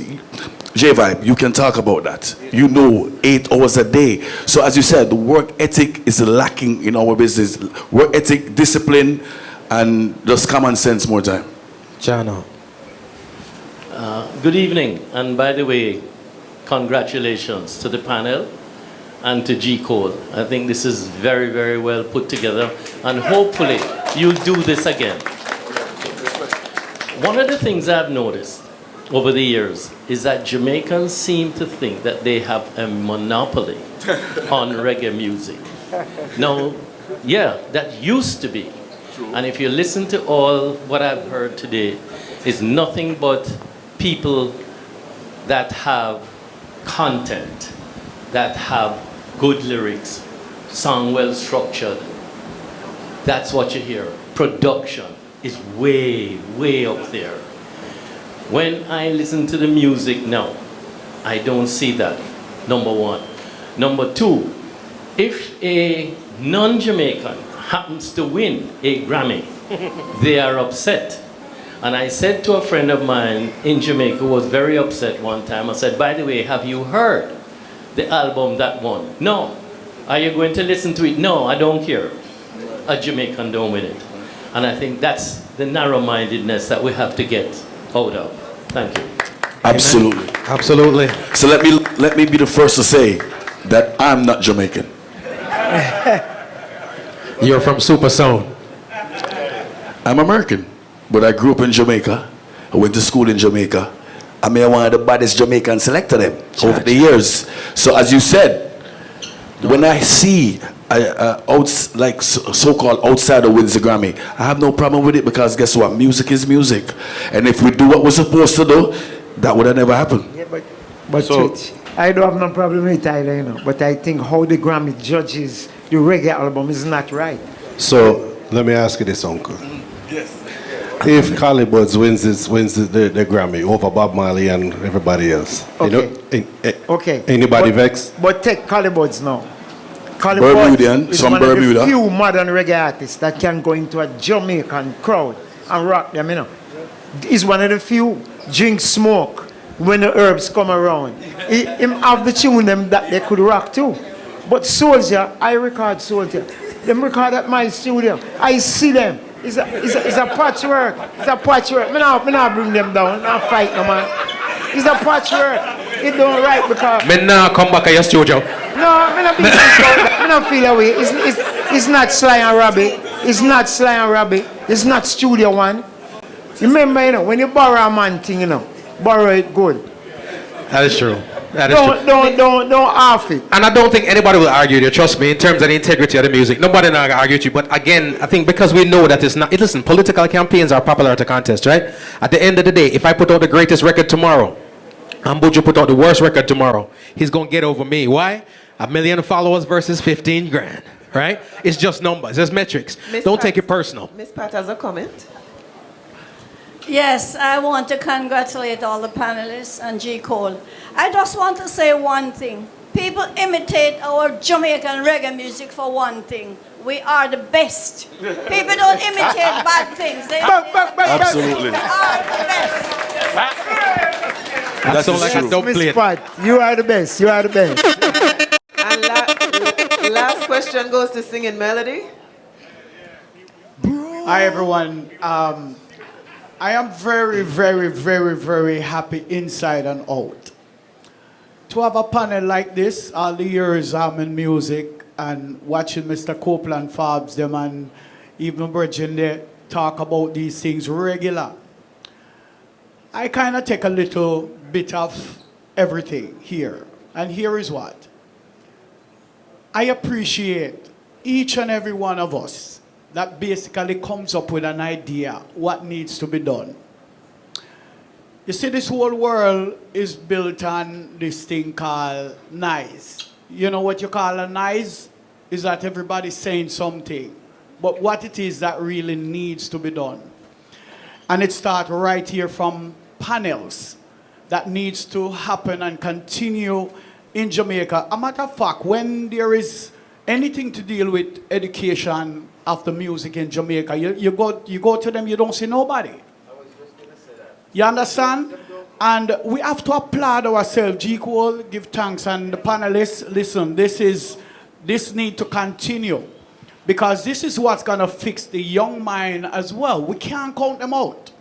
J-Vibe, you can talk about that. You know, 8 hours a day. So as you said, the work ethic is lacking in our business. Work ethic, discipline, and just common sense more time. Jana. Good evening, and by the way, congratulations to the panel and to G. Cole. I think this is very, very well put together, and hopefully you'll do this again. One of the things I've noticed over the years is that Jamaicans seem to think that they have a monopoly on reggae music. Now, yeah, that used to be. And if you listen to all what I've heard today, it's nothing but people that have content, that have good lyrics, song well structured. That's what you hear. Production is way, way up there. When I listen to the music now, I don't see that, number one. Number two, if a non-Jamaican happens to win a Grammy, they are upset. And I said to a friend of mine in Jamaica who was very upset one time, I said, by the way, have you heard the album that won? No. Are you going to listen to it? No, I don't care. A Jamaican don't win it. And I think that's the narrow-mindedness that we have to get out of. Thank you. Absolutely. Amen. Absolutely. So let me be the first to say that I'm not Jamaican. You're from Supa Sound. I'm American, but I grew up in Jamaica. I went to school in Jamaica. I mean, one of the baddest Jamaican selector them over the years. So as you said, when I see so-called outsider wins the Grammy, I have no problem with it, because guess what? Music is music. And if we do what we're supposed to do, that would have never happened. Yeah, but so, I don't have no problem with Tyler, you know. But I think how the Grammy judges the reggae album is not right. So let me ask you this, Uncle. Yes. If Talbert wins the Grammy over Bob Marley and everybody else, Okay. Okay. Anybody vex? But take Talbert now. Bermudian, is from one Bermuda. of the few modern reggae artists that can go into a Jamaican crowd and rock them, you know. He's one of the few drink smoke when the herbs come around. Him have the tune them that they could rock too. But Soldier, I record Soldier. Them record at my studio. I see them. It's a patchwork. It's a patchwork. Me not bring them down. Not fight no man. It's a patchwork. It don't right because. Me now come back at your studio. No, me not feel away. It's not Sly and Robbie. It's not Sly and Robbie. It's not Studio One. Remember, you know, when you borrow a man thing, you know, borrow it good. That is true. That is true. Don't half it. And I don't think anybody will argue with you, trust me, in terms of the integrity of the music. Nobody will argue with you. But again, I think because we know that it's not... Listen, political campaigns are popularity contests, right? At the end of the day, if I put out the greatest record tomorrow, and Buju put out the worst record tomorrow, he's going to get over me. Why? 1 million followers versus 15 grand, right? It's just numbers. It's metrics. Don't take it personal. Miss Pat has a comment. Yes, I want to congratulate all the panelists and G. Cole. I just want to say one thing. People imitate our Jamaican reggae music for one thing. We are the best. People don't imitate bad things. They Absolutely. We are the best. That's all like a dope plate. Pat, you are the best. You are the best. And last question goes to Singing Melody. Hi, everyone. I am very, very, very, very happy inside and out. To have a panel like this, all the years I'm in music and watching Mr. Copeland Forbes, them and even Virgin there talk about these things regular. I kind of take a little bit of everything here. And here is what. I appreciate each and every one of us that basically comes up with an idea what needs to be done. You see, this whole world is built on this thing called noise. You know what you call a noise? Is that everybody's saying something. But what it is that really needs to be done. And it starts right here from panels that needs to happen and continue in Jamaica. A matter of fact, when there is anything to deal with education of the music in Jamaica, you go to them, you don't see nobody. You understand? And we have to applaud ourselves. G. Cole, give thanks, and the panelists, listen, this needs to continue. Because this is what's going to fix the young mind as well. We can't count them out.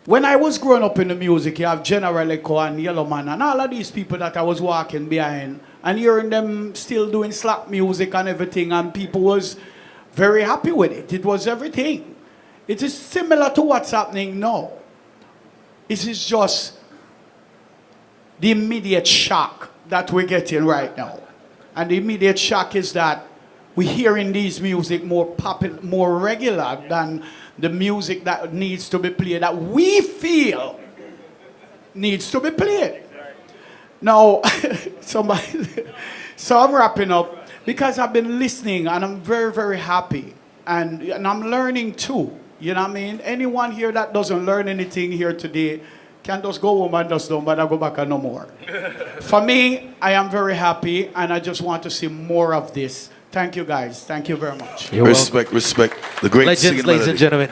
When I was growing up in the music, you have General Echo and Yellowman and all of these people that I was walking behind and hearing them still doing slap music and everything, and people was very happy with it. It was everything. It is similar to what's happening now. It is just the immediate shock that we're getting right now. And the immediate shock is that we're hearing these music more popular, more regular than the music that needs to be played, that we feel needs to be played. Now, so I'm wrapping up because I've been listening and I'm very, very happy. And I'm learning too. You know what I mean? Anyone here that doesn't learn anything here today can just go home and just don't bother go back and no more. For me, I am very happy and I just want to see more of this. Thank you guys. Thank you very much. Respect. The great legends, singing ladies and melody. gentlemen.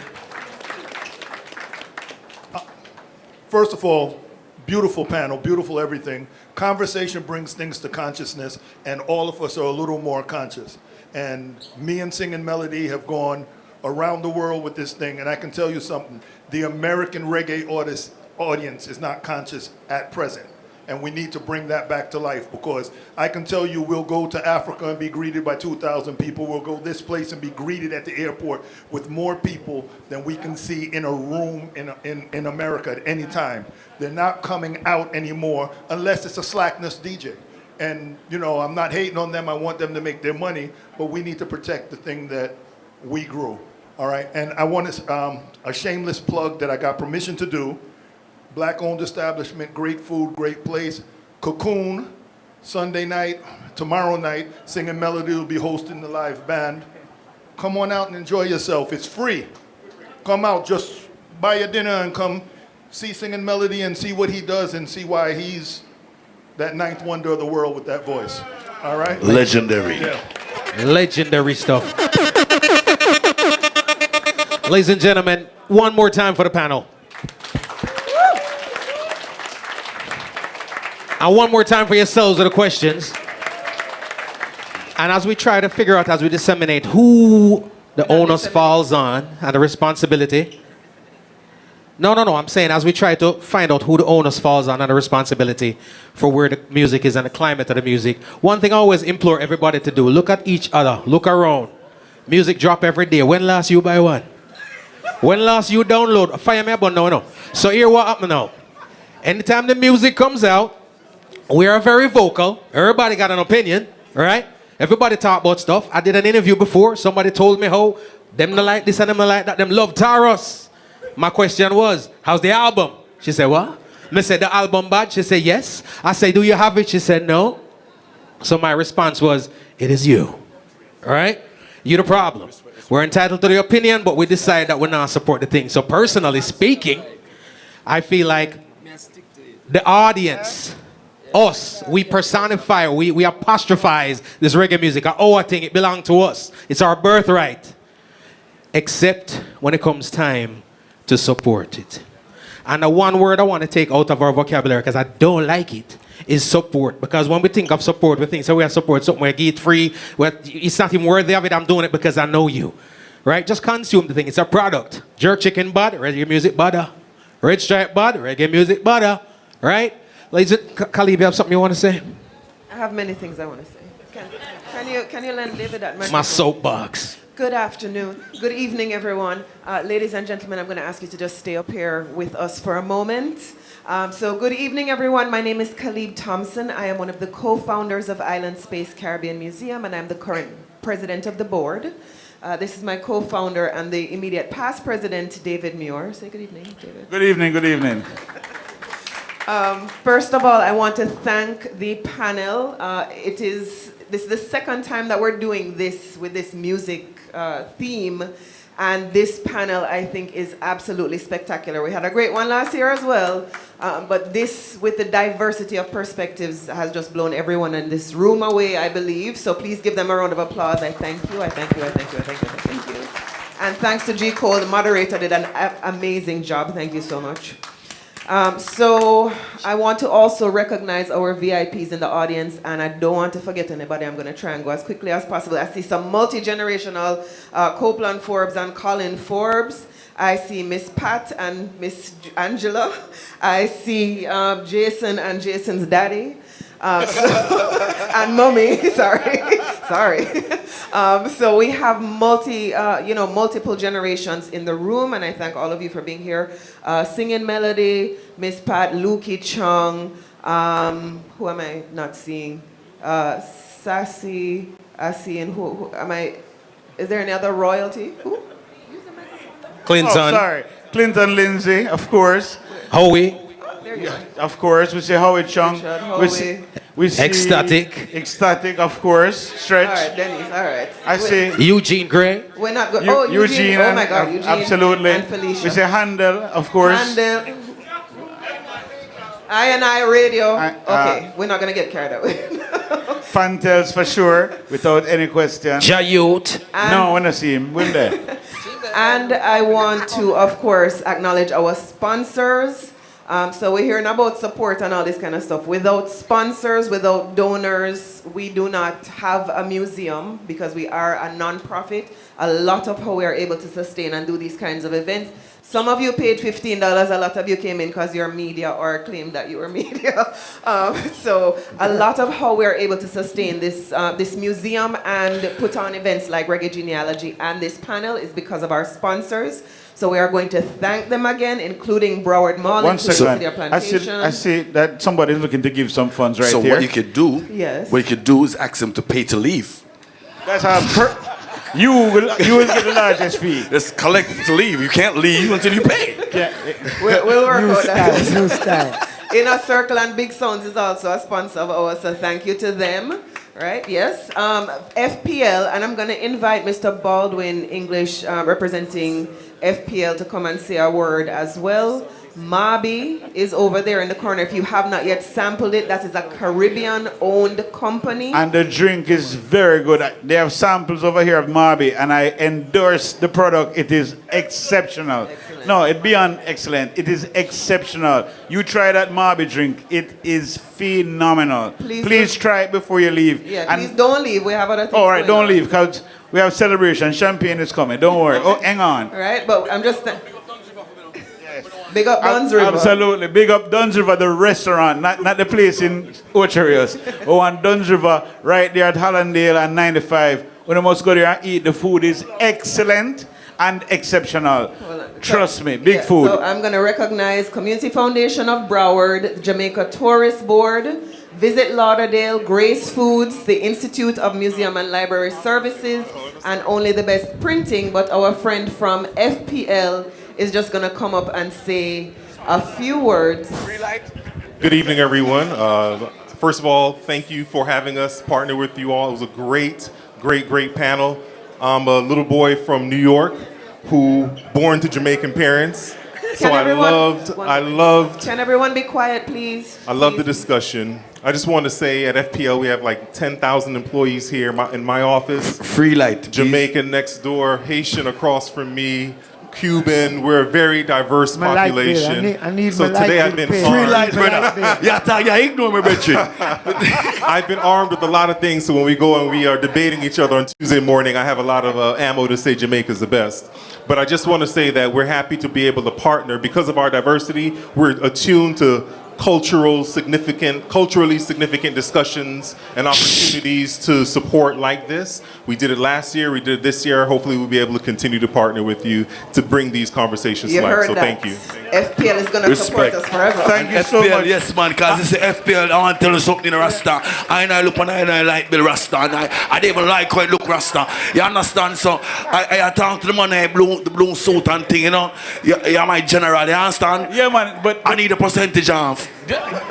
first of all, beautiful panel, beautiful everything. Conversation brings things to consciousness, and all of us are a little more conscious. And me and Singing Melody have gone around the world with this thing, and I can tell you something. The American reggae audience is not conscious at present. And we need to bring that back to life, because I can tell you we'll go to Africa and be greeted by 2,000 people. We'll go this place and be greeted at the airport with more people than we can see in a room in America at any time. They're not coming out anymore unless it's a slackness DJ. And, you know, I'm not hating on them. I want them to make their money, but we need to protect the thing that we grew. All right? And I want to, a shameless plug that I got permission to do. Black-owned establishment, great food, great place. Cocoon, Sunday night, tomorrow night, Singing Melody will be hosting the live band. Come on out and enjoy yourself. It's free. Come out, just buy your dinner and come see Singing Melody and see what he does and see why he's that ninth wonder of the world with that voice. All right? Legendary. Yeah. Legendary stuff. Ladies and gentlemen, one more time for the panel. And one more time for yourselves with the questions. And as we try to figure out, as we disseminate who the onus falls on and the responsibility. No, I'm saying as we try to find out who the onus falls on and the responsibility for where the music is and the climate of the music. One thing I always implore everybody to do, look at each other, look around. Music drop every day. When last you buy one? When last you download? Fire me up on no. So here what happened now. Anytime the music comes out, we are very vocal. Everybody got an opinion, right? Everybody talk about stuff. I did an interview before. Somebody told me how them not like this and them not like that. Them love Taros. My question was, how's the album? She said, what? I said, the album bad? She said, yes. I said, do you have it? She said, no. So my response was, it is you. All right? You're the problem. We're entitled to the opinion, but we decide that we're not support the thing. So personally speaking, I feel like the audience, us, we personify, we apostrophize this reggae music. Our thing, it belongs to us. It's our birthright. Except when it comes time to support it. And the one word I want to take out of our vocabulary, because I don't like it, is support. Because when we think of support, we think, so we have support something, we get free, it's not even worthy of it, I'm doing it because I know you. Right? Just consume the thing. It's a product. Jerk chicken bud, reggae music butter. Red stripe bud, reggae music butter. Right? Ladies, Khalib, you have something you want to say? I have many things I want to say. Can you lend David that microphone? My soapbox. Good afternoon. Good evening, everyone. Ladies and gentlemen, I'm going to ask you to just stay up here with us for a moment. So good evening, everyone. My name is Khalib Thompson. I am one of the co-founders of Island Space Caribbean Museum, and I'm the current president of the board. This is my co-founder and the immediate past president, David Muir. Say good evening, David. Good evening, good evening. First of all, I want to thank the panel. This is the second time that we're doing this with this music theme, and this panel I think is absolutely spectacular. We had a great one last year as well, but this with the diversity of perspectives has just blown everyone in this room away, I believe. So please give them a round of applause. I thank you, I thank you, I thank you, I thank you, I thank you. And thanks to G. Cole, the moderator did an amazing job. Thank you so much. So I want to also recognize our VIPs in the audience, and I don't want to forget anybody. I'm going to try and go as quickly as possible. I see some multi-generational Copeland Forbes and Colin Forbes. I see Miss Pat and Miss Angela. I see Jason and Jason's daddy. And mommy, sorry. So we have multiple generations in the room, and I thank all of you for being here. Singing Melody, Miss Pat, Lukey Chung, who am I not seeing? Sassy, and who am I? Is there any other royalty? Who? Clinton. Oh, sorry. Clinton Lindsay, of course. Howie. Of course, we see Howie Chung. We see Ecstatic, of course. Stretch. All right, Dennis, all right. I see Eugene Gray. We're not going. Eugene. Oh my God, Eugene. Absolutely. And Felicia. We see Handel, of course. Handel. I Radio. Okay, we're not going to get carried away. Fantels for sure, without any question. Jayut. No, when I see him, when there. And I want to, of course, acknowledge our sponsors. So we're hearing about support and all this kind of stuff. Without sponsors, without donors, we do not have a museum because we are a non-profit. A lot of how we are able to sustain and do these kinds of events. Some of you paid $15, a lot of you came in because you're media or claimed that you were media. So a lot of how we're able to sustain this, this museum and put on events like Reggae Genealogy and this panel is because of our sponsors. So we are going to thank them again, including Broward Mall, One second. Plantation. I see that somebody's looking to give some funds right so here. what you could do, Yes. what you could do is ask them to pay to leave. That's how you will get the largest fee. Just collect to leave. You can't leave until you pay. Yeah. We'll work out that. New style. Inner Circle and Big Sounds is also a sponsor of ours, so thank you to them. Right, yes. FPL, and I'm going to invite Mr. Baldwin English representing FPL to come and say a word as well. Mabi is over there in the corner. If you have not yet sampled it, that is a Caribbean-owned company. And the drink is very good. They have samples over here of Mabi, and I endorse the product. It is exceptional. Excellent. No, it's beyond excellent. It is exceptional. You try that Mabi drink. It is phenomenal. Please try it before you leave. Yeah, and please don't leave. We have other things. All right, going don't on. leave, because we have celebration. Champagne is coming. Don't worry. Oh, hang on. All right, but I'm just... Big up Duns River. Absolutely. Big up Duns River, the restaurant, not the place in Ocherios. Oh, and Duns River, right there at Hollandale and 95. When you must go there and eat, the food is excellent and exceptional. Trust me, big food. So I'm going to recognize Community Foundation of Broward, Jamaica Tourist Board, Visit Lauderdale, Grace Foods, the Institute of Museum and Library Services, and Only the Best Printing. But our friend from FPL is just going to come up and say a few words. Good evening, everyone. First of all, thank you for having us partner with you all. It was a great, great, great panel. I'm a little boy from New York who born to Jamaican parents. So I loved. Can everyone be quiet, please? I love the discussion. I just want to say at FPL we have like 10,000 employees here in my office. Free light. Jamaican next door, Haitian across from me, Cuban. We're a very diverse population. I need so today I've been armed. Free light, brother. Yeah, ignore me, Richard. I've been armed with a lot of things, so when we go and we are debating each other on Tuesday morning, I have a lot of ammo to say Jamaica's the best. But I just want to say that we're happy to be able to partner. Because of our diversity, we're attuned to culturally significant discussions and opportunities to support like this. We did it last year, we did it this year. Hopefully we'll be able to continue to partner with you to bring these conversations to life. So thank you. FPL is going to support us forever. Thank you so much. Yes, man, because it's the FPL. I want to tell you something, Rasta. I look and I like Bill Rasta, and I don't even like how it look Rasta. You understand? So I talk to the man in the blue suit and thing, you know. You're my general, you understand? Yeah, man, but I need a percentage off.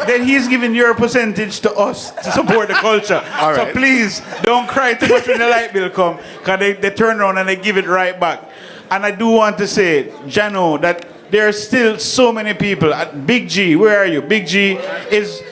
Then he's giving your percentage to us to support the culture. All right. So please, don't cry too much when the light bill come, because they turn around and they give it right back. And I do want to say, Jano, that there are still so many people. Big G, where are you? Big G is,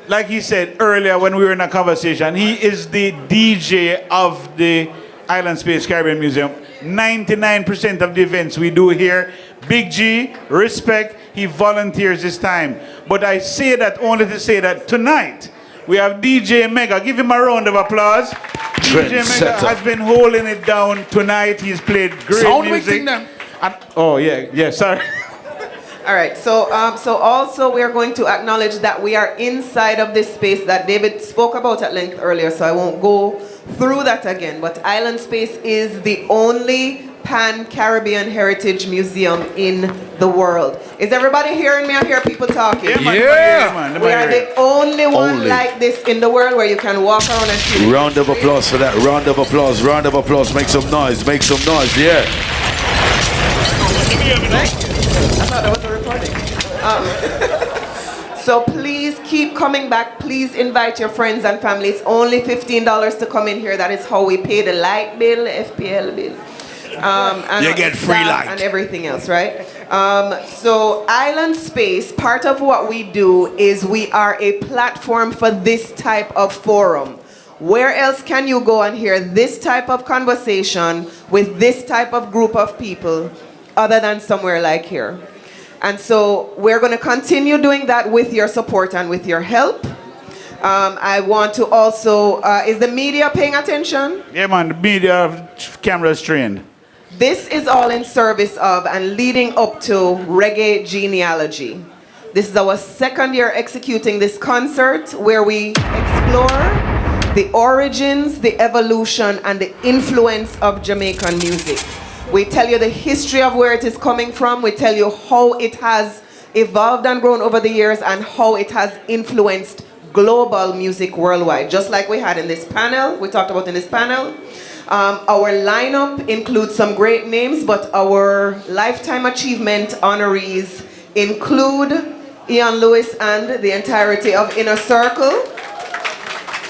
like he said earlier when we were in a conversation, he is the DJ of the Island Space Caribbean Museum. 99% of the events we do here, Big G, respect, he volunteers his time. But I say that only to say that tonight, we have DJ Mega. Give him a round of applause. DJ Mega has been holding it down tonight. He's played great music. And, oh, yeah, sorry. All right, so also we are going to acknowledge that we are inside of this space that David spoke about at length earlier, so I won't go through that again. But Island Space is the only Pan-Caribbean Heritage Museum in the world. Is everybody hearing me? I hear people talking. Yeah. We are the only one like this in the world where you can walk around and see. Round of applause for that. Round of applause. Round of applause. Make some noise. Make some noise. Yeah. I thought that was a recording. So please keep coming back. Please invite your friends and family. It's only $15 to come in here. That is how we pay the light bill, FPL bill. And you get free light. And everything else, right? So Island Space, part of what we do is we are a platform for this type of forum. Where else can you go and hear this type of conversation with this type of group of people other than somewhere like here? And so we're going to continue doing that with your support and with your help. I want to also, is the media paying attention? Yeah, man, the media cameras trained. This is all in service of and leading up to Reggae Genealogy. This is our second year executing this concert where we explore the origins, the evolution, and the influence of Jamaican music. We tell you the history of where it is coming from. We tell you how it has evolved and grown over the years and how it has influenced global music worldwide. Just like we had in this panel, we talked about in this panel. Our lineup includes some great names, but our Lifetime Achievement honorees include Ian Lewis and the entirety of Inner Circle.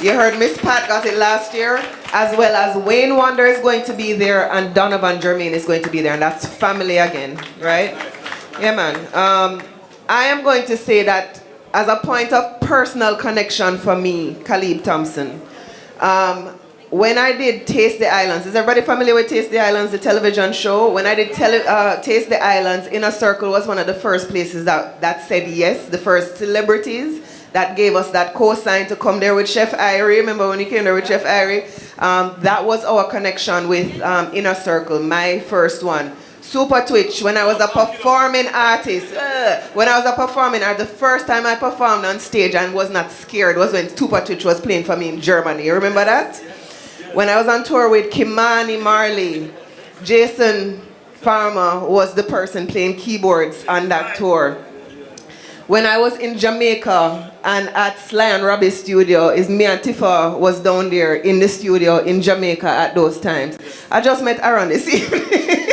You heard Miss Pat got it last year, as well as Wayne Wonder is going to be there and Donovan Jermaine is going to be there, and that's family again, right? Yeah, man. I am going to say that as a point of personal connection for me, Khalib Thompson, when I did Taste the Islands, is everybody familiar with Taste the Islands, the television show? When I did Taste the Islands, Inner Circle was one of the first places that said yes, the first celebrities that gave us that cosign to come there with Chef Irie. Remember when you came there with Chef Irie? That was our connection with Inner Circle, my first one. Supa Twitch, when I was a performing artist. The first time I performed on stage and was not scared was when Supa Twitch was playing for me in Germany. You remember that? When I was on tour with Kimani Marley, Jason Farmer was the person playing keyboards on that tour. When I was in Jamaica and at Sly and Robbie's studio, is me and Tifa was down there in the studio in Jamaica at those times. I just met Aaron this evening,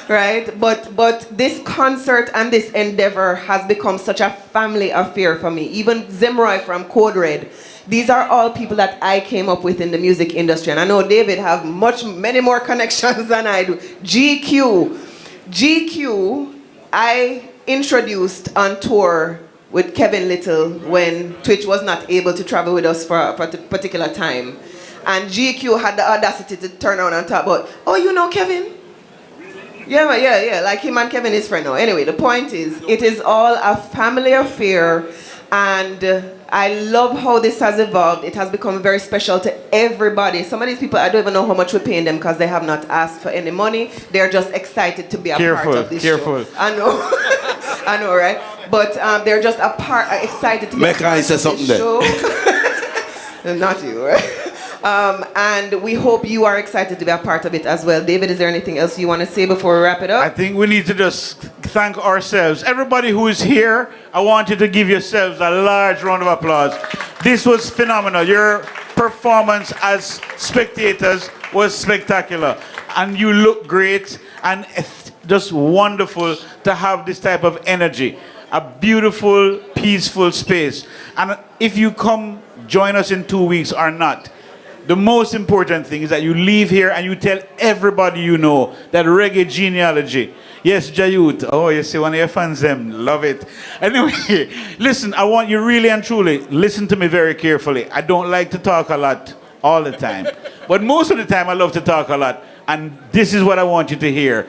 right? But this concert and this endeavor has become such a family affair for me. Even Zimroy from Code Red. These are all people that I came up with in the music industry. And I know David have many more connections than I do. GQ, I introduced on tour with Kevin Little when Twitch was not able to travel with us for a particular time. And GQ had the audacity to turn around and talk about, oh, you know Kevin? Yeah, like him and Kevin is friends now. Anyway, the point is, it is all a family affair, and I love how this has evolved. It has become very special to everybody. Some of these people, I don't even know how much we're paying them because they have not asked for any money. They're just excited to be a part of this show. I know, I know, right? But they're just excited to be a part of this show. Not you, right? And we hope you are excited to be a part of it as well. David, is there anything else you want to say before we wrap it up? I think we need to just thank ourselves. Everybody who is here, I want you to give yourselves a large round of applause. This was phenomenal. Your performance as spectators was spectacular. And you look great. And it's just wonderful to have this type of energy. A beautiful, peaceful space. And if you come join us in 2 weeks or not, the most important thing is that you leave here and you tell everybody you know that Reggae Genealogy. Yes, Jayut. Oh, you see one of your fans, them love it. Anyway, listen, I want you really and truly, listen to me very carefully. I don't like to talk a lot all the time. But most of the time I love to talk a lot. And this is what I want you to hear.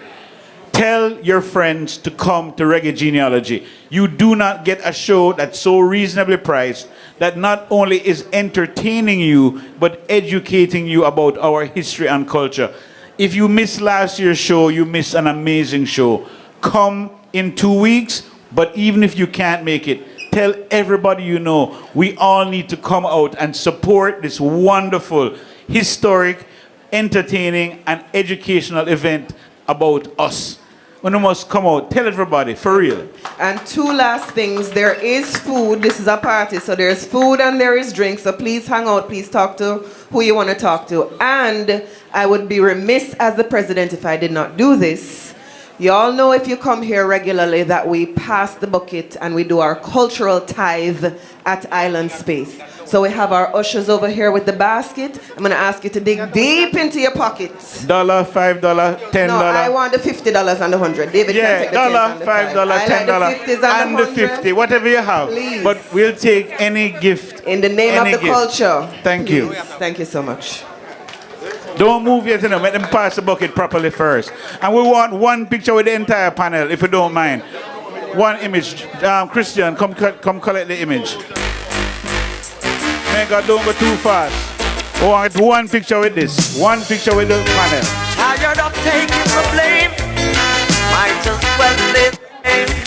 Tell your friends to come to Reggae Genealogy. You do not get a show that's so reasonably priced that not only is entertaining you, but educating you about our history and culture. If you missed last year's show, you missed an amazing show. Come in 2 weeks, but even if you can't make it, tell everybody you know. We all need to come out and support this wonderful, historic, entertaining, and educational event about us. When you must come out, tell everybody, for real. And two last things. There is food. This is a party, so there's food and there is drink. So please hang out. Please talk to who you want to talk to. And I would be remiss as the president if I did not do this. You all know if you come here regularly that we pass the bucket and we do our cultural tithe at Island Space. So we have our ushers over here with the basket. I'm going to ask you to dig deep into your pockets. $1, $5, $10. No, I want the $50 and the 100. David can take the $1, $5, $10, and the 50, whatever you have. Please. But we'll take any gift. In the name of the culture. Thank you. Thank you so much. Don't move yet, let them pass the bucket properly first. And we want one picture with the entire panel, if you don't mind. one image. Christian, come collect the image. Mega, don't go too fast. I want one picture with this. One picture with the panel. Tired of taking the blame. Might as well live.